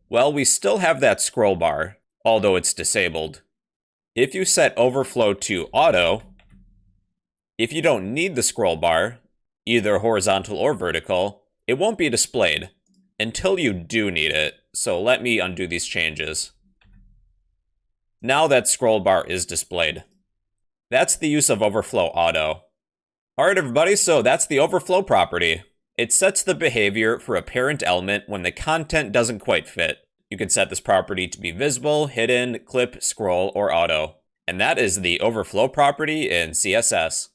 A: Well, we still have that scroll bar, although it's disabled. If you set overflow to auto, if you don't need the scroll bar, either horizontal or vertical, it won't be displayed until you do need it. So let me undo these changes. Now that scroll bar is displayed. That's the use of overflow auto. Alright everybody, so that's the overflow property. It sets the behavior for a parent element when the content doesn't quite fit. You can set this property to be visible, hidden, clip, scroll, or auto. And that is the overflow property in CSS.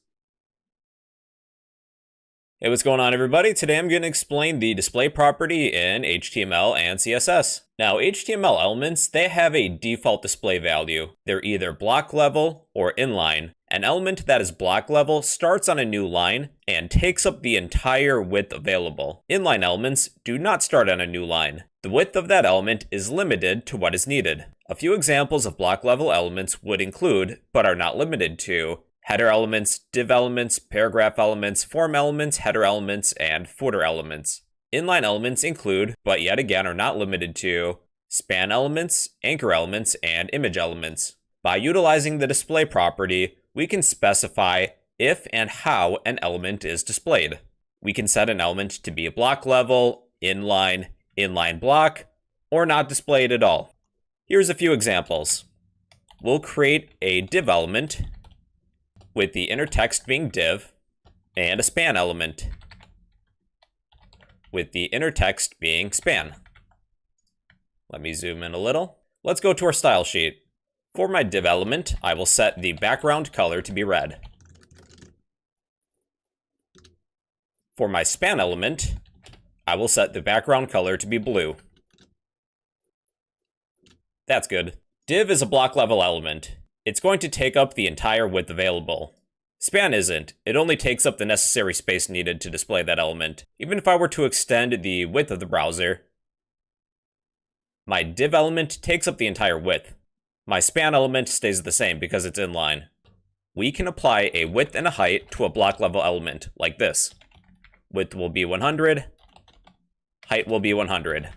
A: Hey, what's going on everybody? Today I'm going to explain the display property in HTML and CSS. Now, HTML elements, they have a default display value. They're either block level or inline. An element that is block level starts on a new line and takes up the entire width available. Inline elements do not start on a new line. The width of that element is limited to what is needed. A few examples of block level elements would include, but are not limited to, header elements, div elements, paragraph elements, form elements, header elements, and footer elements. Inline elements include, but yet again are not limited to, span elements, anchor elements, and image elements. By utilizing the display property, we can specify if and how an element is displayed. We can set an element to be a block level, inline block, or not displayed at all. Here's a few examples. We'll create a div element with the inner text being div, and a span element with the inner text being span. Let me zoom in a little. Let's go to our style sheet. For my div element, I will set the background color to be red. For my span element, I will set the background color to be blue. That's good. Div is a block level element. It's going to take up the entire width available. Span isn't. It only takes up the necessary space needed to display that element. Even if I were to extend the width of the browser, my div element takes up the entire width. My span element stays the same because it's inline. We can apply a width and a height to a block level element, like this. Width will be 100, height will be 100.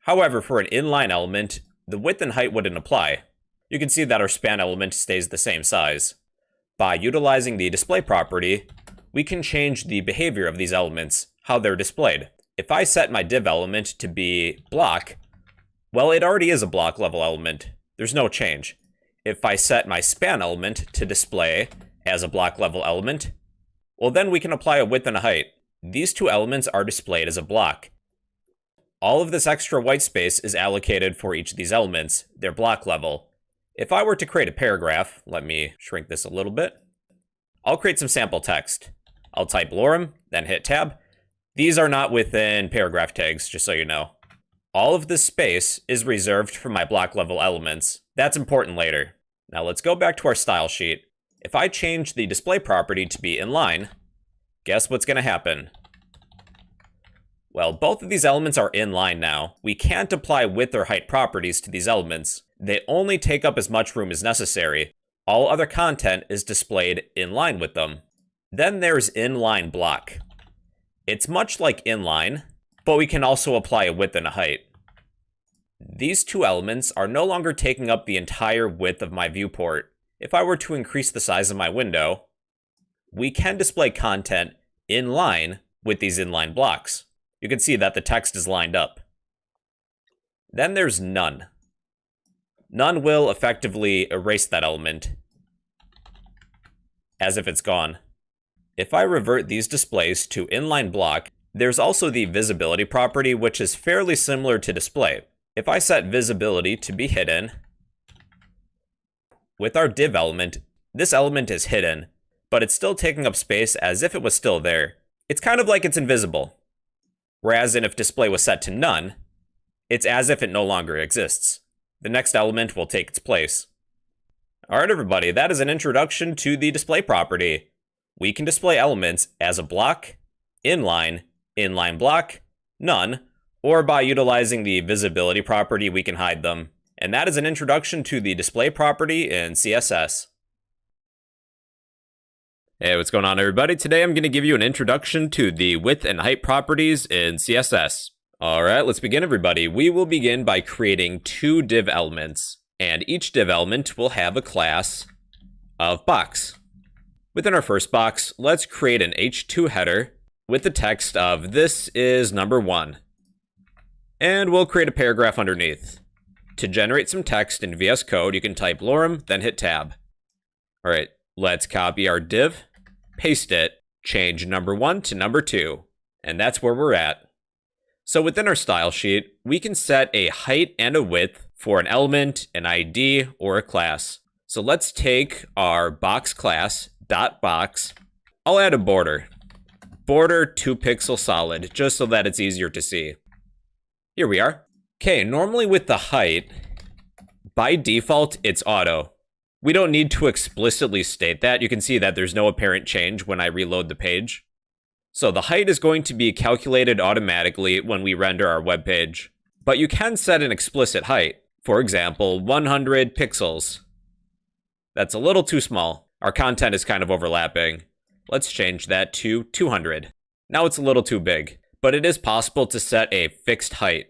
A: However, for an inline element, the width and height wouldn't apply. You can see that our span element stays the same size. By utilizing the display property, we can change the behavior of these elements, how they're displayed. If I set my div element to be block, well, it already is a block level element. There's no change. If I set my span element to display as a block level element, well, then we can apply a width and a height. These two elements are displayed as a block. All of this extra white space is allocated for each of these elements. They're block level. If I were to create a paragraph, let me shrink this a little bit. I'll create some sample text. I'll type lorem, then hit tab. These are not within paragraph tags, just so you know. All of this space is reserved for my block level elements. That's important later. Now let's go back to our style sheet. If I change the display property to be inline, guess what's going to happen? Well, both of these elements are inline now. We can't apply width or height properties to these elements. They only take up as much room as necessary. All other content is displayed in line with them. Then there's inline block. It's much like inline, but we can also apply a width and a height. These two elements are no longer taking up the entire width of my viewport. If I were to increase the size of my window, we can display content in line with these inline blocks. You can see that the text is lined up. Then there's none. None will effectively erase that element, as if it's gone. If I revert these displays to inline block, there's also the visibility property, which is fairly similar to display. If I set visibility to be hidden, with our div element, this element is hidden, but it's still taking up space as if it was still there. It's kind of like it's invisible. Whereas if display was set to none, it's as if it no longer exists. The next element will take its place. Alright everybody, that is an introduction to the display property. We can display elements as a block, inline, inline block, none, or by utilizing the visibility property we can hide them. And that is an introduction to the display property in CSS. Hey, what's going on everybody? Today I'm going to give you an introduction to the width and height properties in CSS. Alright, let's begin everybody. We will begin by creating two div elements, and each div element will have a class of box. Within our first box, let's create an h2 header with the text of "This is number 1." And we'll create a paragraph underneath. To generate some text in VS Code, you can type lorem, then hit tab. Alright, let's copy our div, paste it, change number 1 to number 2, and that's where we're at. So within our style sheet, we can set a height and a width for an element, an ID, or a class. So let's take our box class, .box. I'll add a border. Border 2 pixel solid, just so that it's easier to see. Here we are. Okay, normally with the height, by default, it's auto. We don't need to explicitly state that. You can see that there's no apparent change when I reload the page. So the height is going to be calculated automatically when we render our web page. But you can set an explicit height. For example, 100 pixels. That's a little too small. Our content is kind of overlapping. Let's change that to 200. Now it's a little too big, but it is possible to set a fixed height.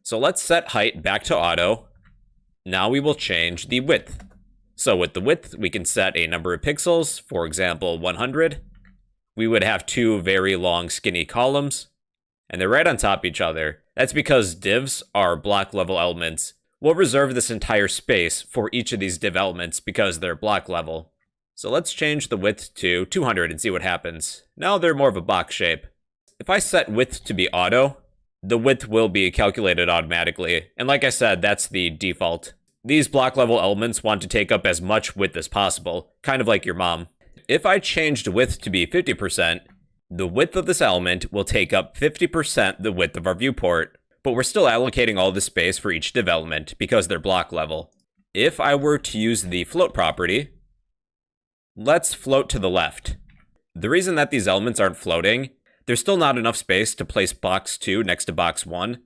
A: So let's set height back to auto. Now we will change the width. So with the width, we can set a number of pixels, for example, 100. We would have two very long skinny columns, and they're right on top of each other. That's because divs are block level elements. We'll reserve this entire space for each of these div elements because they're block level. So let's change the width to 200 and see what happens. Now they're more of a box shape. If I set width to be auto, the width will be calculated automatically. And like I said, that's the default. These block level elements want to take up as much width as possible, kind of like your mom. If I changed width to be 50%, The width of this element will take up 50% the width of our viewport, but we're still allocating all the space for each div element because they're block level. If I were to use the float property, let's float to the left. The reason that these elements aren't floating, there's still not enough space to place box 2 next to box 1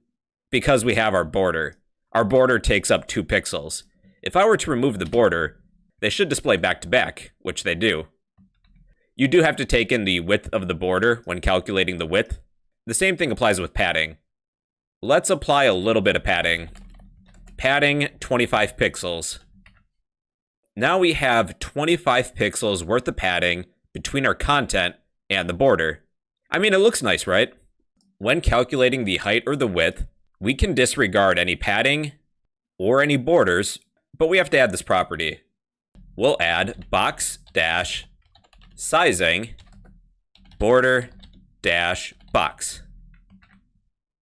A: because we have our border. Our border takes up 2 pixels. If I were to remove the border, they should display back to back, which they do. You do have to take in the width of the border when calculating the width. The same thing applies with padding. Let's apply a little bit of padding. Padding 25 pixels. Now we have 25 pixels worth of padding between our content and the border. I mean, it looks nice, right? When calculating the height or the width, we can disregard any padding or any borders, but we have to add this property. We'll add box-sizing border-box.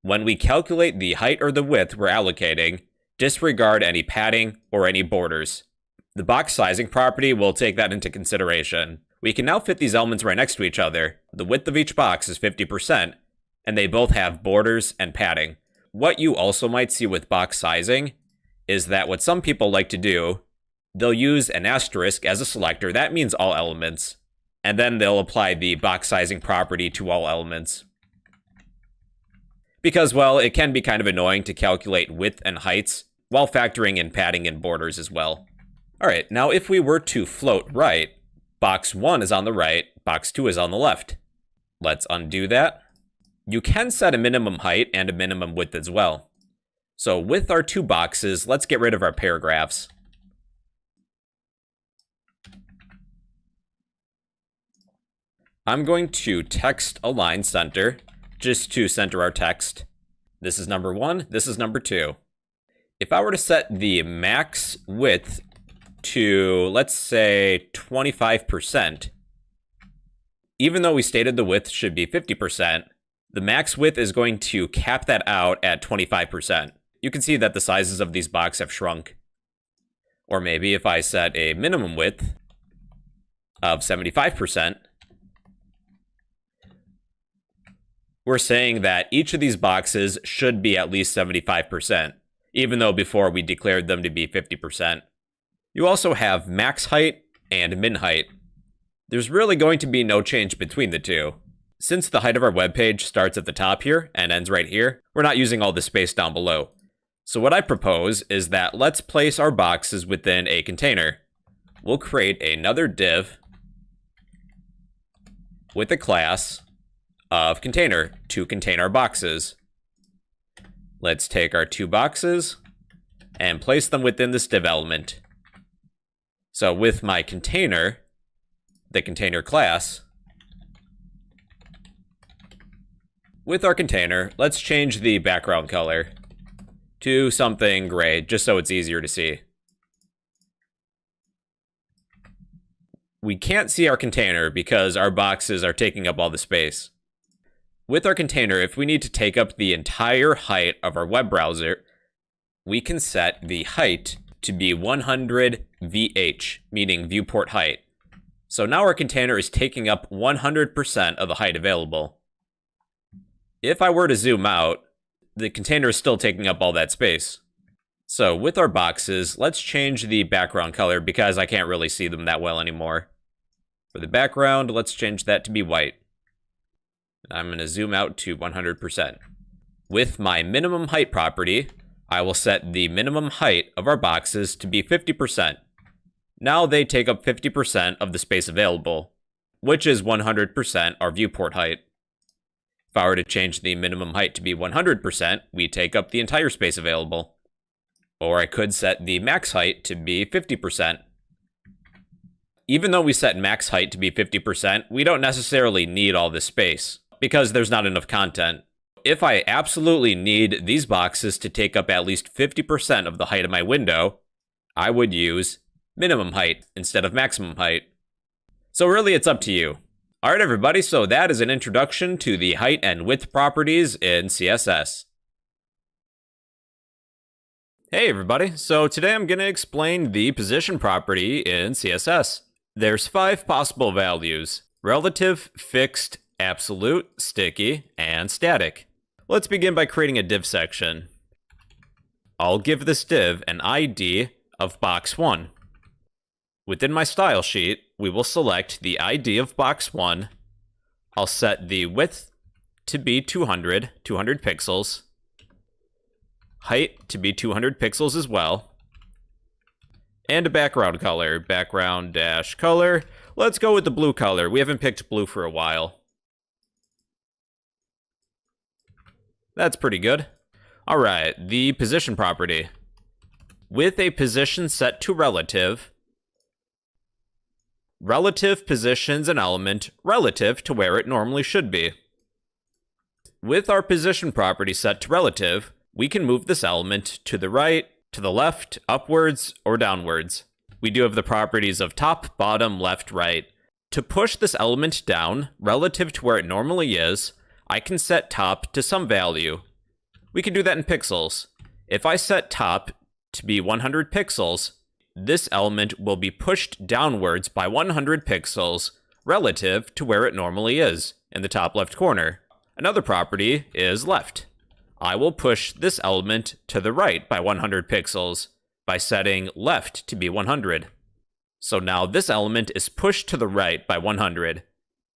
A: When we calculate the height or the width we're allocating, disregard any padding or any borders. The box sizing property will take that into consideration. We can now fit these elements right next to each other. The width of each box is 50%, and they both have borders and padding. What you also might see with box sizing is that what some people like to do, they'll use an asterisk as a selector. That means all elements. And then they'll apply the box sizing property to all elements. Because, well, it can be kind of annoying to calculate width and heights while factoring in padding and borders as well. Alright, now if we were to float right, box 1 is on the right, box 2 is on the left. Let's undo that. You can set a minimum height and a minimum width as well. So with our 2 boxes, let's get rid of our paragraphs. I'm going to text align center, just to center our text. This is number 1, this is number 2. If I were to set the max width to, let's say, 25%, even though we stated the width should be 50%, the max width is going to cap that out at 25%. You can see that the sizes of these boxes have shrunk. Or maybe if I set a minimum width of 75%, we're saying that each of these boxes should be at least 75%, even though before we declared them to be 50%. You also have max height and min height. There's really going to be no change between the two. Since the height of our web page starts at the top here and ends right here, we're not using all the space down below. So what I propose is that let's place our boxes within a container. We'll create another div with a class of container to contain our boxes. Let's take our 2 boxes and place them within this div element. So with my container, the container class, with our container, let's change the background color to something gray, just so it's easier to see. We can't see our container because our boxes are taking up all the space. With our container, if we need to take up the entire height of our web browser, we can set the height to be 100 VH, meaning viewport height. So now our container is taking up 100% of the height available. If I were to zoom out, the container is still taking up all that space. So with our boxes, let's change the background color because I can't really see them that well anymore. For the background, let's change that to be white. I'm going to zoom out to 100%. With my minimum height property, I will set the minimum height of our boxes to be 50%. Now they take up 50% of the space available, which is 100% our viewport height. If I were to change the minimum height to be 100%, we take up the entire space available. Or I could set the max height to be 50%. Even though we set max height to be 50%, we don't necessarily need all this space, because there's not enough content. If I absolutely need these boxes to take up at least 50% of the height of my window, I would use minimum height instead of maximum height. So really, it's up to you. Alright everybody, so that is an introduction to the height and width properties in CSS. Hey everybody, so today I'm going to explain the position property in CSS. There's 5 possible values: relative, fixed, absolute, sticky, and static. Let's begin by creating a div section. I'll give this div an ID of box1. Within my style sheet, we will select the ID of box1. I'll set the width to be 200 pixels, height to be 200 pixels as well, and a background color, background-color. Let's go with the blue color. We haven't picked blue for a while. That's pretty good. All right, the position property. With a position set to relative, relative positions an element relative to where it normally should be. With our position property set to relative, we can move this element to the right, to the left, upwards, or downwards. We do have the properties of top, bottom, left, right. To push this element down relative to where it normally is, I can set top to some value. We can do that in pixels. If I set top to be 100 pixels, this element will be pushed downwards by 100 pixels relative to where it normally is, in the top left corner. Another property is left. I will push this element to the right by 100 pixels by setting left to be 100. So now this element is pushed to the right by 100.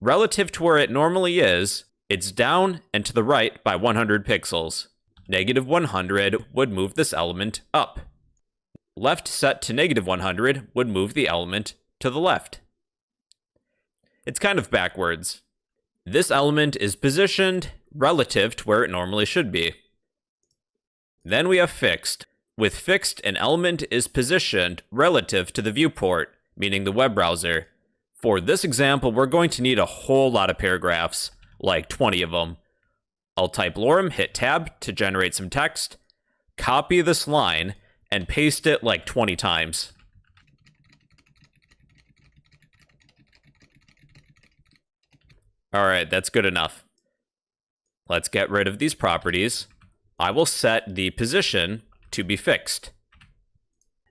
A: Relative to where it normally is, it's down and to the right by 100 pixels. Negative 100 would move this element up. Left set to negative 100 would move the element to the left. It's kind of backwards. This element is positioned relative to where it normally should be. Then we have fixed. With fixed, an element is positioned relative to the viewport, meaning the web browser. For this example, we're going to need a whole lot of paragraphs, like 20 of them. I'll type lorem, hit tab to generate some text, copy this line, and paste it like 20 times. Alright, that's good enough. Let's get rid of these properties. I will set the position to be fixed.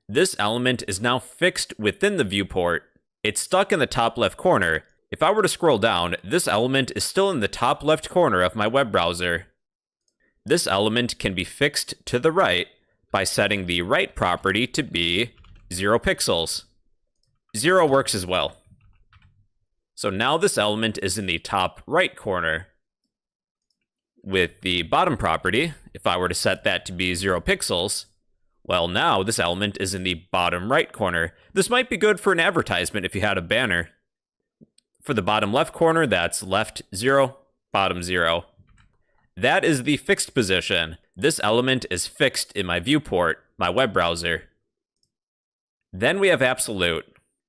A: This element is now fixed within the viewport. It's stuck in the top left corner. If I were to scroll down, this element is still in the top left corner of my web browser. This element can be fixed to the right by setting the right property to be 0 pixels. 0 works as well. So now this element is in the top right corner. With the bottom property, if I were to set that to be 0 pixels, well, now this element is in the bottom right corner. This might be good for an advertisement if you had a banner. For the bottom left corner, that's left 0, bottom 0. That is the fixed position. This element is fixed in my viewport, my web browser. Then we have absolute.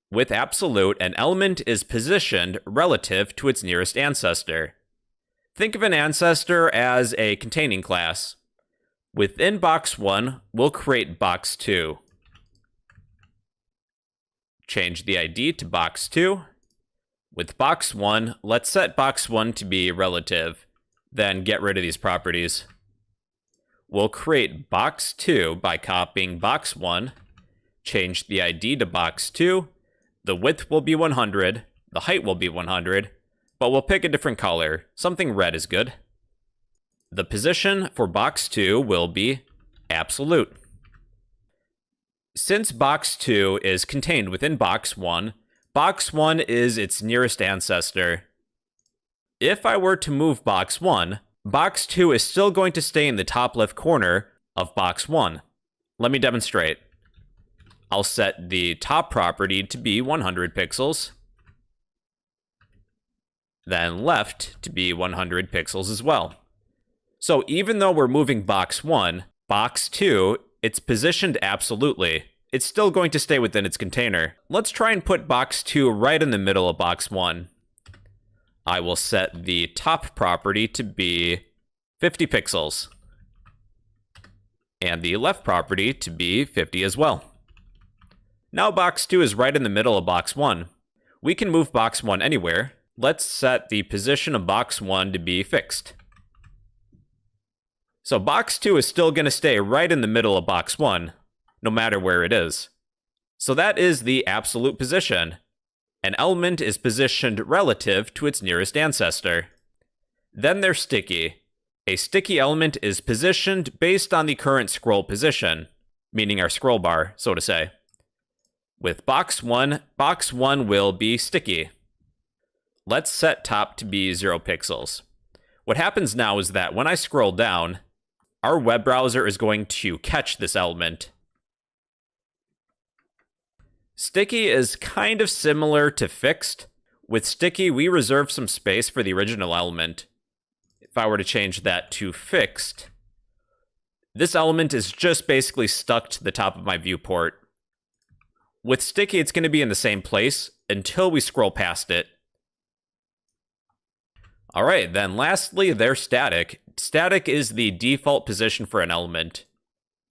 A: With absolute, an element is positioned relative to its nearest ancestor. Think of an ancestor as a containing class. Within box 1, we'll create box 2. Change the ID to box 2. With box 1, let's set box 1 to be relative, then get rid of these properties. We'll create box 2 by copying box 1, change the ID to box 2, the width will be 100, the height will be 100, but we'll pick a different color. Something red is good. The position for box 2 will be absolute. Since box 2 is contained within box 1 is its nearest ancestor. If I were to move box 1, box 2 is still going to stay in the top left corner of box 1. Let me demonstrate. I'll set the top property to be 100 pixels. Then left to be 100 pixels as well. So even though we're moving box 1, box 2, it's positioned absolutely. It's still going to stay within its container. Let's try and put box 2 right in the middle of box 1. I will set the top property to be 50 pixels. And the left property to be 50 as well. Now box 2 is right in the middle of box 1. We can move box 1 anywhere. Let's set the position of box 1 to be fixed. So box 2 is still going to stay right in the middle of box 1, no matter where it is. So that is the absolute position. An element is positioned relative to its nearest ancestor. Then there's sticky. A sticky element is positioned based on the current scroll position, meaning our scroll bar, so to say. With box 1 will be sticky. Let's set top to be 0 pixels. What happens now is that when I scroll down, our web browser is going to catch this element. Sticky is kind of similar to fixed. With sticky, we reserve some space for the original element. If I were to change that to fixed, this element is just basically stuck to the top of my viewport. With sticky, it's going to be in the same place until we scroll past it. Alright, then lastly, there's static. Static is the default position for an element.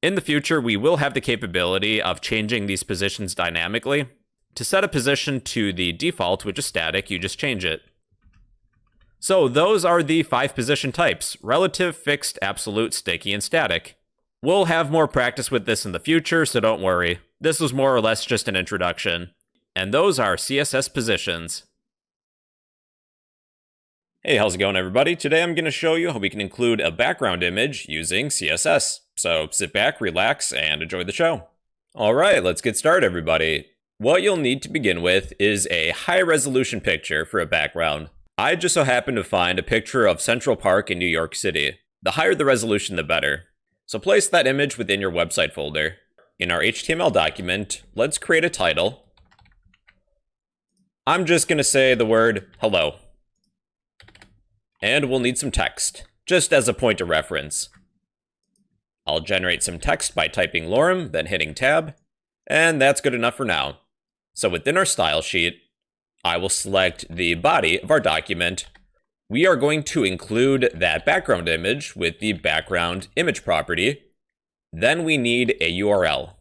A: In the future, we will have the capability of changing these positions dynamically. To set a position to the default, which is static, you just change it. So those are the 5 position types: relative, fixed, absolute, sticky, and static. We'll have more practice with this in the future, so don't worry. This was more or less just an introduction. And those are CSS positions. Hey, how's it going, everybody? Today I'm going to show you how we can include a background image using CSS. So sit back, relax, and enjoy the show. Alright, let's get started, everybody. What you'll need to begin with is a high-resolution picture for a background. I just so happened to find a picture of Central Park in New York City. The higher the resolution, the better. So place that image within your website folder. In our HTML document, let's create a title. I'm just going to say the word hello. And we'll need some text, just as a point of reference. I'll generate some text by typing lorem, then hitting tab, and that's good enough for now. So within our style sheet, I will select the body of our document. We are going to include that background image with the background image property. Then we need a URL.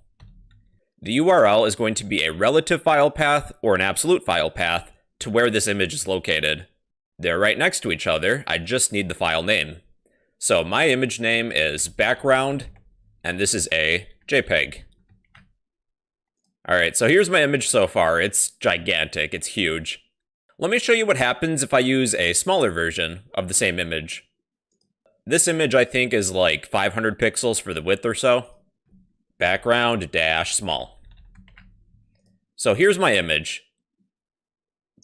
A: The URL is going to be a relative file path or an absolute file path to where this image is located. They're right next to each other. I just need the file name. So my image name is background, and this is a JPEG. Alright, so here's my image so far. It's gigantic, it's huge. Let me show you what happens if I use a smaller version of the same image. This image I think is like 500 pixels for the width or so. Background dash small. So here's my image,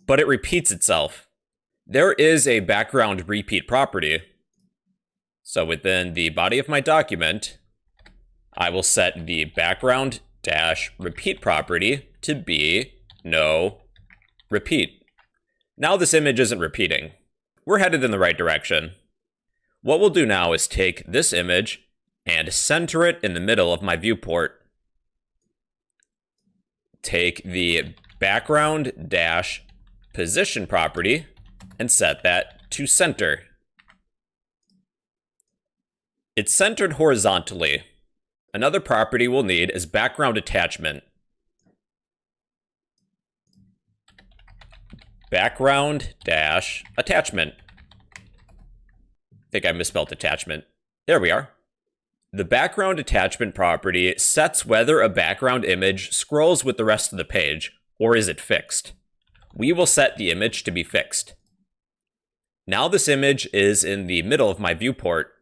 A: but it repeats itself. There is a background repeat property. So within the body of my document, I will set the background dash repeat property to be no repeat. Now this image isn't repeating. We're headed in the right direction. What we'll do now is take this image and center it in the middle of my viewport. Take the background dash position property and set that to center. It's centered horizontally. Another property we'll need is background attachment. Background dash attachment. I think I misspelled attachment. There we are. The background attachment property sets whether a background image scrolls with the rest of the page, or is it fixed. We will set the image to be fixed. Now this image is in the middle of my viewport.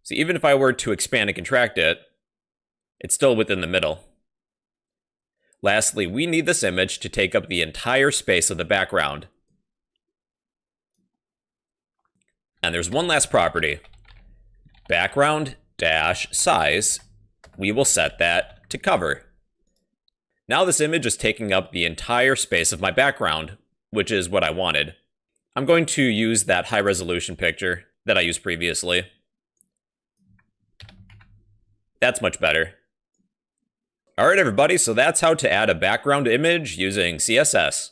A: So even if I were to expand and contract it, it's still within the middle. Lastly, we need this image to take up the entire space of the background. And there's one last property. Background dash size. We will set that to cover. Now this image is taking up the entire space of my background, which is what I wanted. I'm going to use that high resolution picture that I used previously. That's much better. Alright everybody, so that's how to add a background image using CSS.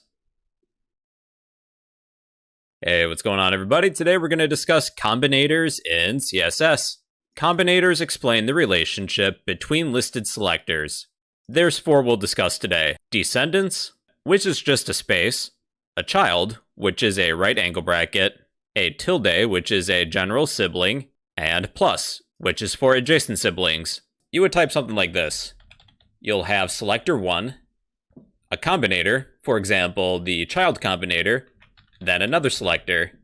A: Hey, what's going on everybody? Today we're going to discuss combinators in CSS. Combinators explain the relationship between listed selectors. There's 4 we'll discuss today. Descendants, which is just a space. A child, which is a right angle bracket. A tilde, which is a general sibling. And plus, which is for adjacent siblings. You would type something like this. You'll have selector 1, a combinator, for example, the child combinator, then another selector.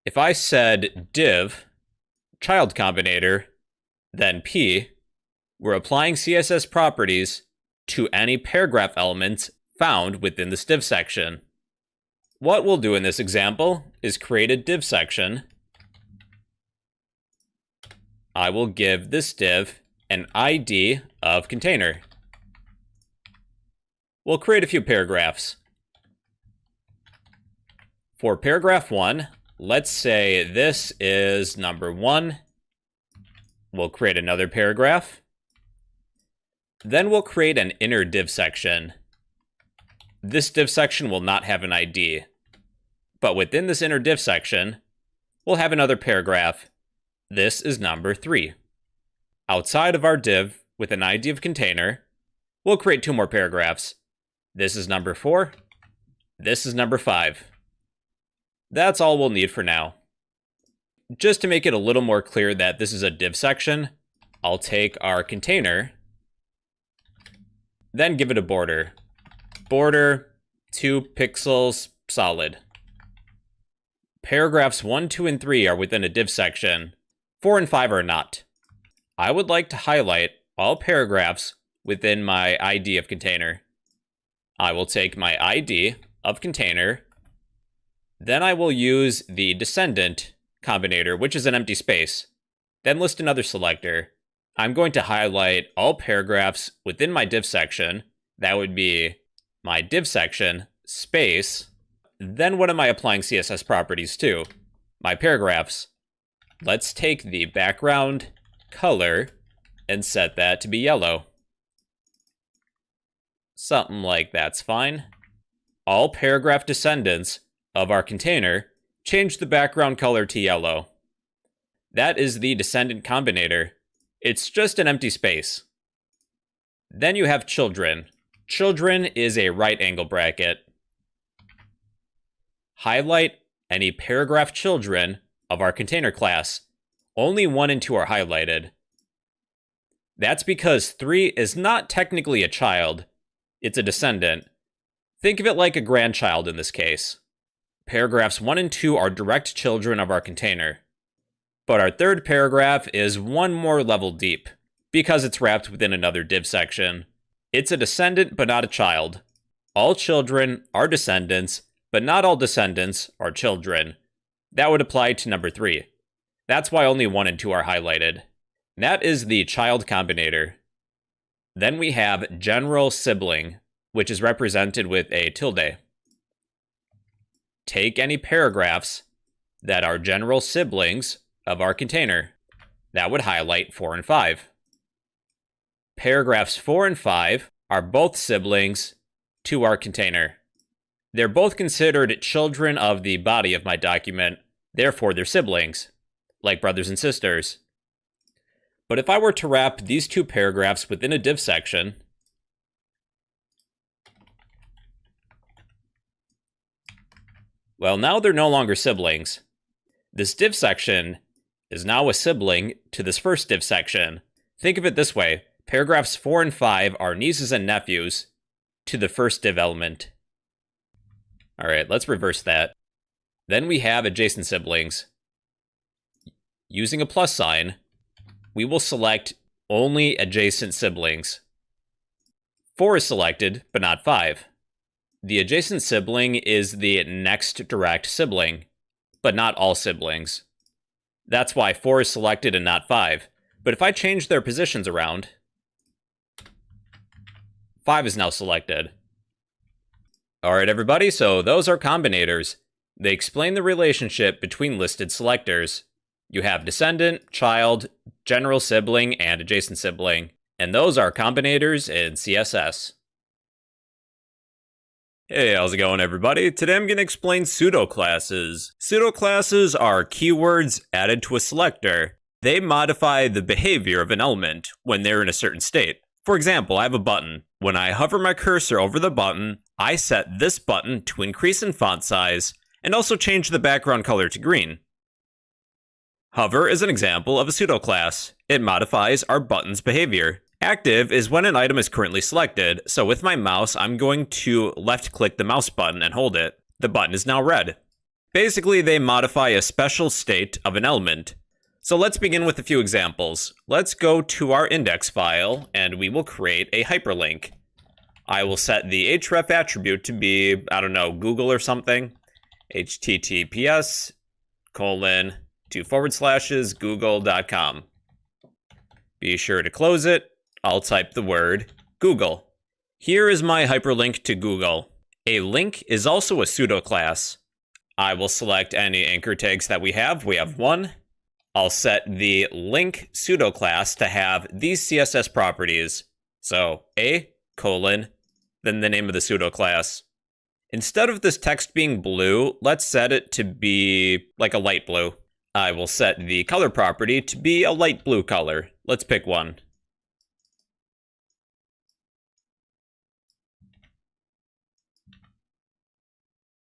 A: If I said div, child combinator, then p, we're applying CSS properties to any paragraph elements found within this div section. What we'll do in this example is create a div section. I will give this div an ID of container. We'll create a few paragraphs. For paragraph 1, let's say this is number 1. We'll create another paragraph. Then we'll create an inner div section. This div section will not have an ID. But within this inner div section, we'll have another paragraph. This is number 3. Outside of our div with an ID of container, we'll create 2 more paragraphs. This is number 4. This is number 5. That's all we'll need for now. Just to make it a little more clear that this is a div section, I'll take our container, then give it a border. Border, 2 pixels, solid. Paragraphs 1, 2, and 3 are within a div section. 4 and 5 are not. I would like to highlight all paragraphs within my ID of container. I will take my ID of container, then I will use the descendant combinator, which is an empty space, then list another selector. I'm going to highlight all paragraphs within my div section. That would be my div section, space. Then what am I applying CSS properties to? My paragraphs. Let's take the background color and set that to be yellow. Something like that's fine. All paragraph descendants of our container change the background color to yellow. That is the descendant combinator. It's just an empty space. Then you have children. Children is a right angle bracket. Highlight any paragraph children of our container class. Only 1 and 2 are highlighted. That's because 3 is not technically a child. It's a descendant. Think of it like a grandchild in this case. Paragraphs 1 and 2 are direct children of our container. But our third paragraph is 1 more level deep, because it's wrapped within another div section. It's a descendant, but not a child. All children are descendants, but not all descendants are children. That would apply to number 3. That's why only 1 and 2 are highlighted. That is the child combinator. Then we have general sibling, which is represented with a tilde. Take any paragraphs that are general siblings of our container. That would highlight 4 and 5. Paragraphs 4 and 5 are both siblings to our container. They're both considered children of the body of my document, therefore they're siblings, like brothers and sisters. But if I were to wrap these 2 paragraphs within a div section, well, now they're no longer siblings. This div section is now a sibling to this first div section. Think of it this way. Paragraphs 4 and 5 are nieces and nephews to the first div element. All right, let's reverse that. Then we have adjacent siblings. Using a plus sign, we will select only adjacent siblings. 4 is selected, but not 5. The adjacent sibling is the next direct sibling, but not all siblings. That's why 4 is selected and not 5. But if I change their positions around, 5 is now selected. Alright everybody, so those are combinators. They explain the relationship between listed selectors. You have descendant, child, general sibling, and adjacent sibling. And those are combinators in CSS. Hey, how's it going everybody? Today I'm going to explain pseudo-classes. Pseudo-classes are keywords added to a selector. They modify the behavior of an element when they're in a certain state. For example, I have a button. When I hover my cursor over the button, I set this button to increase in font size and also change the background color to green. Hover is an example of a pseudo-class. It modifies our button's behavior. Active is when an item is currently selected, so with my mouse, I'm going to left-click the mouse button and hold it. The button is now red. Basically, they modify a special state of an element. So let's begin with a few examples. Let's go to our index file, and we will create a hyperlink. I will set the href attribute to be, I don't know, Google or something. https://google.com. Be sure to close it. I'll type the word Google. Here is my hyperlink to Google. A link is also a pseudo class. I will select any anchor tags that we have. We have one. I'll set the link pseudo class to have these CSS properties. So a:, then the name of the pseudo class. Instead of this text being blue, let's set it to be like a light blue. I will set the color property to be a light blue color. Let's pick one.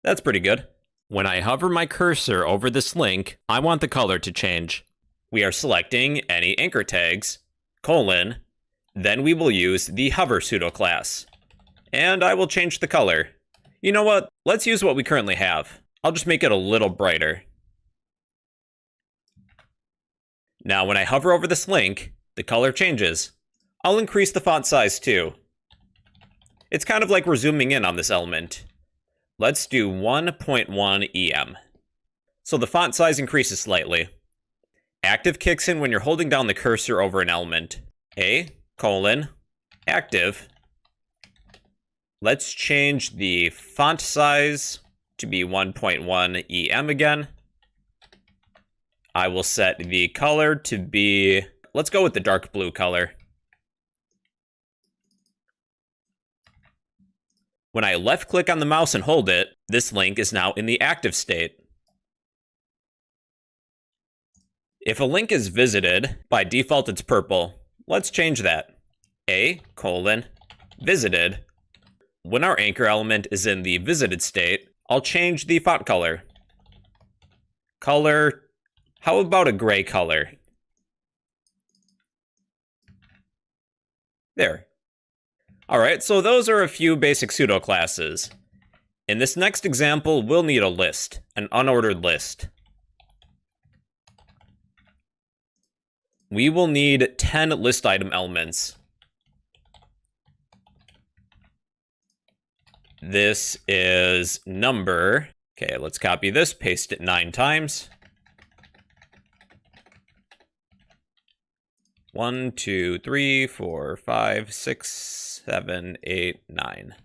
A: That's pretty good. When I hover my cursor over this link, I want the color to change. We are selecting any anchor tags, then we will use the hover pseudo class. And I will change the color. You know what? Let's use what we currently have. I'll just make it a little brighter. Now when I hover over this link, the color changes. I'll increase the font size too. It's kind of like we're zooming in on this element. Let's do 1.1 EM. So the font size increases slightly. Active kicks in when you're holding down the cursor over an element. active. Let's change the font size to be 1.1 EM again. I will set the color to be, let's go with the dark blue color. When I left click on the mouse and hold it, this link is now in the active state. If a link is visited, by default it's purple. Let's change that. visited. When our anchor element is in the visited state, I'll change the font color. Color, how about a gray color? There. Alright, so those are a few basic pseudo classes. In this next example, we'll need a list, an unordered list. We will need 10 list item elements. This is number. Okay, let's copy this, paste it 9 times. 1, 2, 3, 4, 5, 6, 7, 8, 9.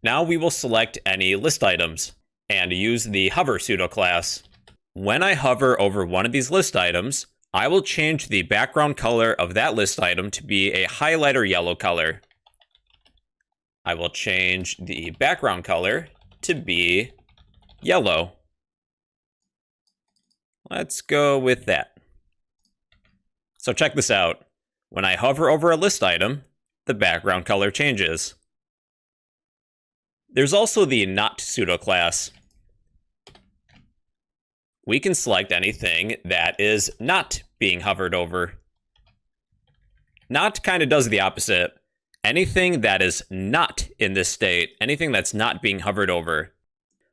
A: Now we will select any list items and use the hover pseudo class. When I hover over one of these list items, I will change the background color of that list item to be a highlighter yellow color. I will change the background color to be yellow. Let's go with that. So check this out. When I hover over a list item, the background color changes. There's also the not pseudo class. We can select anything that is not being hovered over. Not kind of does the opposite. Anything that is not in this state, anything that's not being hovered over.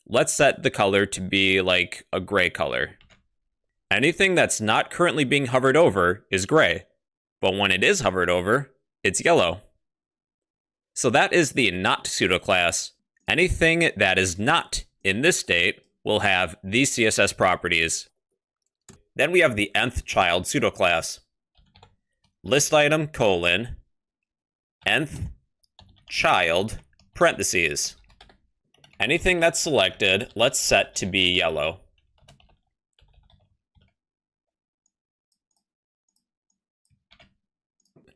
A: Let's set the color to be like a gray color. Anything that's not currently being hovered over is gray, but when it is hovered over, it's yellow. So that is the not pseudo class. Anything that is not in this state will have these CSS properties. Then we have the nth child pseudo class. List item, nth child, parentheses. Anything that's selected, let's set to be yellow.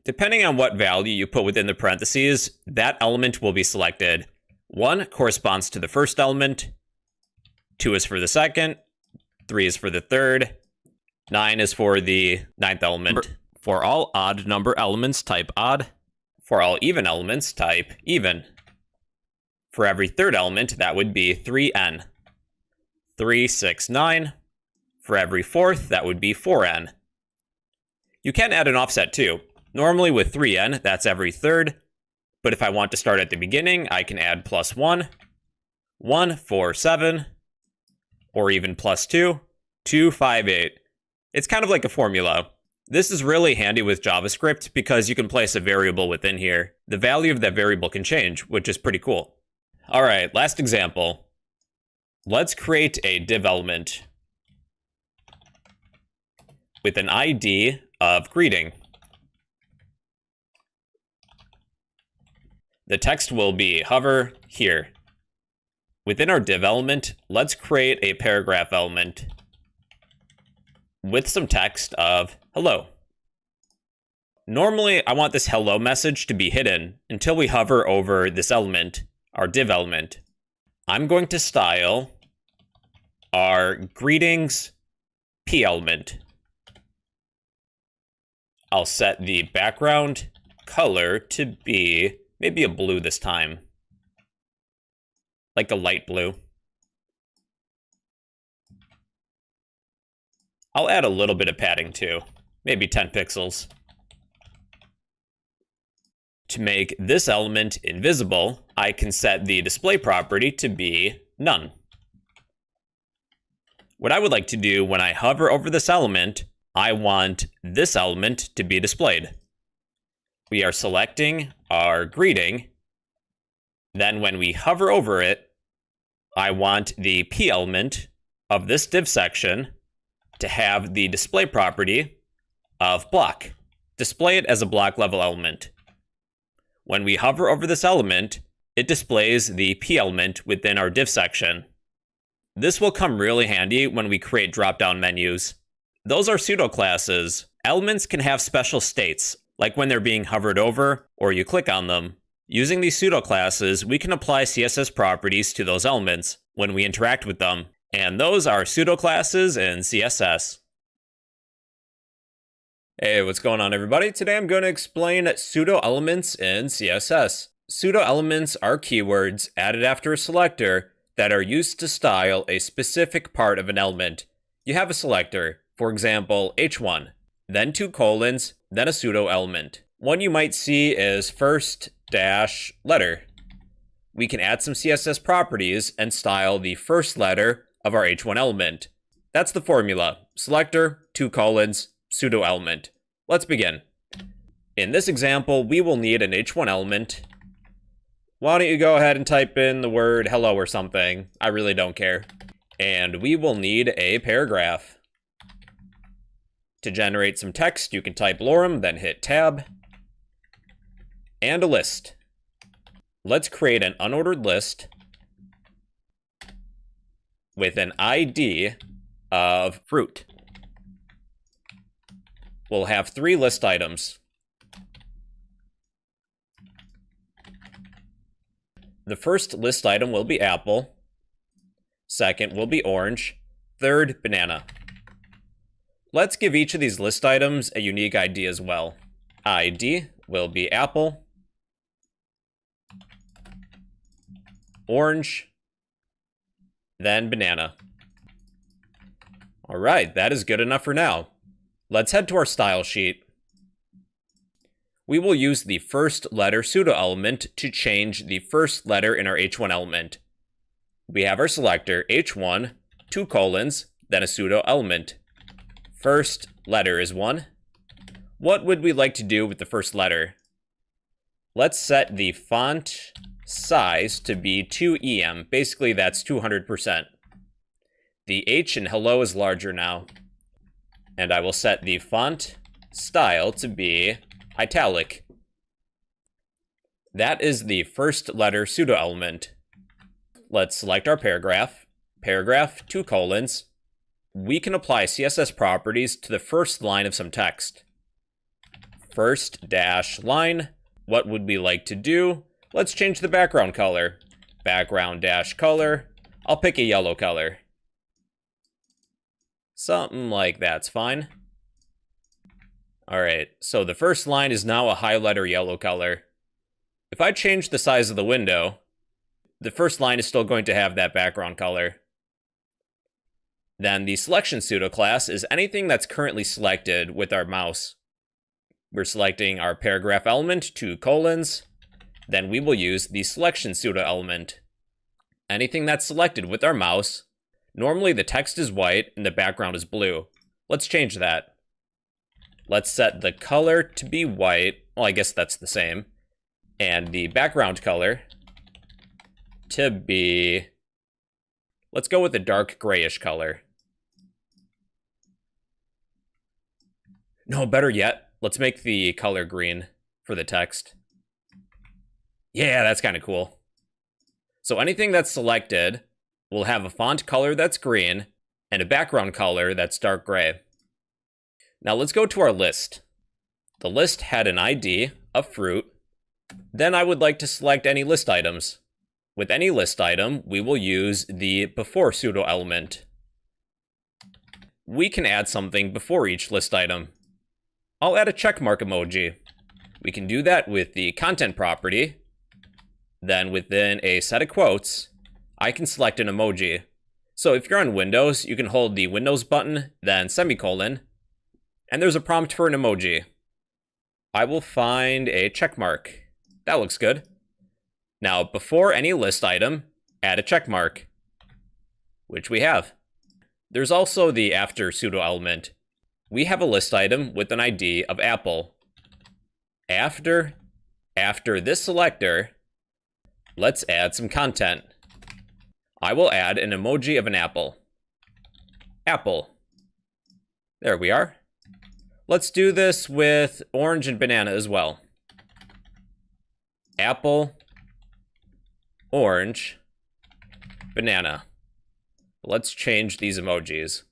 A: Depending on what value you put within the parentheses, that element will be selected. 1 corresponds to the first element, 2 is for the second, 3 is for the third, 9 is for the 9th element. For all odd number elements, type odd. For all even elements, type even. For every third element, that would be 3n. 3, 6, 9. For every fourth, that would be 4n. You can add an offset too. Normally with 3n, that's every third. But if I want to start at the beginning, I can add +1, 1, 4, 7, or even +2, 2, 5, 8. It's kind of like a formula. This is really handy with JavaScript because you can place a variable within here. The value of that variable can change, which is pretty cool. All right, last example. Let's create a div element with an ID of greeting. The text will be hover here. Within our div element, let's create a paragraph element with some text of hello. Normally, I want this hello message to be hidden until we hover over this element, our div element. I'm going to style our greetings p element. I'll set the background color to be maybe a blue this time, like a light blue. I'll add a little bit of padding too, maybe 10 pixels. To make this element invisible, I can set the display property to be none. What I would like to do when I hover over this element, I want this element to be displayed. We are selecting our greeting. Then when we hover over it, I want the p element of this div section to have the display property of block. Display it as a block level element. When we hover over this element, it displays the p element within our div section. This will come really handy when we create drop-down menus. Those are pseudo classes. Elements can have special states, like when they're being hovered over or you click on them. Using these pseudo classes, we can apply CSS properties to those elements when we interact with them, and those are pseudo classes in CSS. Hey, what's going on, everybody? Today I'm going to explain pseudo elements in CSS. Pseudo elements are keywords added after a selector that are used to style a specific part of an element. You have a selector, for example, h1, then 2 colons, then a pseudo element. One you might see is first dash letter. We can add some CSS properties and style the first letter of our h1 element. That's the formula. Selector, 2 colons, pseudo element. Let's begin. In this example, we will need an h1 element. Why don't you go ahead and type in the word hello or something? I really don't care. And we will need a paragraph. To generate some text, you can type lorem, then hit tab. And a list. Let's create an unordered list with an ID of fruit. We'll have 3 list items. The first list item will be apple. Second will be orange. Third, banana. Let's give each of these list items a unique ID as well. ID will be apple, orange, then banana. All right, that is good enough for now. Let's head to our style sheet. We will use the first letter pseudo element to change the first letter in our h1 element. We have our selector h1, 2 colons, then a pseudo element. First letter is 1. What would we like to do with the first letter? Let's set the font size to be 2em. Basically, that's 200%. The H in hello is larger now. And I will set the font style to be italic. That is the first letter pseudo element. Let's select our paragraph. Paragraph, 2 colons. We can apply CSS properties to the first line of some text. First dash line. What would we like to do? Let's change the background color. Background dash color. I'll pick a yellow color. Something like that's fine. Alright, so the first line is now a highlighter yellow color. If I change the size of the window, the first line is still going to have that background color. Then the selection pseudo class is anything that's currently selected with our mouse. We're selecting our paragraph element, 2 colons. Then we will use the selection pseudo element. Anything that's selected with our mouse, normally the text is white and the background is blue. Let's change that. Let's set the color to be white. Well, I guess that's the same. And the background color to be, let's go with a dark grayish color. No, better yet, let's make the color green for the text. Yeah, that's kind of cool. So anything that's selected will have a font color that's green and a background color that's dark gray. Now let's go to our list. The list had an ID of fruit. Then I would like to select any list items. With any list item, we will use the before pseudo element. We can add something before each list item. I'll add a checkmark emoji. We can do that with the content property. Then within a set of quotes, I can select an emoji. So if you're on Windows, you can hold the Windows button, then semicolon, and there's a prompt for an emoji. I will find a checkmark. That looks good. Now, before any list item, add a checkmark, which we have. There's also the after pseudo element. We have a list item with an ID of apple. After this selector, let's add some content. I will add an emoji of an apple. Apple. There we are. Let's do this with orange and banana as well. Apple, orange, banana. Let's change these emojis.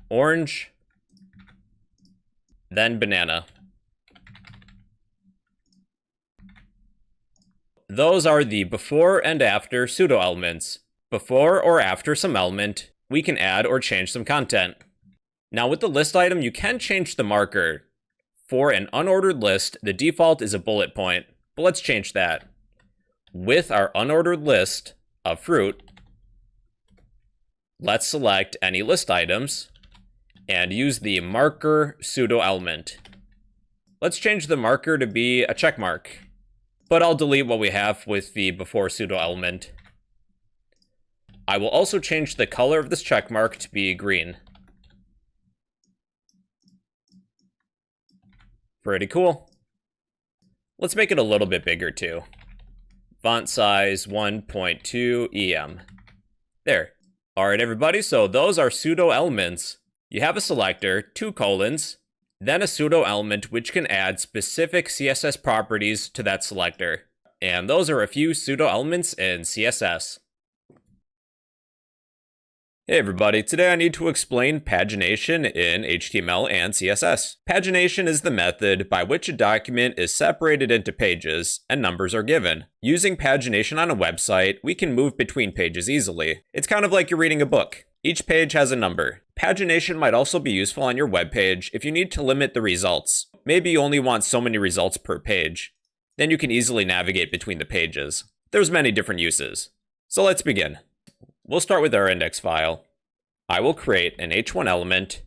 A: Orange, then banana. Those are the before and after pseudo elements. Before or after some element, we can add or change some content. Now with the list item, you can change the marker. For an unordered list, the default is a bullet point, but let's change that. With our unordered list of fruit, let's select any list items and use the marker pseudo element. Let's change the marker to be a check mark, but I'll delete what we have with the before pseudo element. I will also change the color of this check mark to be green. Pretty cool. Let's make it a little bit bigger too. Font size 1.2 EM. There. All right, everybody, so those are pseudo elements. You have a selector, 2 colons, then a pseudo element which can add specific CSS properties to that selector. And those are a few pseudo elements in CSS. Hey everybody, today I need to explain pagination in HTML and CSS. Pagination is the method by which a document is separated into pages and numbers are given. Using pagination on a website, we can move between pages easily. It's kind of like you're reading a book. Each page has a number. Pagination might also be useful on your web page if you need to limit the results. Maybe you only want so many results per page. Then you can easily navigate between the pages. There's many different uses. So let's begin. We'll start with our index file. I will create an h1 element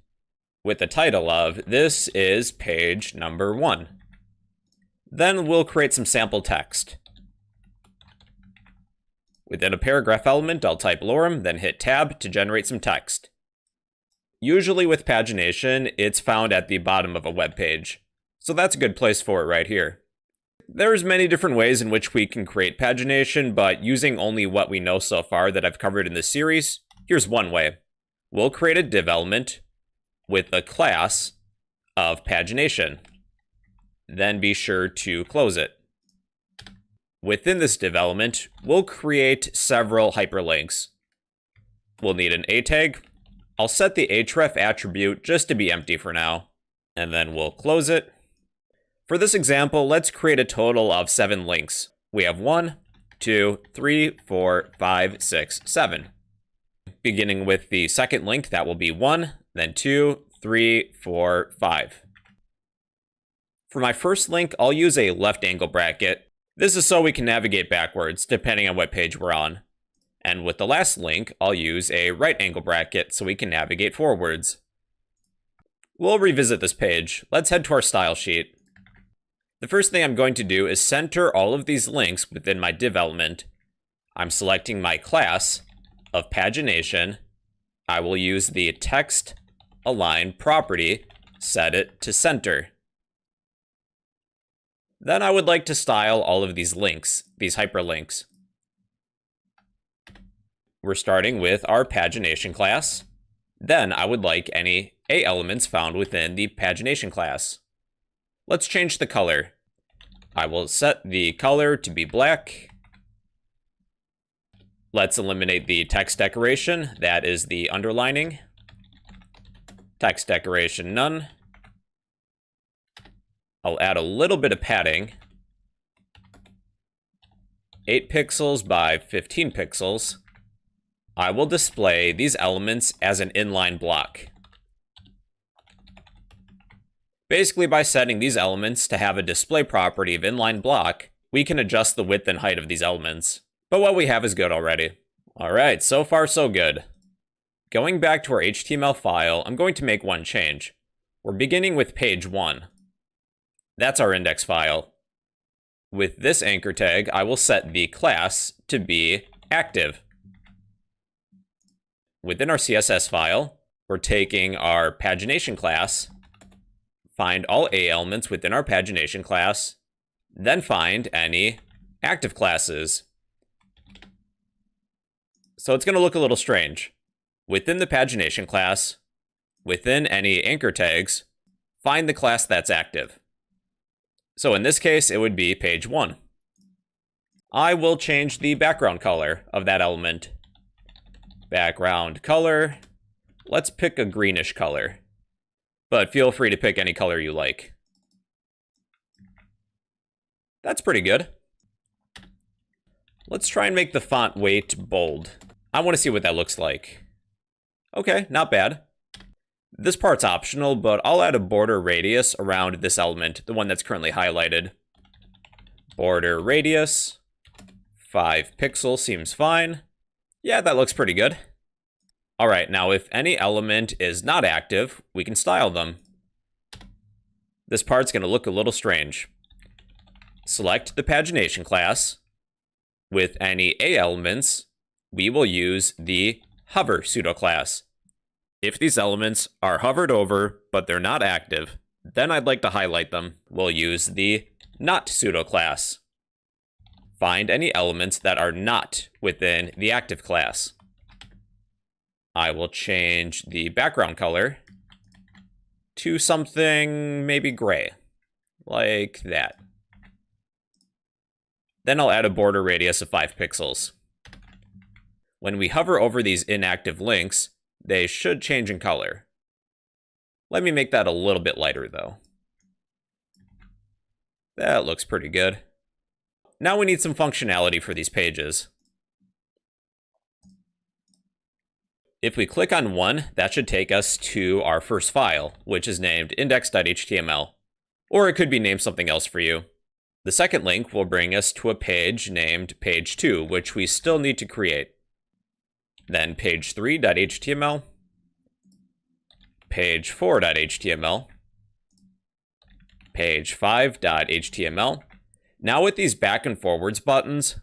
A: with the title of "This is page number 1." Then we'll create some sample text. Within a paragraph element, I'll type lorem, then hit tab to generate some text. Usually with pagination, it's found at the bottom of a web page, so that's a good place for it right here. There's many different ways in which we can create pagination, but using only what we know so far that I've covered in this series, here's one way. We'll create a div element with a class of pagination. Then be sure to close it. Within this div element, we'll create several hyperlinks. We'll need an a tag. I'll set the href attribute just to be empty for now, and then we'll close it. For this example, let's create a total of 7 links. We have 1, 2, 3, 4, 5, 6, 7. Beginning with the second link, that will be 1, then 2, 3, 4, 5. For my first link, I'll use a left angle bracket. This is so we can navigate backwards, depending on what page we're on. And with the last link, I'll use a right angle bracket so we can navigate forwards. We'll revisit this page. Let's head to our style sheet. The first thing I'm going to do is center all of these links within my div element. I'm selecting my class of pagination. I will use the text align property, set it to center. Then I would like to style all of these links, these hyperlinks. We're starting with our pagination class. Then I would like any A elements found within the pagination class. Let's change the color. I will set the color to be black. Let's eliminate the text decoration. That is the underlining. Text decoration none. I'll add a little bit of padding. 8 pixels by 15 pixels. I will display these elements as an inline block. Basically, by setting these elements to have a display property of inline block, we can adjust the width and height of these elements. But what we have is good already. Alright, so far so good. Going back to our HTML file, I'm going to make one change. We're beginning with page 1. That's our index file. With this anchor tag, I will set the class to be active. Within our CSS file, we're taking our pagination class, find all A elements within our pagination class, then find any active classes. So it's going to look a little strange. Within the pagination class, within any anchor tags, find the class that's active. So in this case, it would be page 1. I will change the background color of that element. Background color. Let's pick a greenish color. But feel free to pick any color you like. That's pretty good. Let's try and make the font weight bold. I want to see what that looks like. Okay, not bad. This part's optional, but I'll add a border radius around this element, the one that's currently highlighted. Border radius, 5 pixels seems fine. Yeah, that looks pretty good. All right, now if any element is not active, we can style them. This part's going to look a little strange. Select the pagination class. With any A elements, we will use the hover pseudo class. If these elements are hovered over, but they're not active, then I'd like to highlight them. We'll use the not pseudo class. Find any elements that are not within the active class. I will change the background color to something maybe gray, like that. Then I'll add a border radius of 5 pixels. When we hover over these inactive links, they should change in color. Let me make that a little bit lighter though. That looks pretty good. Now we need some functionality for these pages. If we click on one, that should take us to our first file, which is named index.html. Or it could be named something else for you. The second link will bring us to a page named page 2, which we still need to create. Then page 3.html, page 4.html, page 5.html. Now with these back and forwards buttons,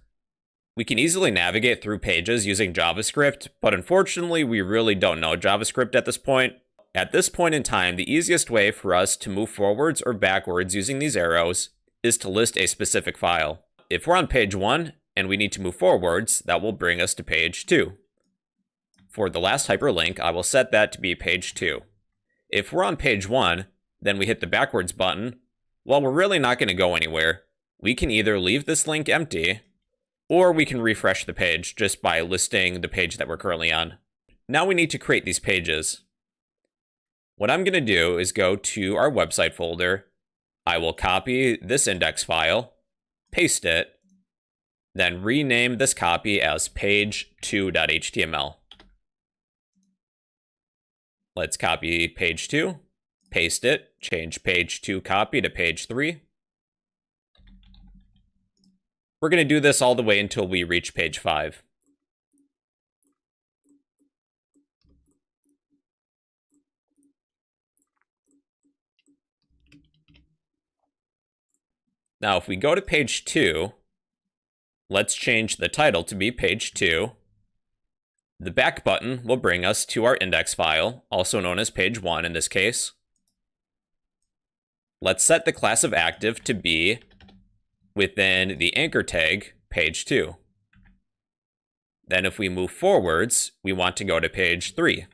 A: we can easily navigate through pages using JavaScript, but unfortunately we really don't know JavaScript at this point. At this point in time, the easiest way for us to move forwards or backwards using these arrows is to list a specific file. If we're on page 1 and we need to move forwards, that will bring us to page 2. For the last hyperlink, I will set that to be page 2. If we're on page 1, then we hit the backwards button. Well, we're really not going to go anywhere. We can either leave this link empty, or we can refresh the page just by listing the page that we're currently on. Now we need to create these pages. What I'm going to do is go to our website folder. I will copy this index file, paste it, then rename this copy as page2.html. Let's copy page 2, paste it, change page 2 copy to page 3. We're going to do this all the way until we reach page 5. Now, if we go to page 2, let's change the title to be page 2. The back button will bring us to our index file, also known as page 1 in this case. Let's set the class of active to be within the anchor tag, page 2. Then if we move forwards, we want to go to page 3.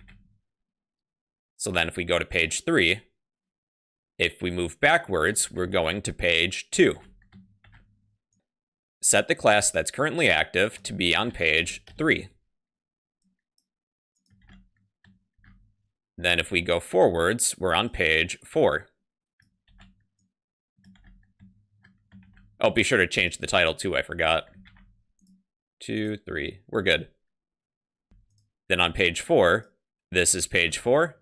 A: So then if we go to page 3, if we move backwards, we're going to page 2. Set the class that's currently active to be on page 3. Then if we go forwards, we're on page 4. Oh, be sure to change the title too, I forgot. 2, 3, we're good. Then on page 4, this is page 4.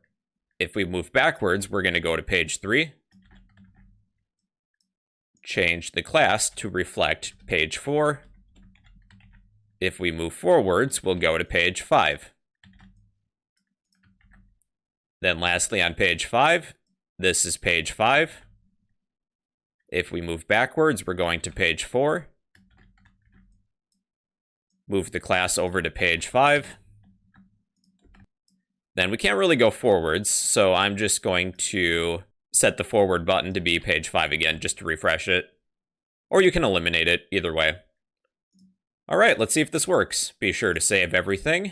A: If we move backwards, we're going to go to page 3. Change the class to reflect page 4. If we move forwards, we'll go to page 5. Then lastly on page 5, this is page 5. If we move backwards, we're going to page 4. Move the class over to page 5. Then we can't really go forwards, so I'm just going to set the forward button to be page 5 again, just to refresh it. Or you can eliminate it, either way. Alright, let's see if this works. Be sure to save everything.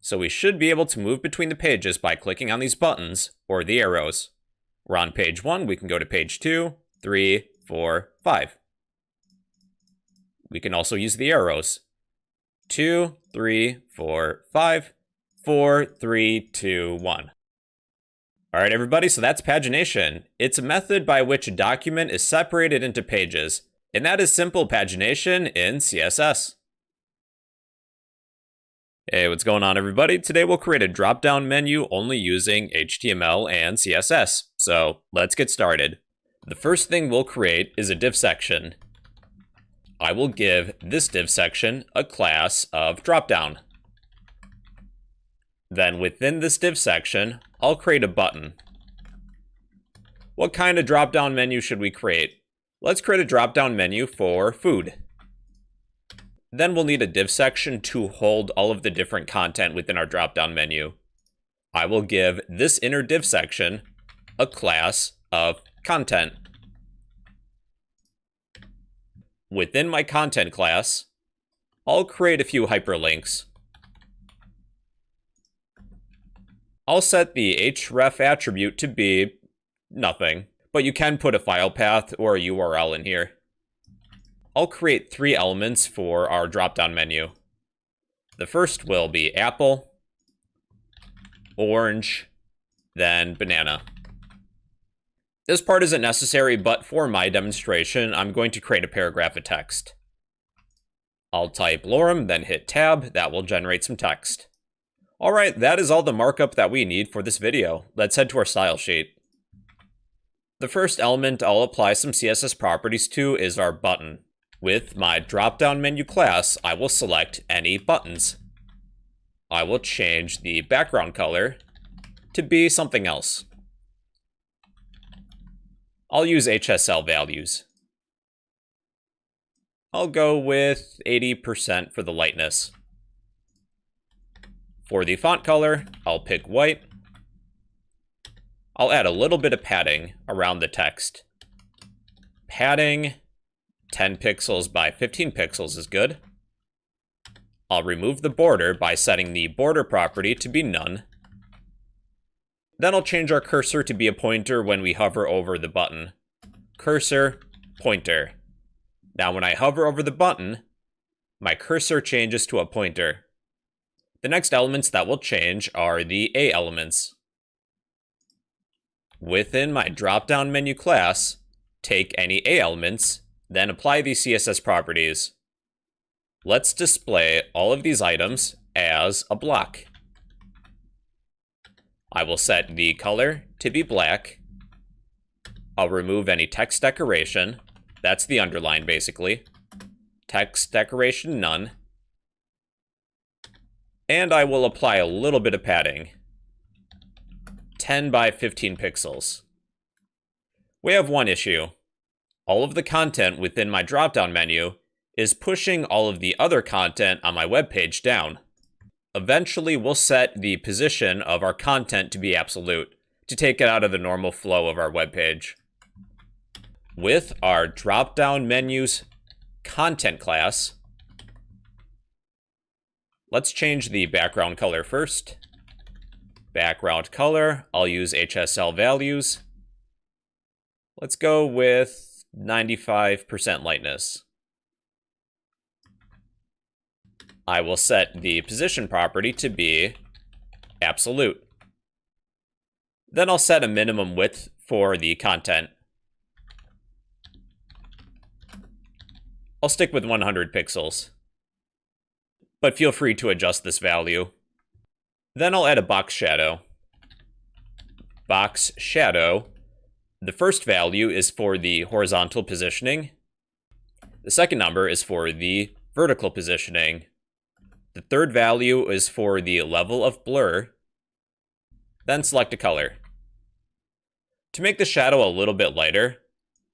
A: So we should be able to move between the pages by clicking on these buttons, or the arrows. We're on page 1, we can go to page 2, 3, 4, 5. We can also use the arrows. 2, 3, 4, 5, 4, 3, 2, 1. Alright everybody, so that's pagination. It's a method by which a document is separated into pages, and that is simple pagination in CSS. Hey, what's going on everybody? Today we'll create a drop-down menu only using HTML and CSS. So let's get started. The first thing we'll create is a div section. I will give this div section a class of dropdown. Then within this div section, I'll create a button. What kind of drop-down menu should we create? Let's create a drop-down menu for food. Then we'll need a div section to hold all of the different content within our drop-down menu. I will give this inner div section a class of content. Within my content class, I'll create a few hyperlinks. I'll set the href attribute to be nothing, but you can put a file path or a URL in here. I'll create 3 elements for our drop-down menu. The first will be apple, orange, then banana. This part isn't necessary, but for my demonstration, I'm going to create a paragraph of text. I'll type lorem, then hit tab. That will generate some text. Alright, that is all the markup that we need for this video. Let's head to our style sheet. The first element I'll apply some CSS properties to is our button. With my drop-down menu class, I will select any buttons. I will change the background color to be something else. I'll use HSL values. I'll go with 80% for the lightness. For the font color, I'll pick white. I'll add a little bit of padding around the text. Padding, 10 pixels by 15 pixels is good. I'll remove the border by setting the border property to be none. Then I'll change our cursor to be a pointer when we hover over the button. Cursor, pointer. Now when I hover over the button, my cursor changes to a pointer. The next elements that will change are the A elements. Within my drop-down menu class, take any A elements, then apply these CSS properties. Let's display all of these items as a block. I will set the color to be black. I'll remove any text decoration. That's the underline, basically. Text decoration, none. And I will apply a little bit of padding. 10 by 15 pixels. We have one issue. all of the content within my drop-down menu is pushing all of the other content on my web page down. Eventually, we'll set the position of our content to be absolute to take it out of the normal flow of our web page. With our drop-down menu's content class, let's change the background color first. Background color, I'll use HSL values. Let's go with 95% lightness. I will set the position property to be absolute. Then I'll set a minimum width for the content. I'll stick with 100 pixels, but feel free to adjust this value. Then I'll add a box shadow. Box shadow, the first value is for the horizontal positioning. The second number is for the vertical positioning. The third value is for the level of blur. Then select a color. To make the shadow a little bit lighter,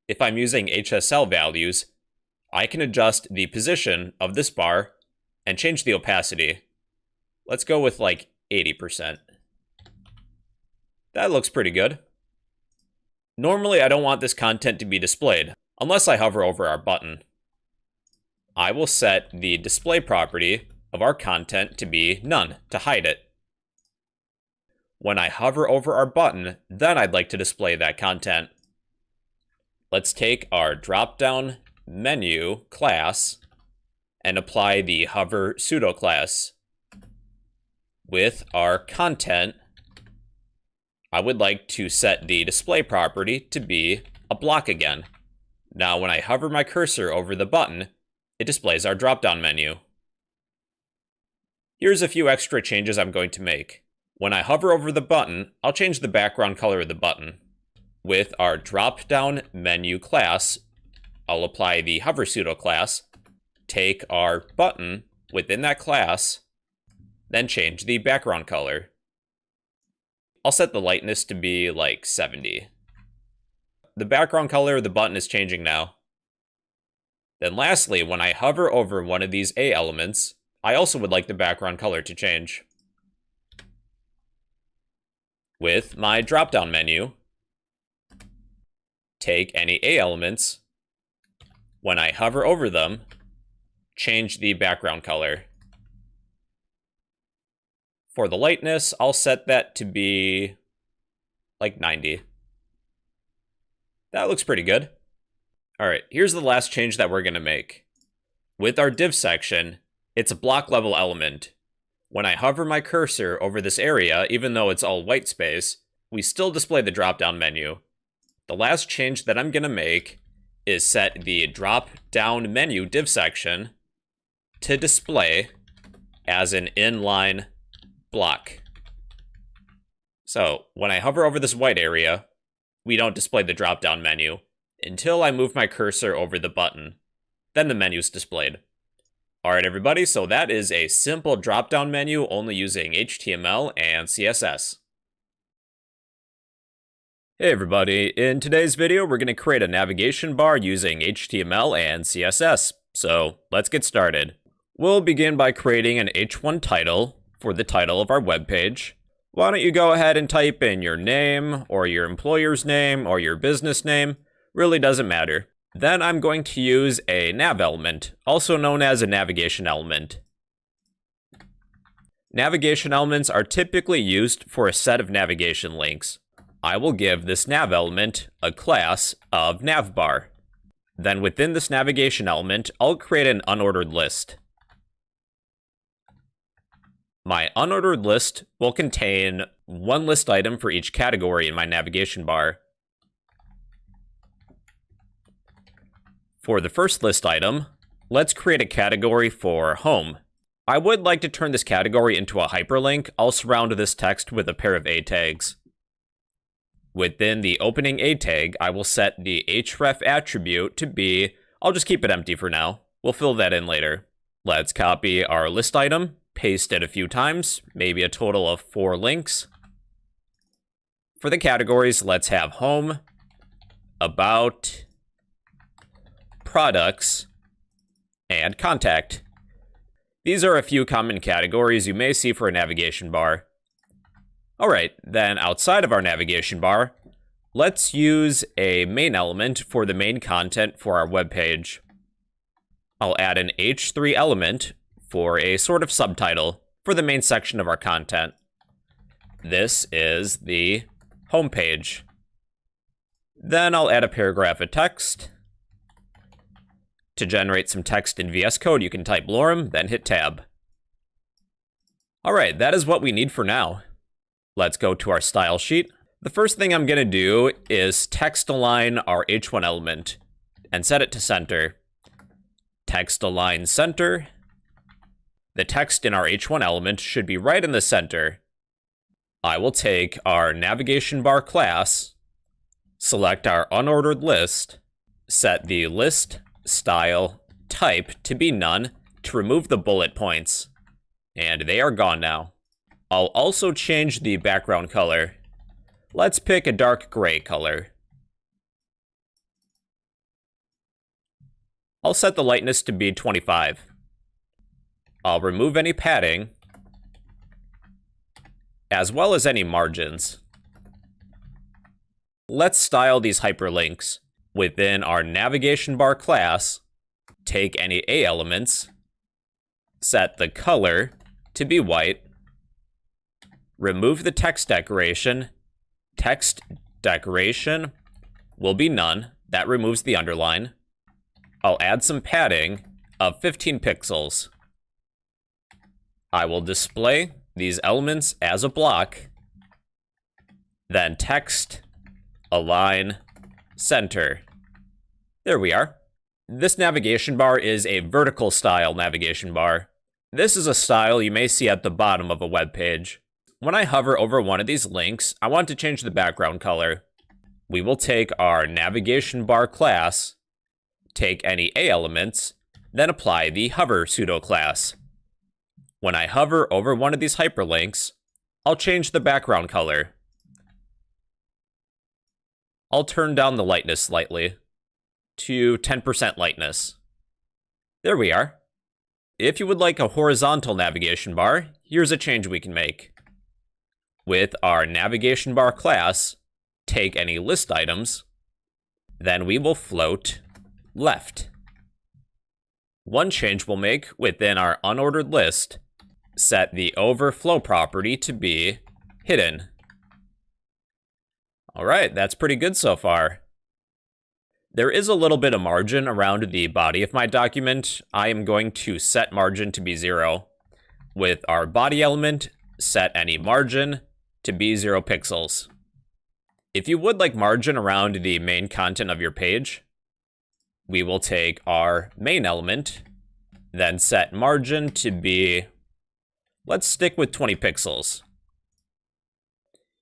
A: if I'm using HSL values, I can adjust the position of this bar and change the opacity. Let's go with like 80%. That looks pretty good. Normally, I don't want this content to be displayed unless I hover over our button. I will set the display property of our content to be none to hide it. When I hover over our button, then I'd like to display that content. Let's take our drop-down menu class and apply the hover pseudo class. With our content, I would like to set the display property to be a block again. Now, when I hover my cursor over the button, it displays our drop-down menu. Here's a few extra changes I'm going to make. When I hover over the button, I'll change the background color of the button. With our drop-down menu class, I'll apply the hover pseudo class, take our button within that class, then change the background color. I'll set the lightness to be like 70. The background color of the button is changing now. Then lastly, when I hover over one of these A elements, I also would like the background color to change. With my drop-down menu, take any A elements. When I hover over them, change the background color. For the lightness, I'll set that to be like 90. That looks pretty good. All right, here's the last change that we're going to make. With our div section, it's a block level element. When I hover my cursor over this area, even though it's all white space, we still display the drop-down menu. The last change that I'm going to make is set the drop-down menu div section to display as an inline block. So when I hover over this white area, we don't display the drop-down menu until I move my cursor over the button. Then the menu's displayed. All right, everybody, so that is a simple drop-down menu only using HTML and CSS. Hey everybody, in today's video we're going to create a navigation bar using HTML and CSS. So let's get started. We'll begin by creating an H1 title for the title of our web page. Why don't you go ahead and type in your name or your employer's name or your business name, really doesn't matter. Then I'm going to use a nav element, also known as a navigation element. Navigation elements are typically used for a set of navigation links. I will give this nav element a class of navbar. Then within this navigation element, I'll create an unordered list. My unordered list will contain one list item for each category in my navigation bar. For the first list item, let's create a category for home. I would like to turn this category into a hyperlink. I'll surround this text with a pair of A tags. Within the opening A tag, I will set the href attribute to be, I'll just keep it empty for now. We'll fill that in later. Let's copy our list item, paste it a few times, maybe a total of 4 links. For the categories, let's have home, about, products, and contact. These are a few common categories you may see for a navigation bar. Alright, then outside of our navigation bar, let's use a main element for the main content for our web page. I'll add an H3 element for a sort of subtitle for the main section of our content. This is the home page. Then I'll add a paragraph of text. To generate some text in VS Code, you can type lorem, then hit tab. Alright, that is what we need for now. Let's go to our style sheet. The first thing I'm going to do is text align our H1 element and set it to center. Text align center. The text in our H1 element should be right in the center. I will take our navigation bar class, select our unordered list, set the list style type to be none to remove the bullet points, and they are gone now. I'll also change the background color. Let's pick a dark gray color. I'll set the lightness to be 25. I'll remove any padding, as well as any margins. Let's style these hyperlinks. Within our navigation bar class, take any A elements, set the color to be white, remove the text decoration. Text decoration will be none. That removes the underline. I'll add some padding of 15 pixels. I will display these elements as a block. Then text, align, center. There we are. This navigation bar is a vertical style navigation bar. This is a style you may see at the bottom of a web page. When I hover over one of these links, I want to change the background color. We will take our navigation bar class, take any A elements, then apply the hover pseudo class. When I hover over one of these hyperlinks, I'll change the background color. I'll turn down the lightness slightly to 10% lightness. There we are. If you would like a horizontal navigation bar, here's a change we can make. With our navigation bar class, take any list items, then we will float left. One change we'll make within our unordered list, set the overflow property to be hidden. Alright, that's pretty good so far. There is a little bit of margin around the body of my document. I am going to set margin to be 0. With our body element, set any margin to be 0 pixels. If you would like margin around the main content of your page, we will take our main element, then set margin to be, let's stick with 20 pixels.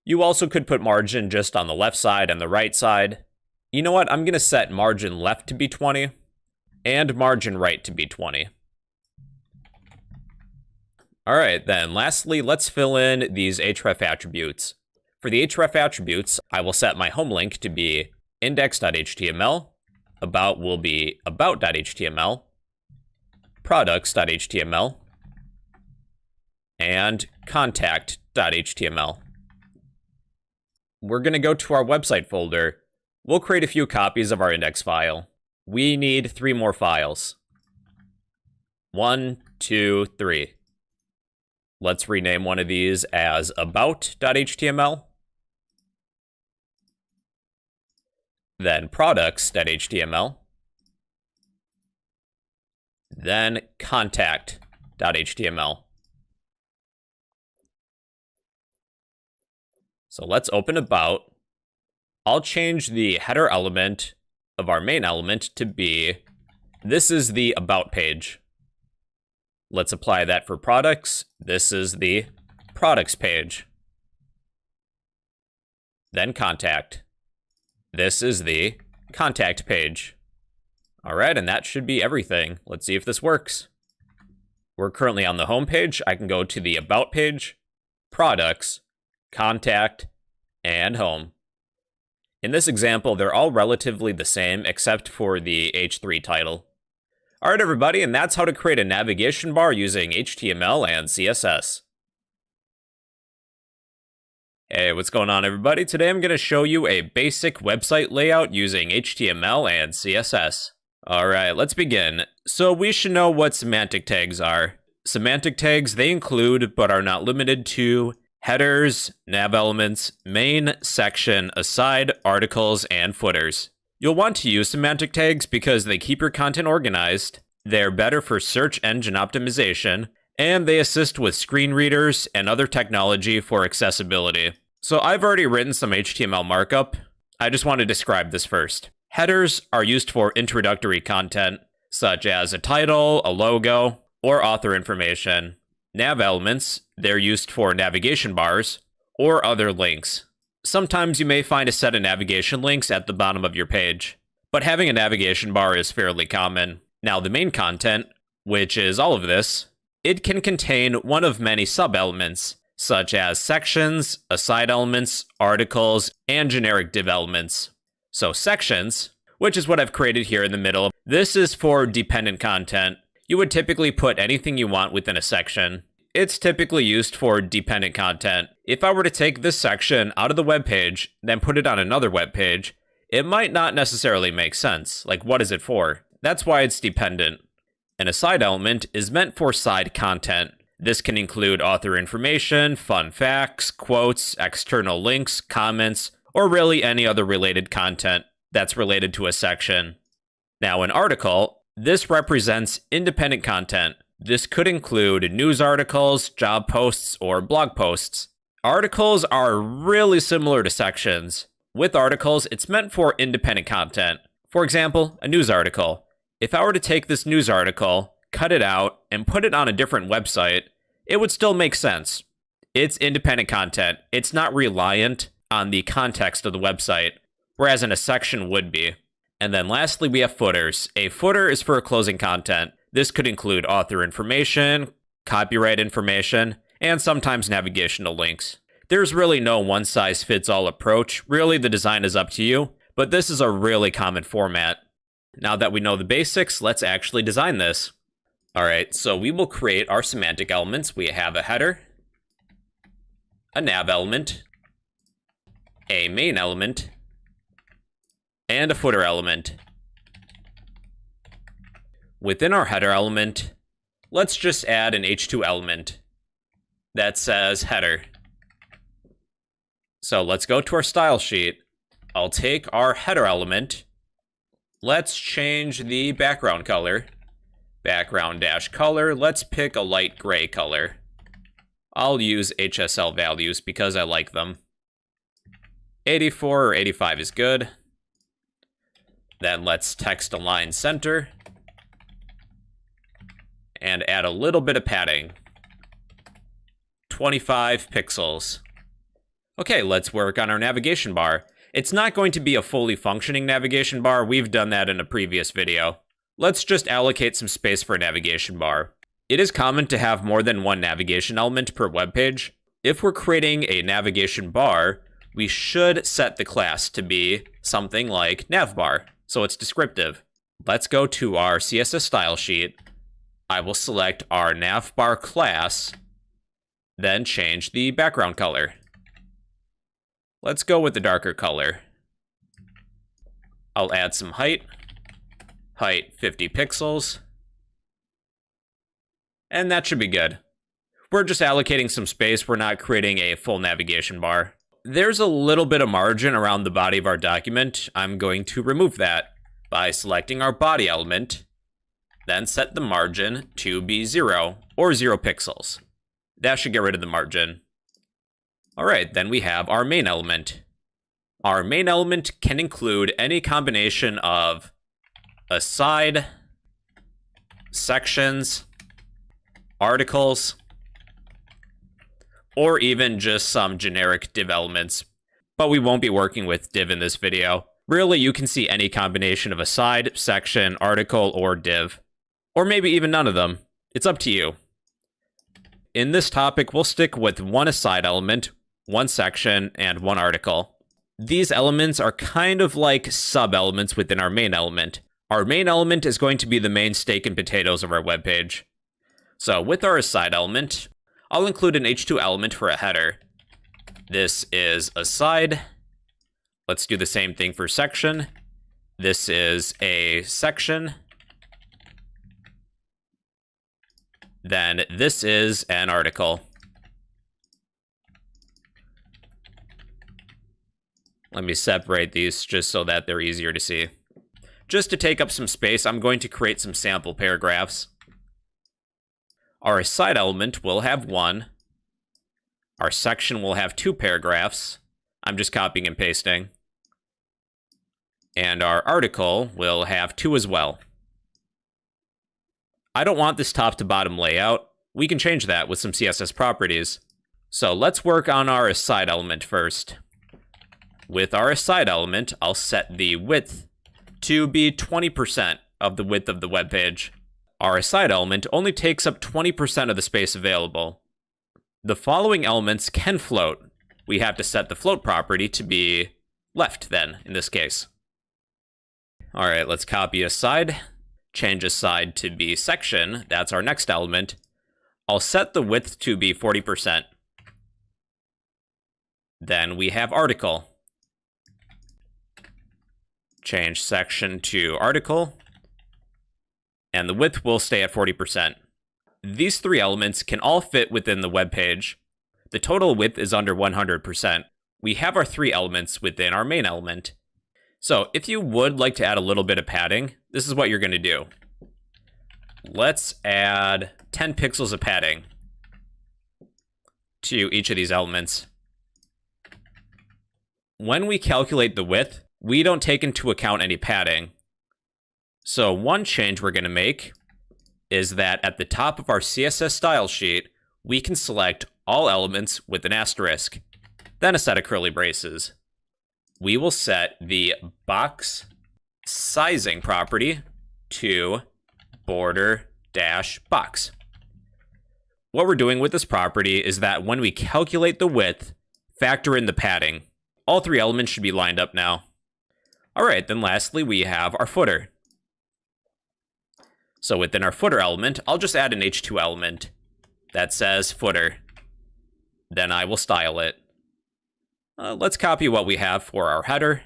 A: You also could put margin just on the left side and the right side. You know what, I'm going to set margin left to be 20, and margin right to be 20. Alright, then lastly, let's fill in these href attributes. For the href attributes, I will set my home link to be index.html, about will be about.html, products.html, and contact.html. We're going to go to our website folder. We'll create a few copies of our index file. We need 3 more files. 1, 2, 3. Let's rename one of these as about.html. Then products.html. Then contact.html. So let's open about. I'll change the header element of our main element to be, this is the about page. Let's apply that for products. This is the products page. Then contact. This is the contact page. All right, and that should be everything. Let's see if this works. We're currently on the home page. I can go to the about page, products, contact, and home. In this example, they're all relatively the same except for the H3 title. Alright everybody, and that's how to create a navigation bar using HTML and CSS. Hey, what's going on everybody? Today I'm going to show you a basic website layout using HTML and CSS. Alright, let's begin. So we should know what semantic tags are. Semantic tags, they include, but are not limited to, headers, nav elements, main, section, aside, articles, and footers. You'll want to use semantic tags because they keep your content organized, they're better for search engine optimization, and they assist with screen readers and other technology for accessibility. So I've already written some HTML markup. I just want to describe this first. Headers are used for introductory content, such as a title, a logo, or author information. Nav elements, they're used for navigation bars, or other links. Sometimes you may find a set of navigation links at the bottom of your page, but having a navigation bar is fairly common. Now the main content, which is all of this, it can contain one of many sub-elements, such as sections, aside elements, articles, and generic div elements. So sections, which is what I've created here in the middle, this is for dependent content. You would typically put anything you want within a section. It's typically used for dependent content. If I were to take this section out of the web page, then put it on another web page, it might not necessarily make sense. Like, what is it for? That's why it's dependent. An aside element is meant for side content. This can include author information, fun facts, quotes, external links, comments, or really any other related content that's related to a section. Now, an article, this represents independent content. This could include news articles, job posts, or blog posts. Articles are really similar to sections. With articles, it's meant for independent content. For example, a news article. If I were to take this news article, cut it out, and put it on a different website, it would still make sense. It's independent content. It's not reliant on the context of the website, whereas in a section would be. And then lastly, we have footers. A footer is for closing content. This could include author information, copyright information, and sometimes navigational links. There's really no one-size-fits-all approach. Really, the design is up to you, but this is a really common format. Now that we know the basics, let's actually design this. Alright, so we will create our semantic elements. We have a header, a nav element, a main element, and a footer element. Within our header element, let's just add an H2 element that says header. So let's go to our style sheet. I'll take our header element. Let's change the background color. Background dash color, let's pick a light gray color. I'll use HSL values because I like them. 84 or 85 is good. Then let's text align center. And add a little bit of padding. 25 pixels. Okay, let's work on our navigation bar. It's not going to be a fully functioning navigation bar. We've done that in a previous video. Let's just allocate some space for a navigation bar. It is common to have more than one navigation element per web page. If we're creating a navigation bar, we should set the class to be something like navbar, so it's descriptive. Let's go to our CSS style sheet. I will select our navbar class, then change the background color. Let's go with the darker color. I'll add some height. Height 50 pixels. And that should be good. We're just allocating some space. We're not creating a full navigation bar. There's a little bit of margin around the body of our document. I'm going to remove that by selecting our body element. Then set the margin to be 0 or 0 pixels. That should get rid of the margin. Alright, then we have our main element. Our main element can include any combination of aside, sections, articles, or even just some generic div elements. But we won't be working with div in this video. Really, you can see any combination of aside, section, article, or div. Or maybe even none of them. It's up to you. In this topic, we'll stick with one aside element, one section, and one article. These elements are kind of like sub-elements within our main element. Our main element is going to be the main steak and potatoes of our web page. So with our aside element, I'll include an H2 element for a header. This is aside. Let's do the same thing for section. This is a section. Then this is an article. Let me separate these just so that they're easier to see. Just to take up some space, I'm going to create some sample paragraphs. Our aside element will have 1. Our section will have 2 paragraphs. I'm just copying and pasting. And our article will have 2 as well. I don't want this top to bottom layout. We can change that with some CSS properties. So let's work on our aside element first. With our aside element, I'll set the width to be 20% of the width of the web page. Our aside element only takes up 20% of the space available. The following elements can float. We have to set the float property to be left then, in this case. All right, let's copy aside, change aside to be section. That's our next element. I'll set the width to be 40%. Then we have article. Change section to article. And the width will stay at 40%. These 3 elements can all fit within the web page. The total width is under 100%. We have our 3 elements within our main element. So if you would like to add a little bit of padding, this is what you're going to do. Let's add 10 pixels of padding to each of these elements. When we calculate the width, we don't take into account any padding. So one change we're going to make is that at the top of our CSS style sheet, we can select all elements with an asterisk, then a set of curly braces. We will set the box sizing property to border-box. What we're doing with this property is that when we calculate the width, factor in the padding. All 3 elements should be lined up now. All right, then lastly, we have our footer. So within our footer element, I'll just add an H2 element that says footer. Then I will style it. Let's copy what we have for our header,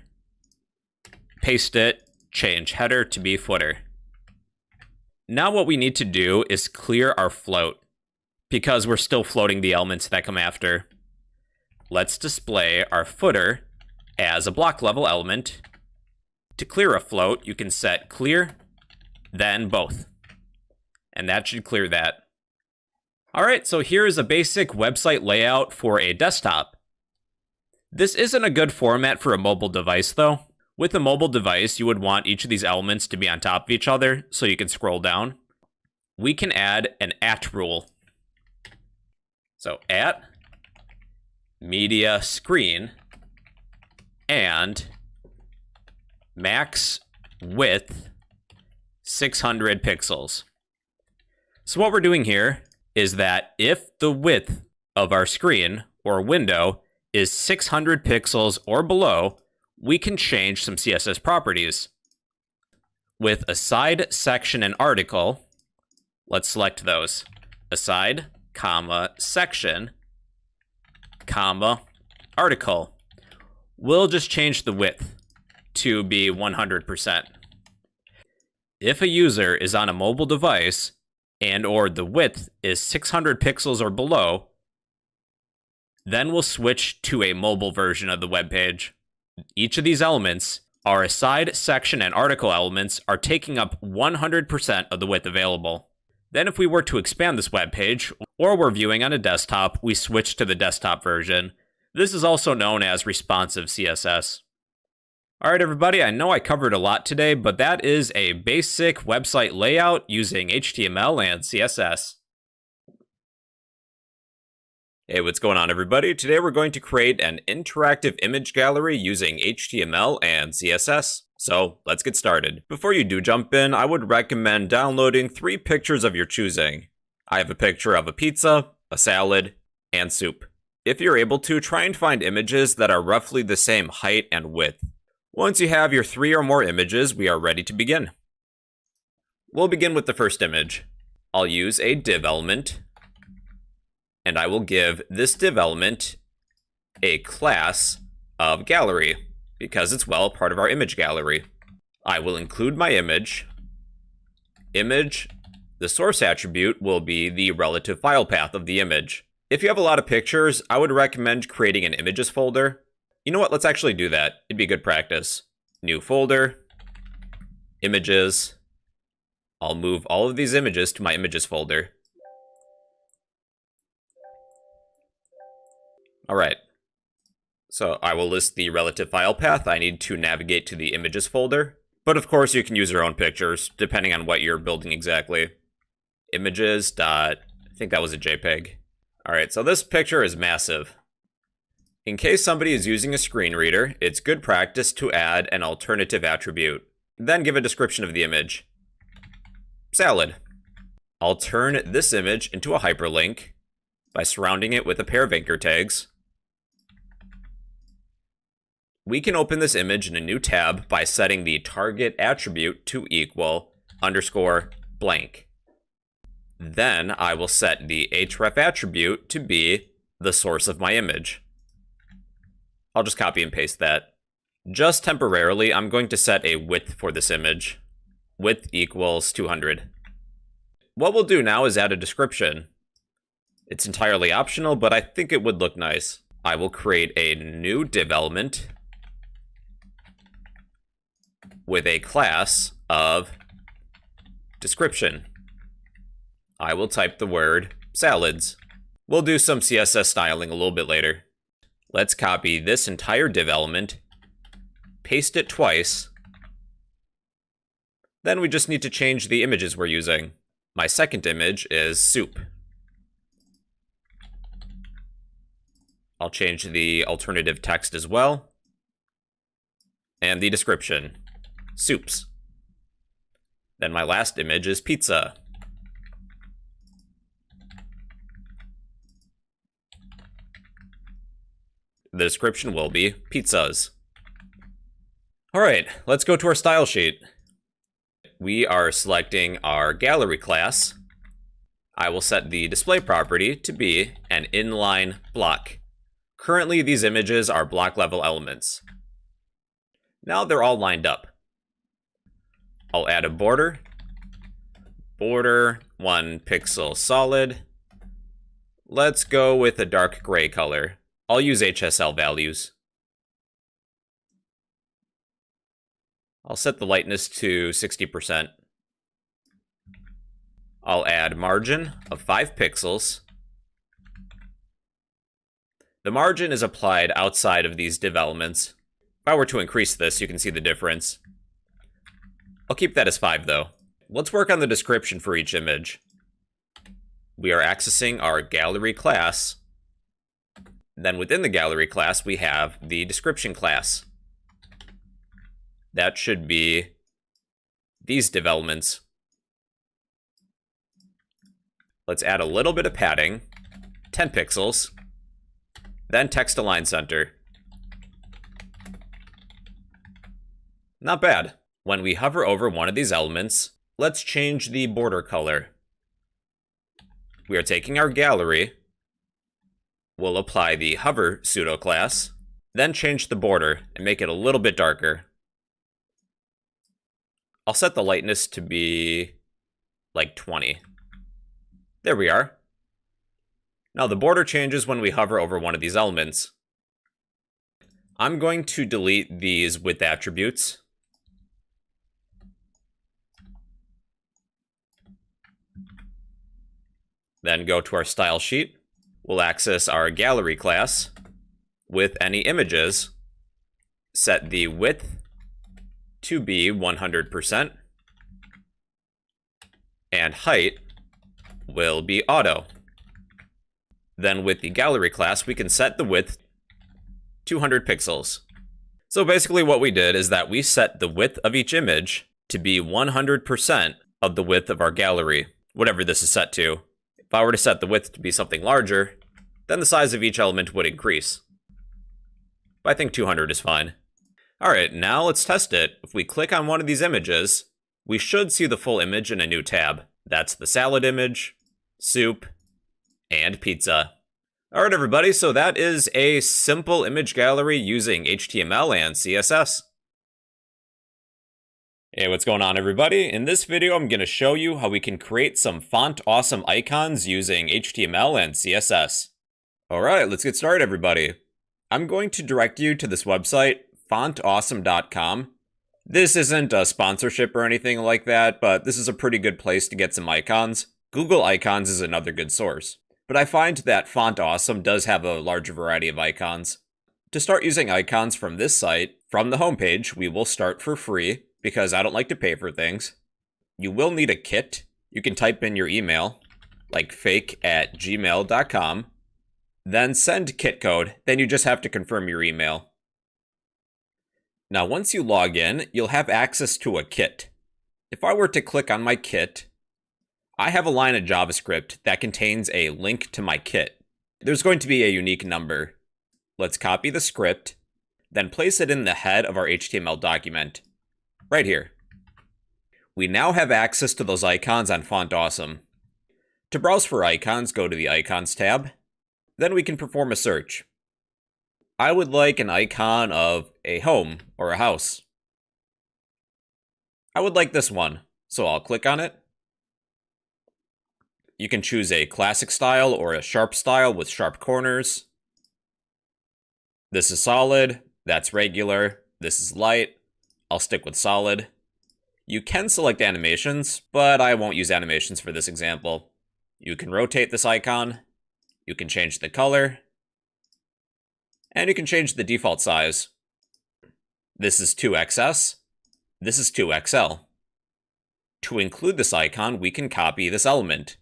A: paste it, change header to be footer. Now what we need to do is clear our float, because we're still floating the elements that come after. Let's display our footer as a block level element. To clear a float, you can set clear, then both. And that should clear that. All right, so here is a basic website layout for a desktop. This isn't a good format for a mobile device though. With a mobile device, you would want each of these elements to be on top of each other so you can scroll down. We can add an @ rule. So @ media screen and max width 600 pixels. So what we're doing here is that if the width of our screen or window is 600 pixels or below, we can change some CSS properties. With aside, section, and article, let's select those. Aside, comma, section, comma, article. We'll just change the width to be 100%. If a user is on a mobile device and or the width is 600 pixels or below, then we'll switch to a mobile version of the web page. Each of these elements, our aside, section, and article elements, are taking up 100% of the width available. Then if we were to expand this web page, or we're viewing on a desktop, we switch to the desktop version. This is also known as responsive CSS. All right, everybody, I know I covered a lot today, but that is a basic website layout using HTML and CSS. Hey, what's going on, everybody? Today we're going to create an interactive image gallery using HTML and CSS. So let's get started. Before you do jump in, I would recommend downloading 3 pictures of your choosing. I have a picture of a pizza, a salad, and soup. If you're able to, try and find images that are roughly the same height and width. Once you have your 3 or more images, we are ready to begin. We'll begin with the first image. I'll use a div element, and I will give this div element a class of gallery, because it's, well, part of our image gallery. I will include my image. Image, the source attribute will be the relative file path of the image. If you have a lot of pictures, I would recommend creating an images folder. You know what, let's actually do that. It'd be good practice. New folder, images. I'll move all of these images to my images folder. All right. So I will list the relative file path. I need to navigate to the images folder. But of course you can use your own pictures, depending on what you're building exactly. Images dot, I think that was a JPEG. All right, so this picture is massive. In case somebody is using a screen reader, it's good practice to add an alternative attribute. Then give a description of the image. Salad. I'll turn this image into a hyperlink by surrounding it with a pair of anchor tags. We can open this image in a new tab by setting the target attribute to equal underscore blank. Then I will set the href attribute to be the source of my image. I'll just copy and paste that. Just temporarily, I'm going to set a width for this image. Width equals 200. What we'll do now is add a description. It's entirely optional, but I think it would look nice. I will create a new div element with a class of description. I will type the word salads. We'll do some CSS styling a little bit later. Let's copy this entire div element, paste it twice. Then we just need to change the images we're using. My second image is soup. I'll change the alternative text as well. And the description, soups. Then my last image is pizza. The description will be pizzas. All right, let's go to our style sheet. We are selecting our gallery class. I will set the display property to be an inline block. Currently, these images are block level elements. Now they're all lined up. I'll add a border. Border 1 pixel solid. Let's go with a dark gray color. I'll use HSL values. I'll set the lightness to 60%. I'll add margin of 5 pixels. The margin is applied outside of these div elements. If I were to increase this, you can see the difference. I'll keep that as 5 though. Let's work on the description for each image. We are accessing our gallery class. Then within the gallery class, we have the description class. That should be these div elements. Let's add a little bit of padding, 10 pixels, then text align center. Not bad. When we hover over one of these elements, let's change the border color. We are taking our gallery. We'll apply the hover pseudo class, then change the border and make it a little bit darker. I'll set the lightness to be like 20. There we are. Now the border changes when we hover over one of these elements. I'm going to delete these width attributes. Then go to our style sheet. We'll access our gallery class with any images. Set the width to be 100%. And height will be auto. Then with the gallery class, we can set the width 200 pixels. So basically what we did is that we set the width of each image to be 100% of the width of our gallery, whatever this is set to. If I were to set the width to be something larger, then the size of each element would increase. But I think 200 is fine. Alright, now let's test it. If we click on one of these images, we should see the full image in a new tab. That's the salad image, soup, and pizza. Alright everybody, so that is a simple image gallery using HTML and CSS. Hey, what's going on everybody? In this video, I'm going to show you how we can create some font awesome icons using HTML and CSS. Alright, let's get started everybody. I'm going to direct you to this website, fontawesome.com. This isn't a sponsorship or anything like that, but this is a pretty good place to get some icons. Google Icons is another good source. But I find that Font Awesome does have a large variety of icons. To start using icons from this site, from the homepage, we will start for free, because I don't like to pay for things. You will need a kit. You can type in your email, like fake@gmail.com, then send kit code, then you just have to confirm your email. Now once you log in, you'll have access to a kit. If I were to click on my kit, I have a line of JavaScript that contains a link to my kit. There's going to be a unique number. Let's copy the script, then place it in the head of our HTML document, right here. We now have access to those icons on Font Awesome. To browse for icons, go to the Icons tab. Then we can perform a search. I would like an icon of a home or a house. I would like this one, so I'll click on it. You can choose a classic style or a sharp style with sharp corners. This is solid, that's regular, this is light. I'll stick with solid. You can select animations, but I won't use animations for this example. You can rotate this icon, you can change the color, and you can change the default size. This is 2XS, this is 2XL. To include this icon, we can copy this element.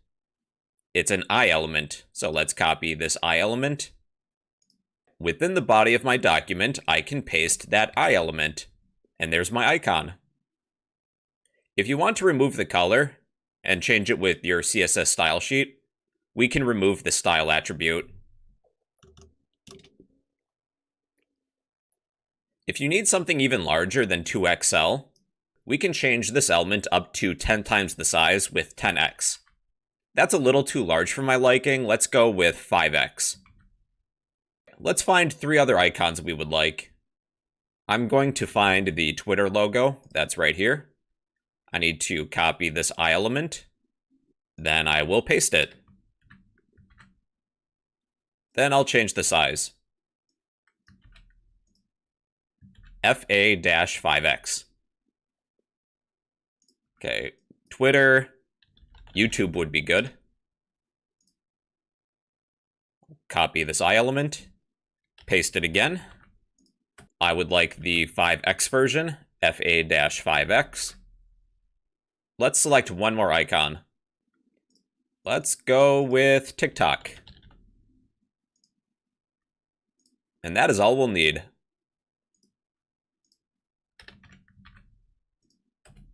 A: It's an I element, so let's copy this I element. Within the body of my document, I can paste that I element, and there's my icon. If you want to remove the color and change it with your CSS style sheet, we can remove the style attribute. If you need something even larger than 2XL, we can change this element up to 10 times the size with 10x. That's a little too large for my liking. Let's go with 5x. Let's find 3 other icons we would like. I'm going to find the Twitter logo. That's right here. I need to copy this I element. Then I will paste it. Then I'll change the size. FA-5x. Okay, Twitter, YouTube would be good. Copy this I element, paste it again. I would like the 5x version, FA-5x. Let's select one more icon. Let's go with TikTok. And that is all we'll need.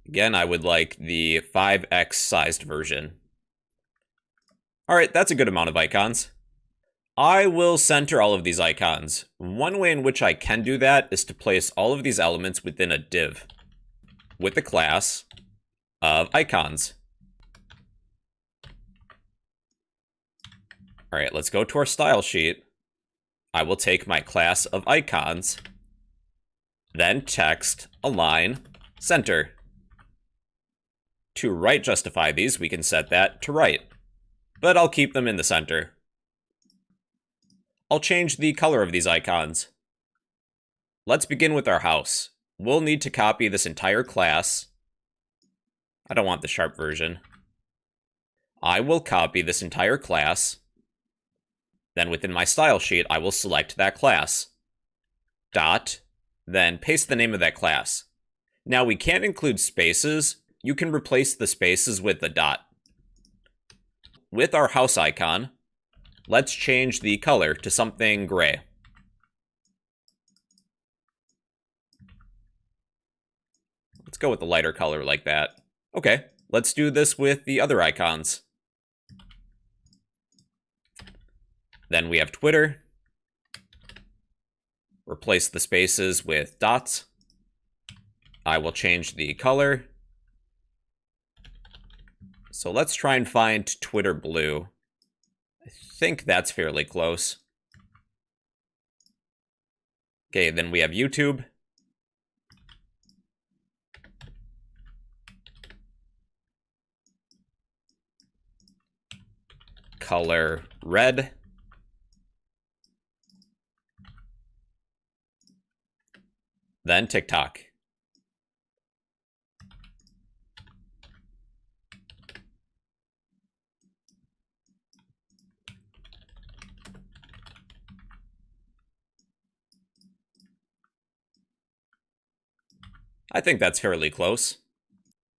A: Again, I would like the 5x sized version. Alright, that's a good amount of icons. I will center all of these icons. One way in which I can do that is to place all of these elements within a div with the class of icons. Alright, let's go to our style sheet. I will take my class of icons, then text, align, center. To right justify these, we can set that to right, but I'll keep them in the center. I'll change the color of these icons. Let's begin with our house. We'll need to copy this entire class. I don't want the sharp version. I will copy this entire class. Then within my style sheet, I will select that class. Dot, then paste the name of that class. Now we can't include spaces. You can replace the spaces with a dot. With our house icon, let's change the color to something gray. Let's go with a lighter color like that. Okay, let's do this with the other icons. Then we have Twitter. Replace the spaces with dots. I will change the color. So let's try and find Twitter blue. I think that's fairly close. Okay, then we have YouTube. Color red. Then TikTok. I think that's fairly close.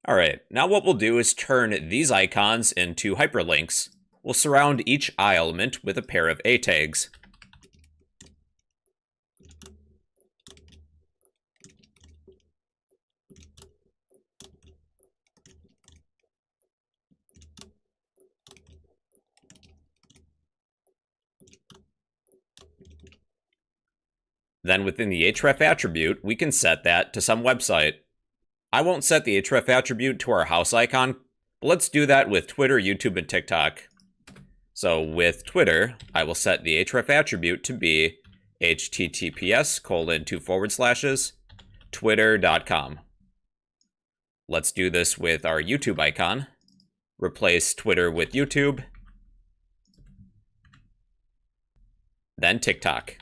A: All right, now what we'll do is turn these icons into hyperlinks. We'll surround each I element with a pair of A tags. Then within the href attribute, we can set that to some website. I won't set the href attribute to our house icon, but let's do that with Twitter, YouTube, and TikTok. So with Twitter, I will set the href attribute to be https://twitter.com. Let's do this with our YouTube icon. Replace Twitter with YouTube. Then TikTok.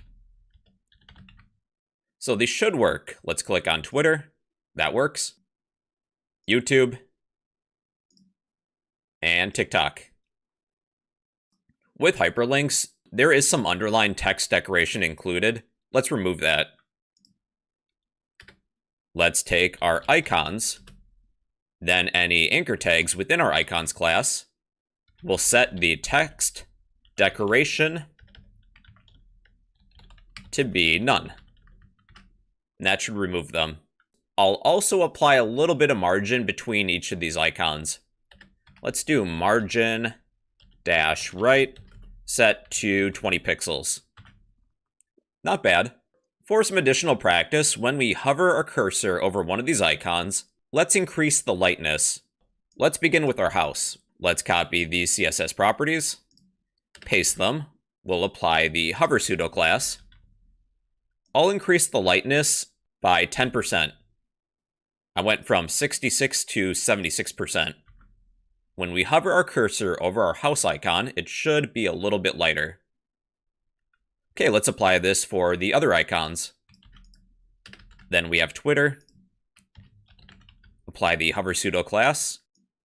A: So these should work. Let's click on Twitter. That works. YouTube. And TikTok. With hyperlinks, there is some underlined text decoration included. Let's remove that. Let's take our icons, then any anchor tags within our icons class. We'll set the text decoration to be none. And that should remove them. I'll also apply a little bit of margin between each of these icons. Let's do margin dash right, set to 20 pixels. Not bad. For some additional practice, when we hover our cursor over one of these icons, let's increase the lightness. Let's begin with our house. Let's copy these CSS properties, paste them. We'll apply the hover pseudo class. I'll increase the lightness by 10%. I went from 66 to 76%. When we hover our cursor over our house icon, it should be a little bit lighter. Okay, let's apply this for the other icons. Then we have Twitter. Apply the hover pseudo class.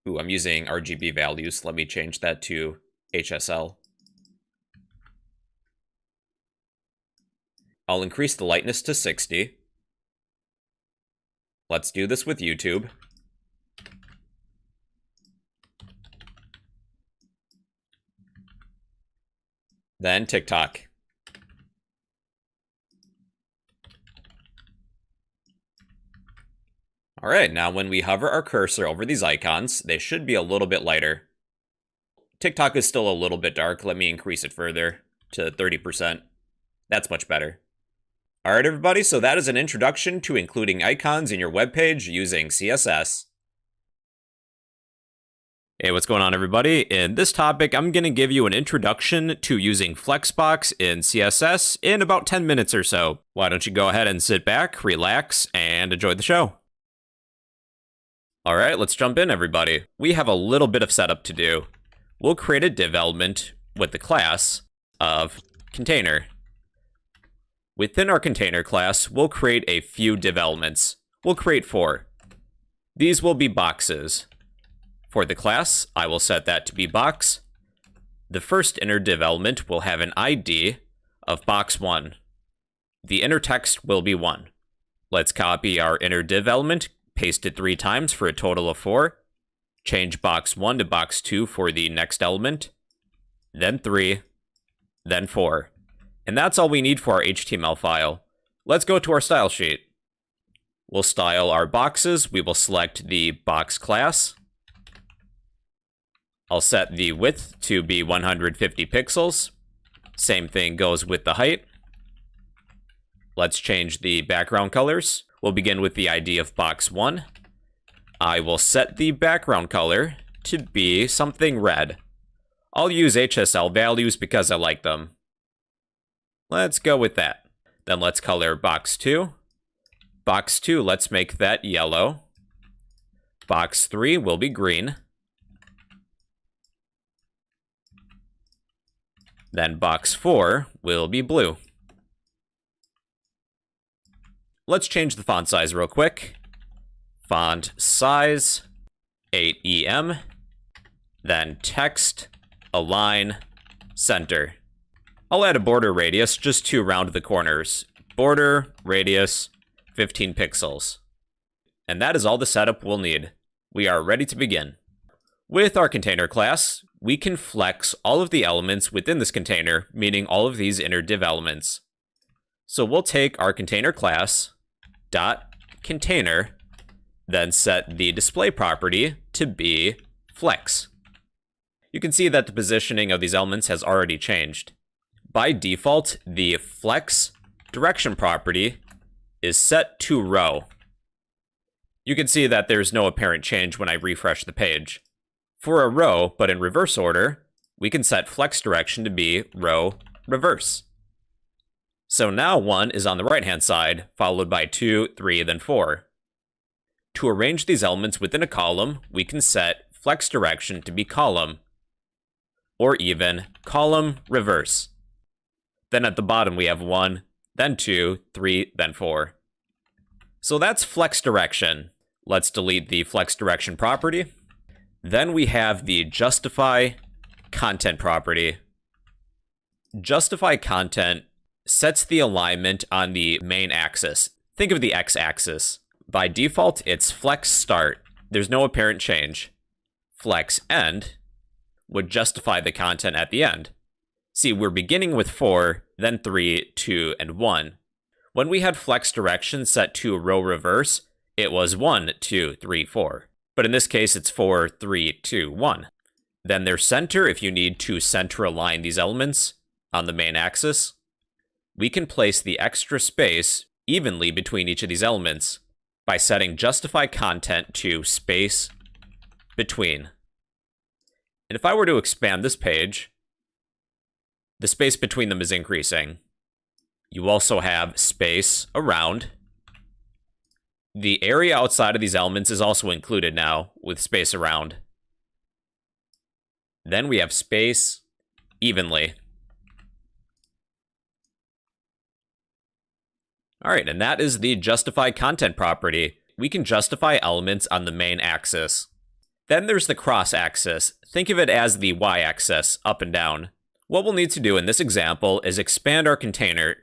A: Ooh, I'm using RGB values. Let me change that to HSL. I'll increase the lightness to 60. Let's do this with YouTube. Then TikTok. All right, now when we hover our cursor over these icons, they should be a little bit lighter. TikTok is still a little bit dark. Let me increase it further to 30%. That's much better. All right, everybody, so that is an introduction to including icons in your web page using CSS. Hey, what's going on, everybody? In this topic, I'm going to give you an introduction to using Flexbox in CSS in about 10 minutes or so. Why don't you go ahead and sit back, relax, and enjoy the show. All right, let's jump in, everybody. We have a little bit of setup to do. We'll create a div element with the class of container. Within our container class, we'll create a few div elements. We'll create 4. These will be boxes. For the class, I will set that to be box. The first inner div element will have an ID of box1. The inner text will be 1. Let's copy our inner div element, paste it 3 times for a total of 4. Change box1 to box2 for the next element, then 3, then 4. And that's all we need for our HTML file. Let's go to our style sheet. We'll style our boxes. We will select the box class. I'll set the width to be 150 pixels. Same thing goes with the height. Let's change the background colors. We'll begin with the ID of box 1. I will set the background color to be something red. I'll use HSL values because I like them. Let's go with that. Then let's color box 2. Box 2, let's make that yellow. Box 3 will be green. Then box 4 will be blue. Let's change the font size real quick. Font size 8EM. Then text, align, center. I'll add a border radius just to round the corners. Border radius 15 pixels. And that is all the setup we'll need. We are ready to begin. With our container class, we can flex all of the elements within this container, meaning all of these inner div elements. So we'll take our container class, dot container, then set the display property to be flex. You can see that the positioning of these elements has already changed. By default, the flex direction property is set to row. You can see that there's no apparent change when I refresh the page. For a row, but in reverse order, we can set flex direction to be row reverse. So now 1 is on the right-hand side, followed by 2, 3, then 4. To arrange these elements within a column, we can set flex direction to be column, or even column reverse. Then at the bottom we have 1, then 2, 3, then 4. So that's flex direction. Let's delete the flex direction property. Then we have the justify content property. Justify content sets the alignment on the main axis. Think of the x-axis. By default, it's flex start. There's no apparent change. Flex end would justify the content at the end. See, we're beginning with 4, then 3, 2, and 1. When we had flex direction set to row reverse, it was 1, 2, 3, 4. But in this case, it's 4, 3, 2, 1. Then there's center if you need to center align these elements on the main axis. We can place the extra space evenly between each of these elements by setting justify content to space between. And if I were to expand this page, the space between them is increasing. You also have space around. The area outside of these elements is also included now with space around. Then we have space evenly. All right, and that is the justify content property. We can justify elements on the main axis. Then there's the cross axis. Think of it as the y-axis, up and down. What we'll need to do in this example is expand our container.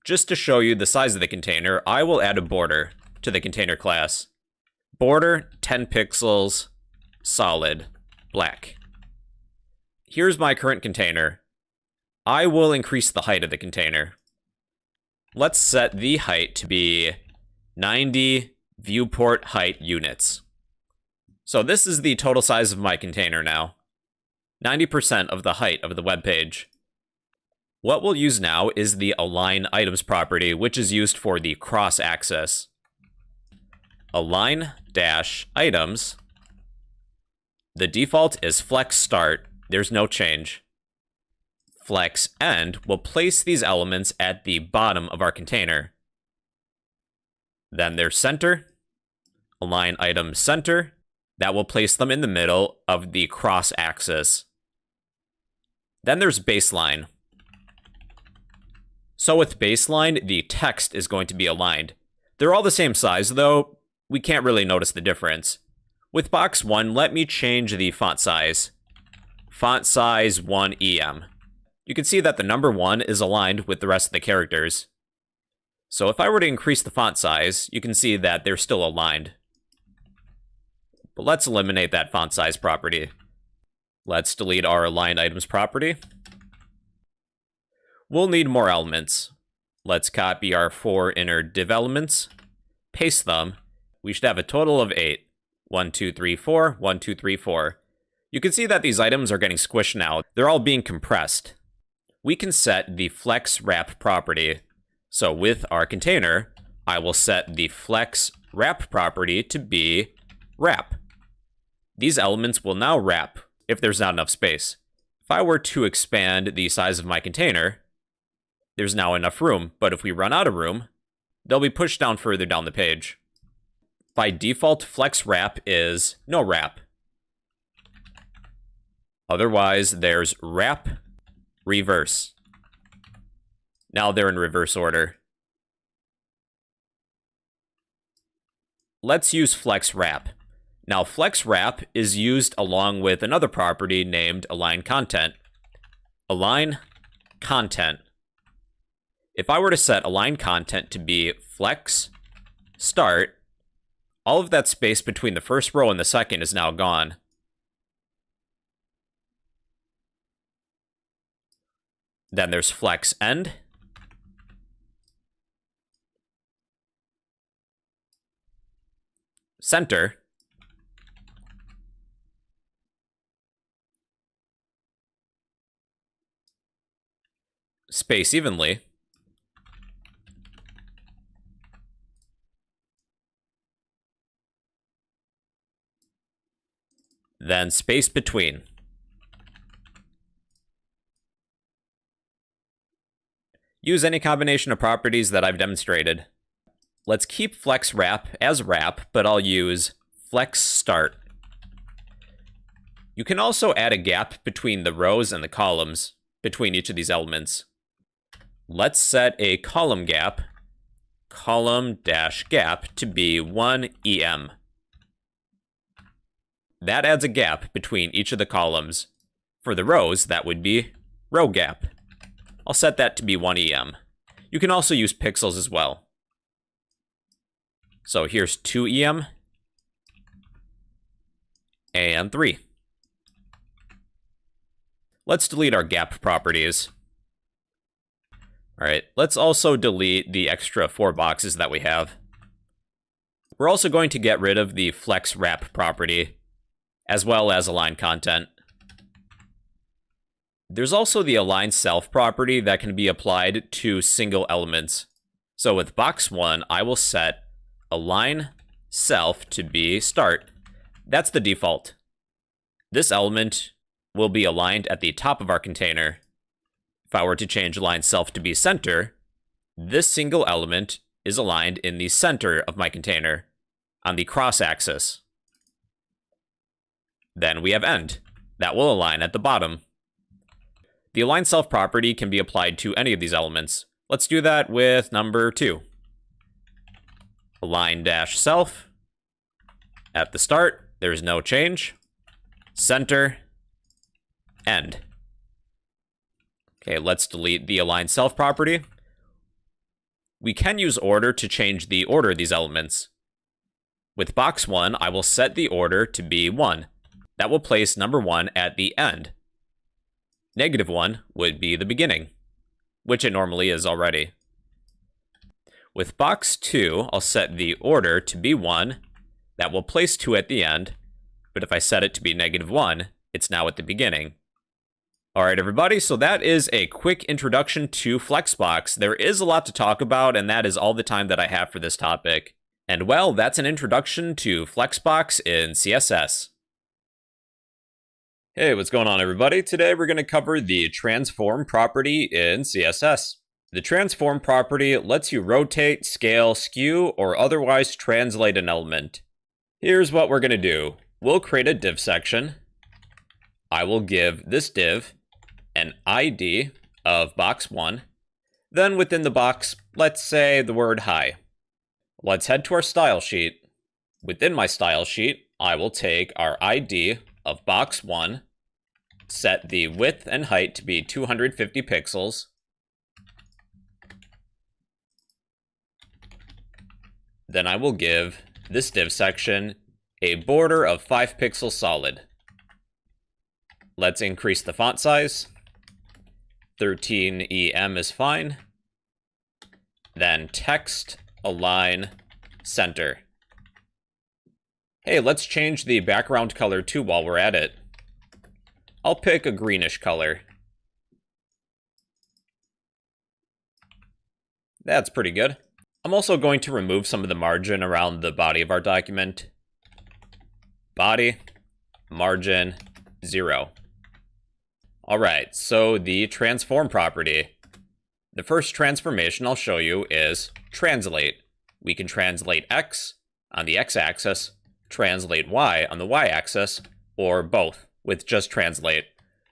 A: Just to show you the size of the container, I will add a border to the container class. Border 10 pixels, solid, black. Here's my current container. I will increase the height of the container. Let's set the height to be 90 viewport height units. So this is the total size of my container now. 90% of the height of the web page. What we'll use now is the align items property, which is used for the cross axis. Align-items. The default is flex start. There's no change. Flex end will place these elements at the bottom of our container. Then there's center. Align item center. That will place them in the middle of the cross axis. Then there's baseline. So with baseline, the text is going to be aligned. They're all the same size, though we can't really notice the difference. With box 1, let me change the font size. Font size 1 EM. You can see that the number 1 is aligned with the rest of the characters. So if I were to increase the font size, you can see that they're still aligned. But let's eliminate that font size property. Let's delete our align items property. We'll need more elements. Let's copy our 4 inner div elements, paste them. We should have a total of 8. 1, 2, 3, 4, 1, 2, 3, 4. You can see that these items are getting squished now. They're all being compressed. we can set the flex wrap property. So with our container, I will set the flex wrap property to be wrap. These elements will now wrap if there's not enough space. If I were to expand the size of my container, there's now enough room, but if we run out of room, they'll be pushed down further down the page. By default, flex wrap is no wrap. Otherwise, there's wrap, reverse. Now they're in reverse order. Let's use flex wrap. Now, flex wrap is used along with another property named align content. Align content. If I were to set align content to be flex start, all of that space between the first row and the second is now gone. Then there's flex end. Center. Space evenly. Then space between. Use any combination of properties that I've demonstrated. Let's keep flex wrap as wrap, but I'll use flex start. You can also add a gap between the rows and the columns between each of these elements. Let's set a column gap, column-gap, to be 1 EM. That adds a gap between each of the columns. For the rows, that would be row gap. I'll set that to be 1 EM. You can also use pixels as well. So here's 2 EM and 3. Let's delete our gap properties. All right, let's also delete the extra 4 boxes that we have. We're also going to get rid of the flex wrap property, as well as align content. There's also the align self property that can be applied to single elements. So with box 1, I will set align self to be start. That's the default. This element will be aligned at the top of our container. If I were to change align self to be center, this single element is aligned in the center of my container, on the cross axis. Then we have end. That will align at the bottom. The align self property can be applied to any of these elements. Let's do that with number 2. Align-self. At the start, there's no change. Center, end. Okay, let's delete the align self property. We can use order to change the order of these elements. With box 1, I will set the order to be 1. That will place number 1 at the end. -1 would be the beginning, which it normally is already. With box 2, I'll set the order to be 1. That will place 2 at the end, but if I set it to be -1, it's now at the beginning. All right, everybody, so that is a quick introduction to Flexbox. There is a lot to talk about, and that is all the time that I have for this topic. And well, that's an introduction to Flexbox in CSS. Hey, what's going on, everybody? Today we're going to cover the transform property in CSS. The transform property lets you rotate, scale, skew, or otherwise translate an element. Here's what we're going to do. We'll create a div section. I will give this div an ID of box 1. Then within the box, let's say the word hi. Let's head to our style sheet. Within my style sheet, I will take our ID of box 1, set the width and height to be 250 pixels. Then I will give this div section a border of 5 pixels solid. Let's increase the font size. 13 EM is fine. Then text, align, center. Hey, let's change the background color too while we're at it. I'll pick a greenish color. That's pretty good. I'm also going to remove some of the margin around the body of our document. Body, margin, 0. All right, so the transform property. The first transformation I'll show you is translate. We can translate x on the x-axis, translate y on the y-axis, or both with just translate.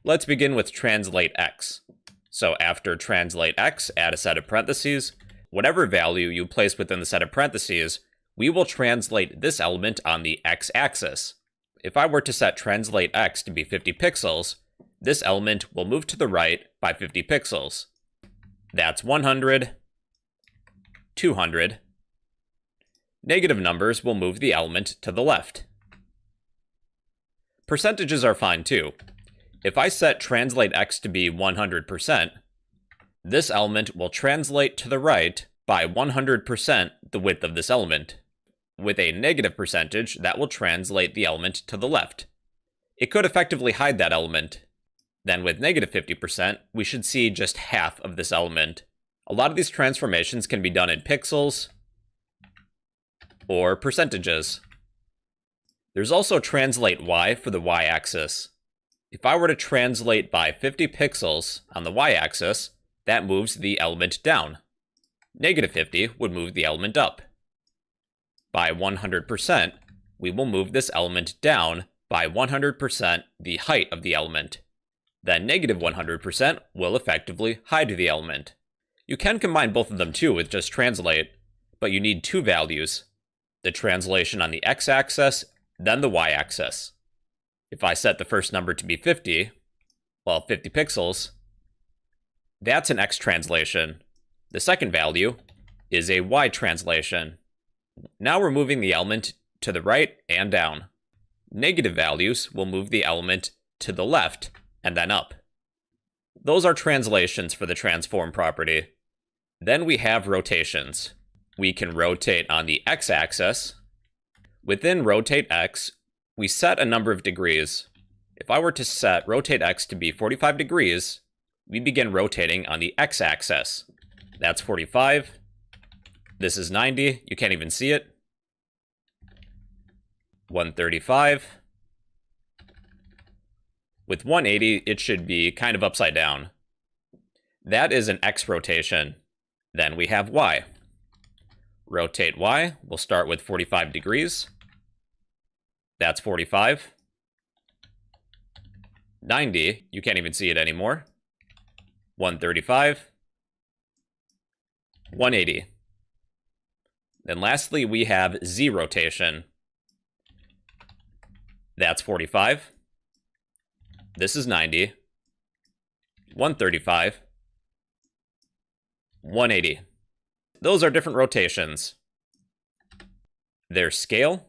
A: Let's begin with translate x. So after translate x, add a set of parentheses. Whatever value you place within the set of parentheses, we will translate this element on the x-axis. If I were to set translate x to be 50 pixels, this element will move to the right by 50 pixels. That's 100, 200. Negative numbers will move the element to the left. Percentages are fine too. If I set translate x to be 100%, this element will translate to the right by 100% the width of this element. With a negative percentage, that will translate the element to the left. It could effectively hide that element. Then with negative 50%, we should see just half of this element. A lot of these transformations can be done in pixels or percentages. There's also translate y for the y-axis. If I were to translate by 50 pixels on the y-axis, that moves the element down. Negative 50 would move the element up. By 100%, we will move this element down by 100% the height of the element. Then negative 100% will effectively hide the element. You can combine both of them too with just translate, but you need two values. The translation on the x-axis, then the y-axis. If I set the first number to be 50, well, 50 pixels, that's an x translation. The second value is a y translation. Now we're moving the element to the right and down. Negative values will move the element to the left and then up. Those are translations for the transform property. Then we have rotations. We can rotate on the x-axis. Within rotate x, we set a number of degrees. If I were to set rotate x to be 45 degrees, we begin rotating on the x-axis. That's 45. This is 90. You can't even see it. 135. With 180, it should be kind of upside down. That is an x rotation. Then we have y. Rotate y. We'll start with 45 degrees. That's 45. 90. You can't even see it anymore. 135. 180. Then lastly, we have z rotation. That's 45. This is 90. 135. 180. Those are different rotations. There's scale.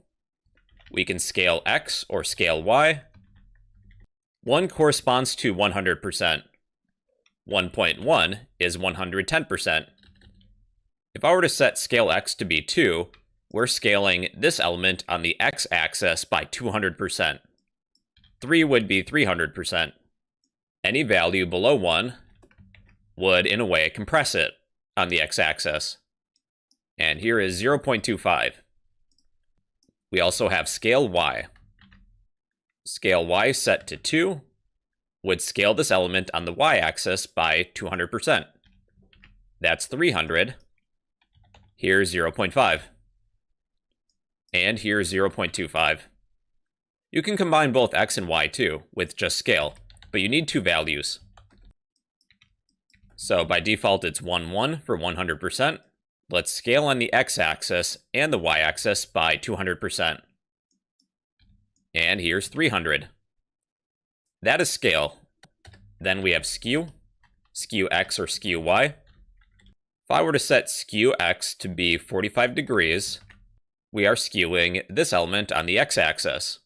A: We can scale x or scale y. 1 corresponds to 100%. 1.1 is 110%. If I were to set scale x to be 2, we're scaling this element on the x-axis by 200%. 3 would be 300%. Any value below 1 would, in a way, compress it on the x-axis. And here is 0.25. We also have scale y. Scale y set to 2 would scale this element on the y-axis by 200%. That's 300. Here's 0.5. And here's 0.25. You can combine both x and y too, with just scale, but you need two values. So by default, it's 1, 1 for 100%. Let's scale on the x-axis and the y-axis by 200%. And here's 300. That is scale. Then we have skew, skew x or skew y. If I were to set skew x to be 45 degrees, we are skewing this element on the x-axis.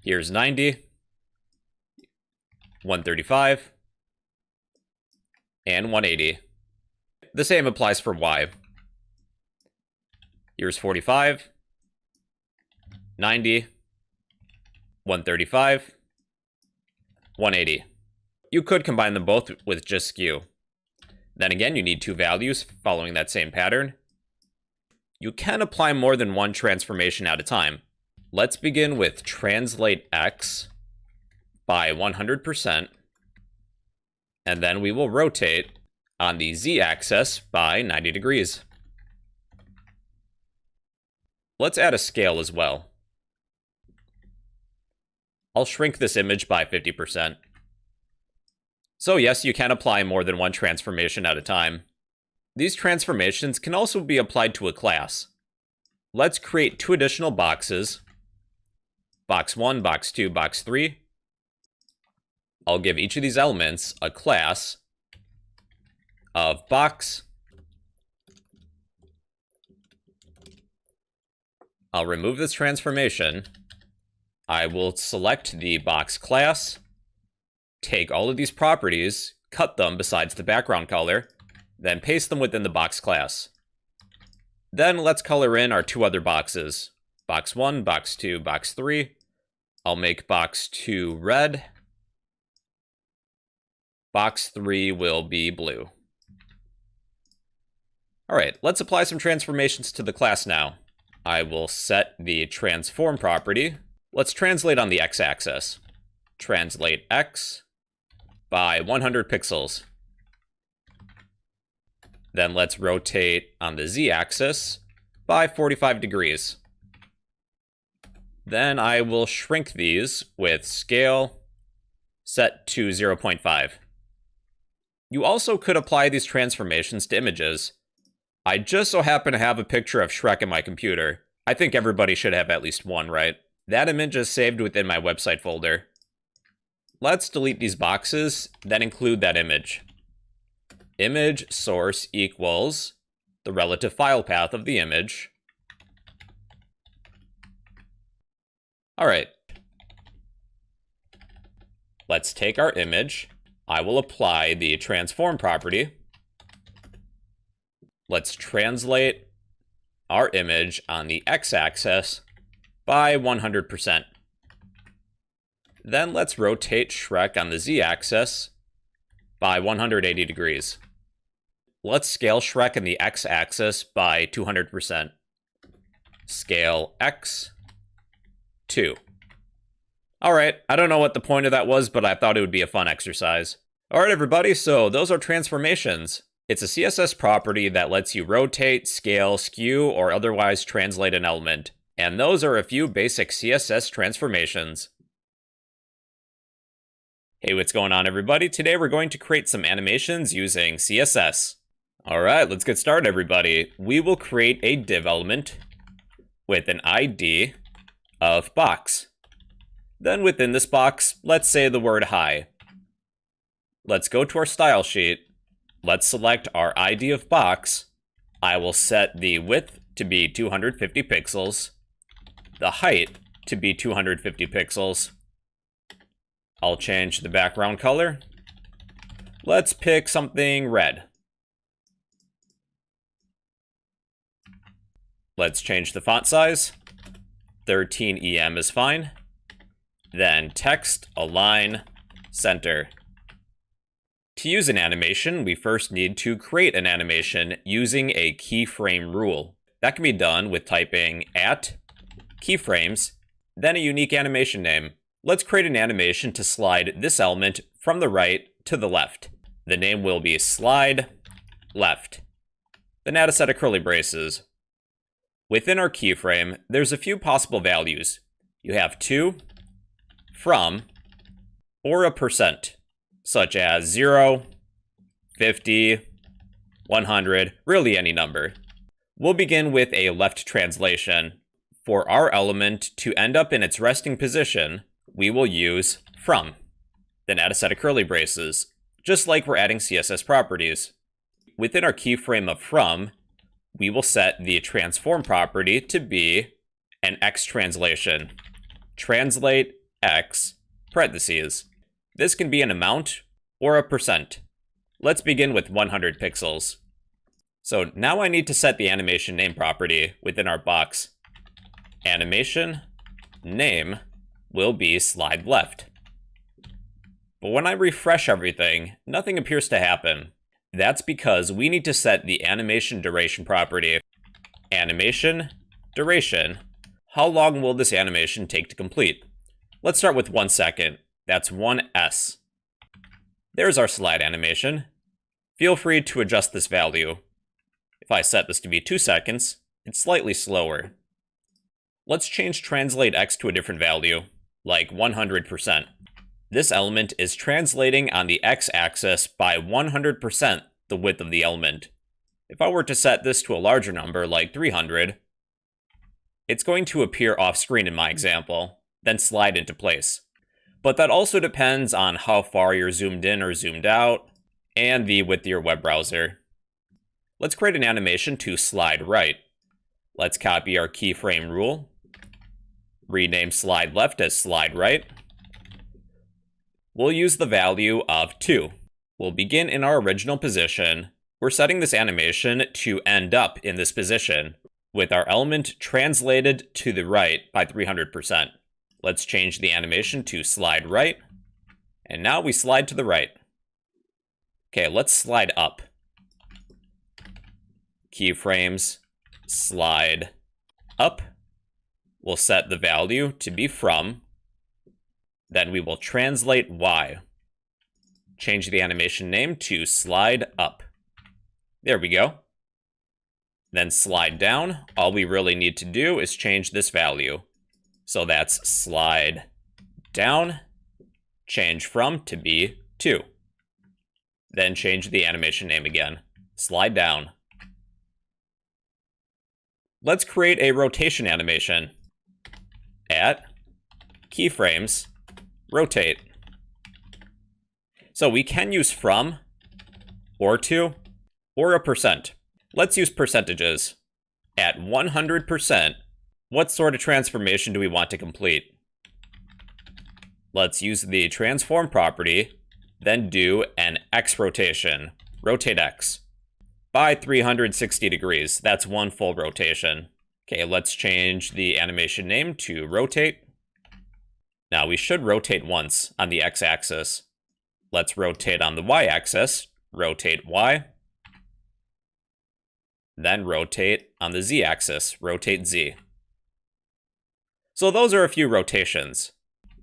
A: Here's 90, 135, and 180. The same applies for y. Here's 45, 90, 135, 180. You could combine them both with just skew. Then again, you need 2 values following that same pattern. You can apply more than one transformation at a time. Let's begin with translate x by 100%, and then we will rotate on the z-axis by 90 degrees. Let's add a scale as well. I'll shrink this image by 50%. So yes, you can apply more than one transformation at a time. These transformations can also be applied to a class. Let's create 2 additional boxes. Box 1, box 2, box 3. I'll give each of these elements a class of box. I'll remove this transformation. I will select the box class, take all of these properties, cut them besides the background color, then paste them within the box class. Then let's color in our 2 other boxes. Box 1, box 2, box 3. I'll make box 2 red. Box 3 will be blue. Alright, let's apply some transformations to the class now. I will set the transform property. Let's translate on the x-axis. Translate x by 100 pixels. Then let's rotate on the z-axis by 45 degrees. Then I will shrink these with scale set to 0.5. You also could apply these transformations to images. I just so happen to have a picture of Shrek in my computer. I think everybody should have at least one, right? That image is saved within my website folder. Let's delete these boxes, then include that image. Image source equals the relative file path of the image. Alright. Let's take our image. I will apply the transform property. Let's translate our image on the x-axis by 100%. Then let's rotate Shrek on the z-axis by 180 degrees. Let's scale Shrek on the x-axis by 200%. Scale x 2. Alright, I don't know what the point of that was, but I thought it would be a fun exercise. Alright everybody, so those are transformations. It's a CSS property that lets you rotate, scale, skew, or otherwise translate an element. And those are a few basic CSS transformations. Hey, what's going on everybody? Today we're going to create some animations using CSS. Alright, let's get started everybody. We will create a div element with an ID of box. Then within this box, let's say the word hi. Let's go to our style sheet. Let's select our ID of box. I will set the width to be 250 pixels, the height to be 250 pixels. I'll change the background color. Let's pick something red. Let's change the font size. 13 EM is fine. Then text, align, center. To use an animation, we first need to create an animation using a keyframe rule. That can be done with typing @keyframes, then a unique animation name. Let's create an animation to slide this element from the right to the left. The name will be slide left. Then add a set of curly braces. Within our keyframe, there's a few possible values. You have to, from, or a percent, such as 0, 50, 100, really any number. We'll begin with a left translation. For our element to end up in its resting position, we will use from, then add a set of curly braces, just like we're adding CSS properties. Within our keyframe of from, we will set the transform property to be an X translation. Translate X, parentheses. This can be an amount or a percent. Let's begin with 100 pixels. So now I need to set the animation name property within our box. Animation name will be slide left. But when I refresh everything, nothing appears to happen. That's because we need to set the animation duration property. Animation duration. How long will this animation take to complete? Let's start with 1 second. That's 1s. There's our slide animation. Feel free to adjust this value. If I set this to be 2 seconds, it's slightly slower. Let's change translate x to a different value, like 100%. This element is translating on the x-axis by 100% the width of the element. If I were to set this to a larger number, like 300, it's going to appear off-screen in my example, then slide into place. But that also depends on how far you're zoomed in or zoomed out, and the width of your web browser. Let's create an animation to slide right. Let's copy our keyframe rule, rename slide left as slide right. We'll use the value of 2. We'll begin in our original position. We're setting this animation to end up in this position, with our element translated to the right by 300%. Let's change the animation to slide right, and now we slide to the right. Okay, let's slide up. Keyframes, slide up. We'll set the value to be from. Then we will translate Y. Change the animation name to slide up. There we go. Then slide down. All we really need to do is change this value. So that's slide down, change from to be 2. Then change the animation name again. Slide down. Let's create a rotation animation. At keyframes, rotate. So we can use from, or to, or a percent. Let's use percentages. At 100%, what sort of transformation do we want to complete? Let's use the transform property, then do an X rotation. Rotate X by 360 degrees. That's one full rotation. Okay, let's change the animation name to rotate. Now we should rotate once on the X-axis. Let's rotate on the Y-axis. Rotate Y. Then rotate on the Z-axis. Rotate Z. So those are a few rotations.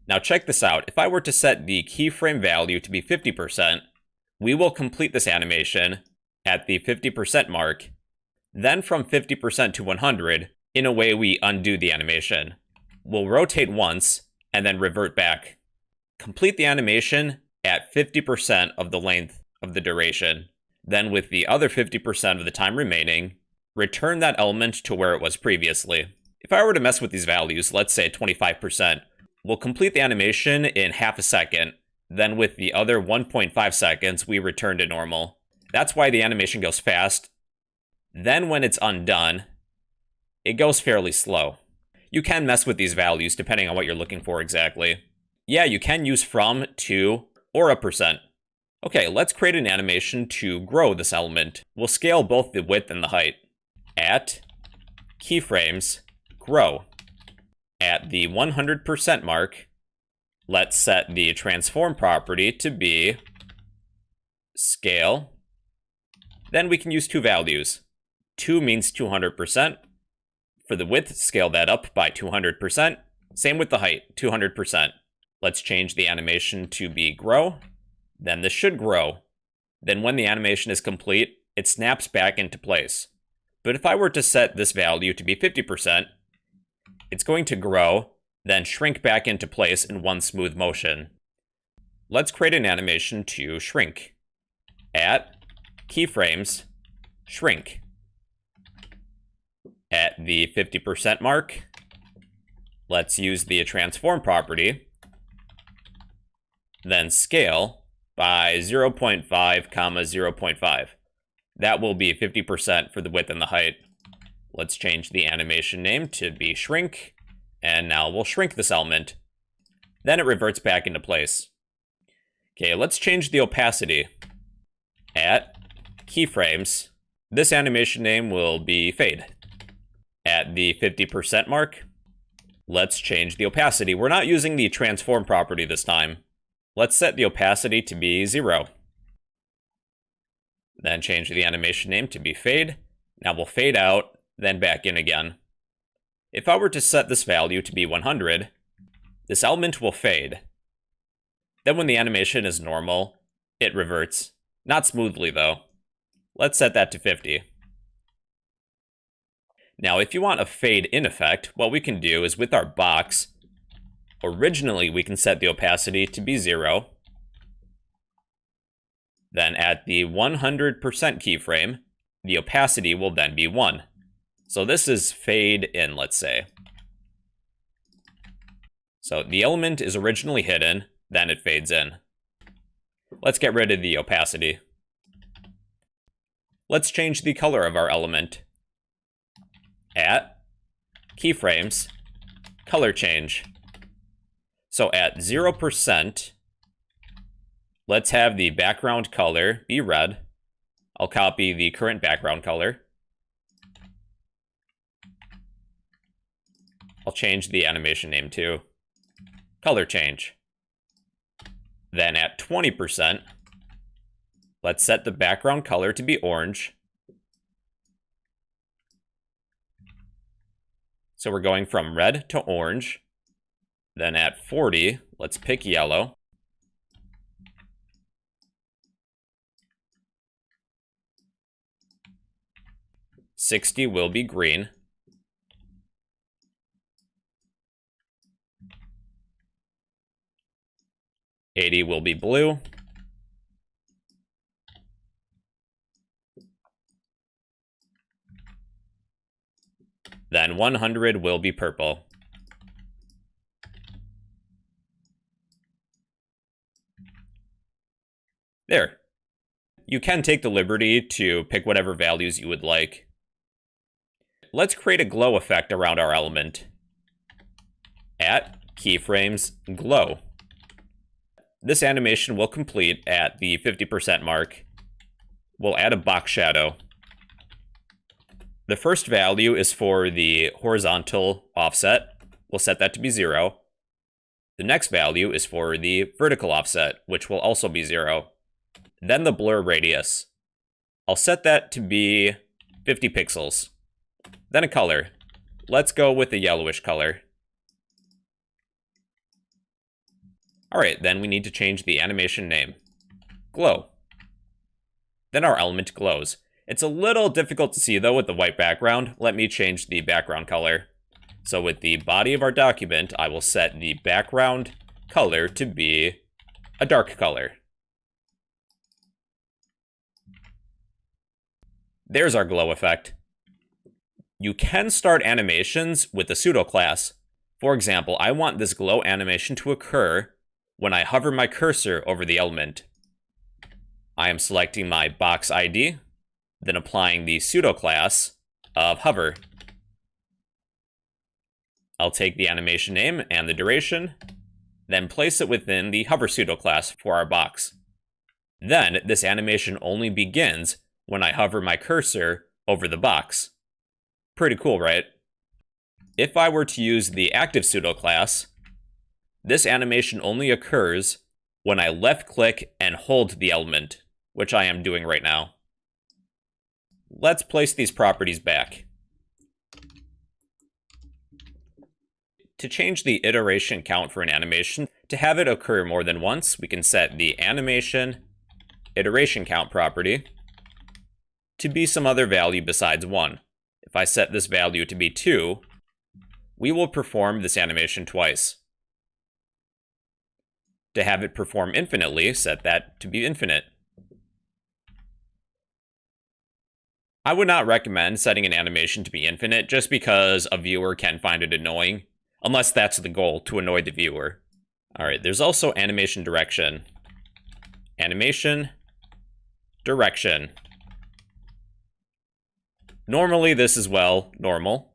A: Now check this out. If I were to set the keyframe value to be 50%, we will complete this animation at the 50% mark. Then from 50% to 100, in a way we undo the animation. We'll rotate once and then revert back. Complete the animation at 50% of the length of the duration. Then with the other 50% of the time remaining, return that element to where it was previously. If I were to mess with these values, let's say 25%, we'll complete the animation in half a second. Then with the other 1.5 seconds, we return to normal. That's why the animation goes fast. Then when it's undone, it goes fairly slow. You can mess with these values depending on what you're looking for exactly. Yeah, you can use from, to, or a percent. Okay, let's create an animation to grow this element. We'll scale both the width and the height. At keyframes, grow. At the 100% mark, let's set the transform property to be scale. Then we can use 2 values. 2 means 200%. For the width, scale that up by 200%. Same with the height, 200%. Let's change the animation to be grow. Then this should grow. Then when the animation is complete, it snaps back into place. But if I were to set this value to be 50%, it's going to grow, then shrink back into place in one smooth motion. Let's create an animation to shrink. At keyframes, shrink. At the 50% mark, let's use the transform property, then scale by 0.5, 0.5. That will be 50% for the width and the height. Let's change the animation name to be shrink, and now we'll shrink this element. Then it reverts back into place. Okay, let's change the opacity. At keyframes, this animation name will be fade. At the 50% mark, let's change the opacity. We're not using the transform property this time. Let's set the opacity to be 0. Then change the animation name to be fade. Now we'll fade out, then back in again. If I were to set this value to be 100, this element will fade. Then when the animation is normal, it reverts. Not smoothly though. Let's set that to 50. Now if you want a fade in effect, what we can do is with our box, originally we can set the opacity to be 0. Then at the 100% keyframe, the opacity will then be 1. So this is fade in, let's say. So the element is originally hidden, then it fades in. Let's get rid of the opacity. Let's change the color of our element. At keyframes, color change. So at 0%, let's have the background color be red. I'll copy the current background color. I'll change the animation name to color change. Then at 20%, let's set the background color to be orange. So we're going from red to orange. Then at 40, let's pick yellow. $60 will be green. $80 will be blue. Then 100 will be purple. There. You can take the liberty to pick whatever values you would like. Let's create a glow effect around our element. At keyframes glow. This animation will complete at the 50% mark. We'll add a box shadow. The first value is for the horizontal offset. We'll set that to be 0. The next value is for the vertical offset, which will also be 0. Then the blur radius. I'll set that to be 50 pixels. Then a color. Let's go with the yellowish color. Alright, then we need to change the animation name. Glow. Then our element glows. It's a little difficult to see though with the white background. Let me change the background color. So with the body of our document, I will set the background color to be a dark color. There's our glow effect. You can start animations with a pseudo class. For example, I want this glow animation to occur when I hover my cursor over the element. I am selecting my box ID, then applying the pseudo class of hover. I'll take the animation name and the duration, then place it within the hover pseudo class for our box. Then this animation only begins when I hover my cursor over the box. Pretty cool, right? If I were to use the active pseudo class, this animation only occurs when I left-click and hold the element, which I am doing right now. Let's place these properties back. To change the iteration count for an animation, to have it occur more than once, we can set the animation iteration count property to be some other value besides 1. If I set this value to be 2, we will perform this animation twice. To have it perform infinitely, set that to be infinite. I would not recommend setting an animation to be infinite just because a viewer can find it annoying, unless that's the goal, to annoy the viewer. Alright, there's also animation direction. Animation direction. Normally this is, well, normal.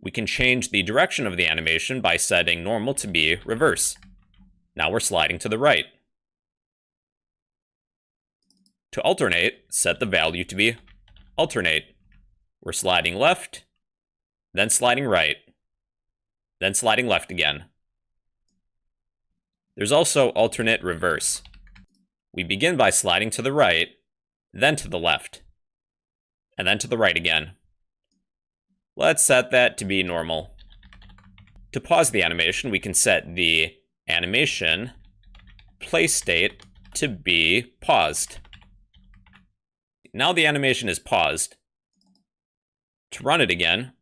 A: We can change the direction of the animation by setting normal to be reverse. Now we're sliding to the right. To alternate, set the value to be alternate. We're sliding left, then sliding right, then sliding left again. There's also alternate reverse. We begin by sliding to the right, then to the left, and then to the right again. Let's set that to be normal. To pause the animation, we can set the animation play state to be paused. Now the animation is paused. To run it again,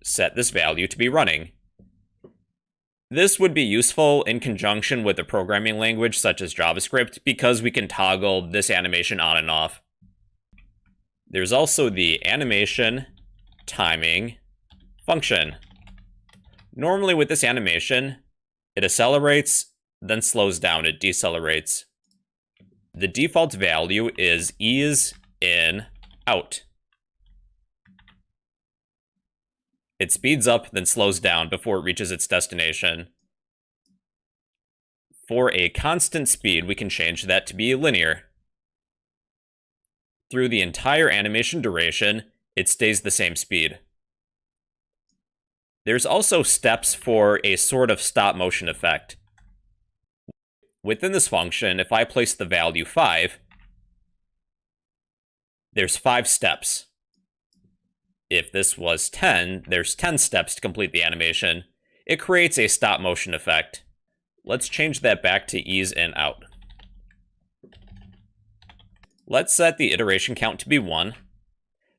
A: set this value to be running. This would be useful in conjunction with a programming language such as JavaScript because we can toggle this animation on and off. There's also the animation timing function. Normally with this animation, it accelerates, then slows down, it decelerates. The default value is ease in out. It speeds up, then slows down before it reaches its destination. For a constant speed, we can change that to be linear. Through the entire animation duration, it stays the same speed. There's also steps for a sort of stop motion effect. Within this function, if I place the value 5, there's 5 steps. If this was 10, there's 10 steps to complete the animation. It creates a stop motion effect. Let's change that back to ease in out. Let's set the iteration count to be 1.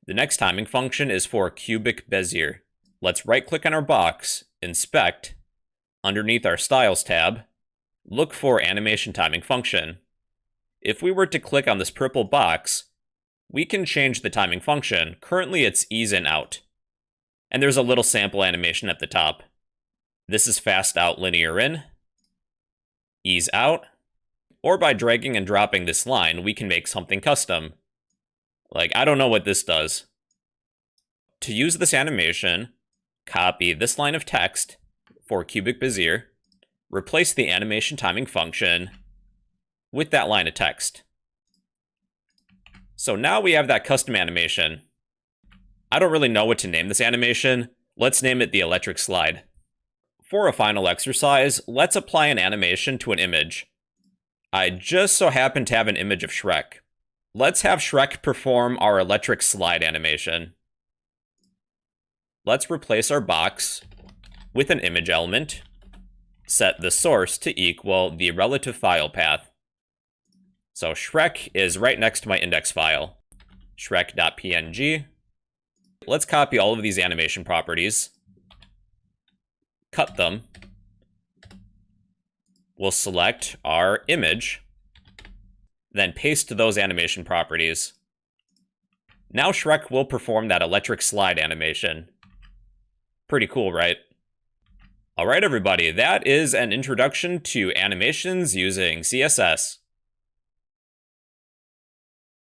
A: The next timing function is for cubic Bezier. Let's right-click on our box, inspect, underneath our Styles tab, look for animation timing function. If we were to click on this purple box, we can change the timing function. Currently it's ease in out. And there's a little sample animation at the top. This is fast out linear in, ease out, or by dragging and dropping this line, we can make something custom. Like, I don't know what this does. To use this animation, copy this line of text for cubic Bezier, replace the animation timing function with that line of text. So now we have that custom animation. I don't really know what to name this animation. Let's name it the electric slide. For a final exercise, let's apply an animation to an image. I just so happen to have an image of Shrek. Let's have Shrek perform our electric slide animation. Let's replace our box with an image element. Set the source to equal the relative file path. So Shrek is right next to my index file, shrek.png. Let's copy all of these animation properties, cut them. We'll select our image, then paste those animation properties. Now Shrek will perform that electric slide animation. Pretty cool, right? All right, everybody, that is an introduction to animations using CSS.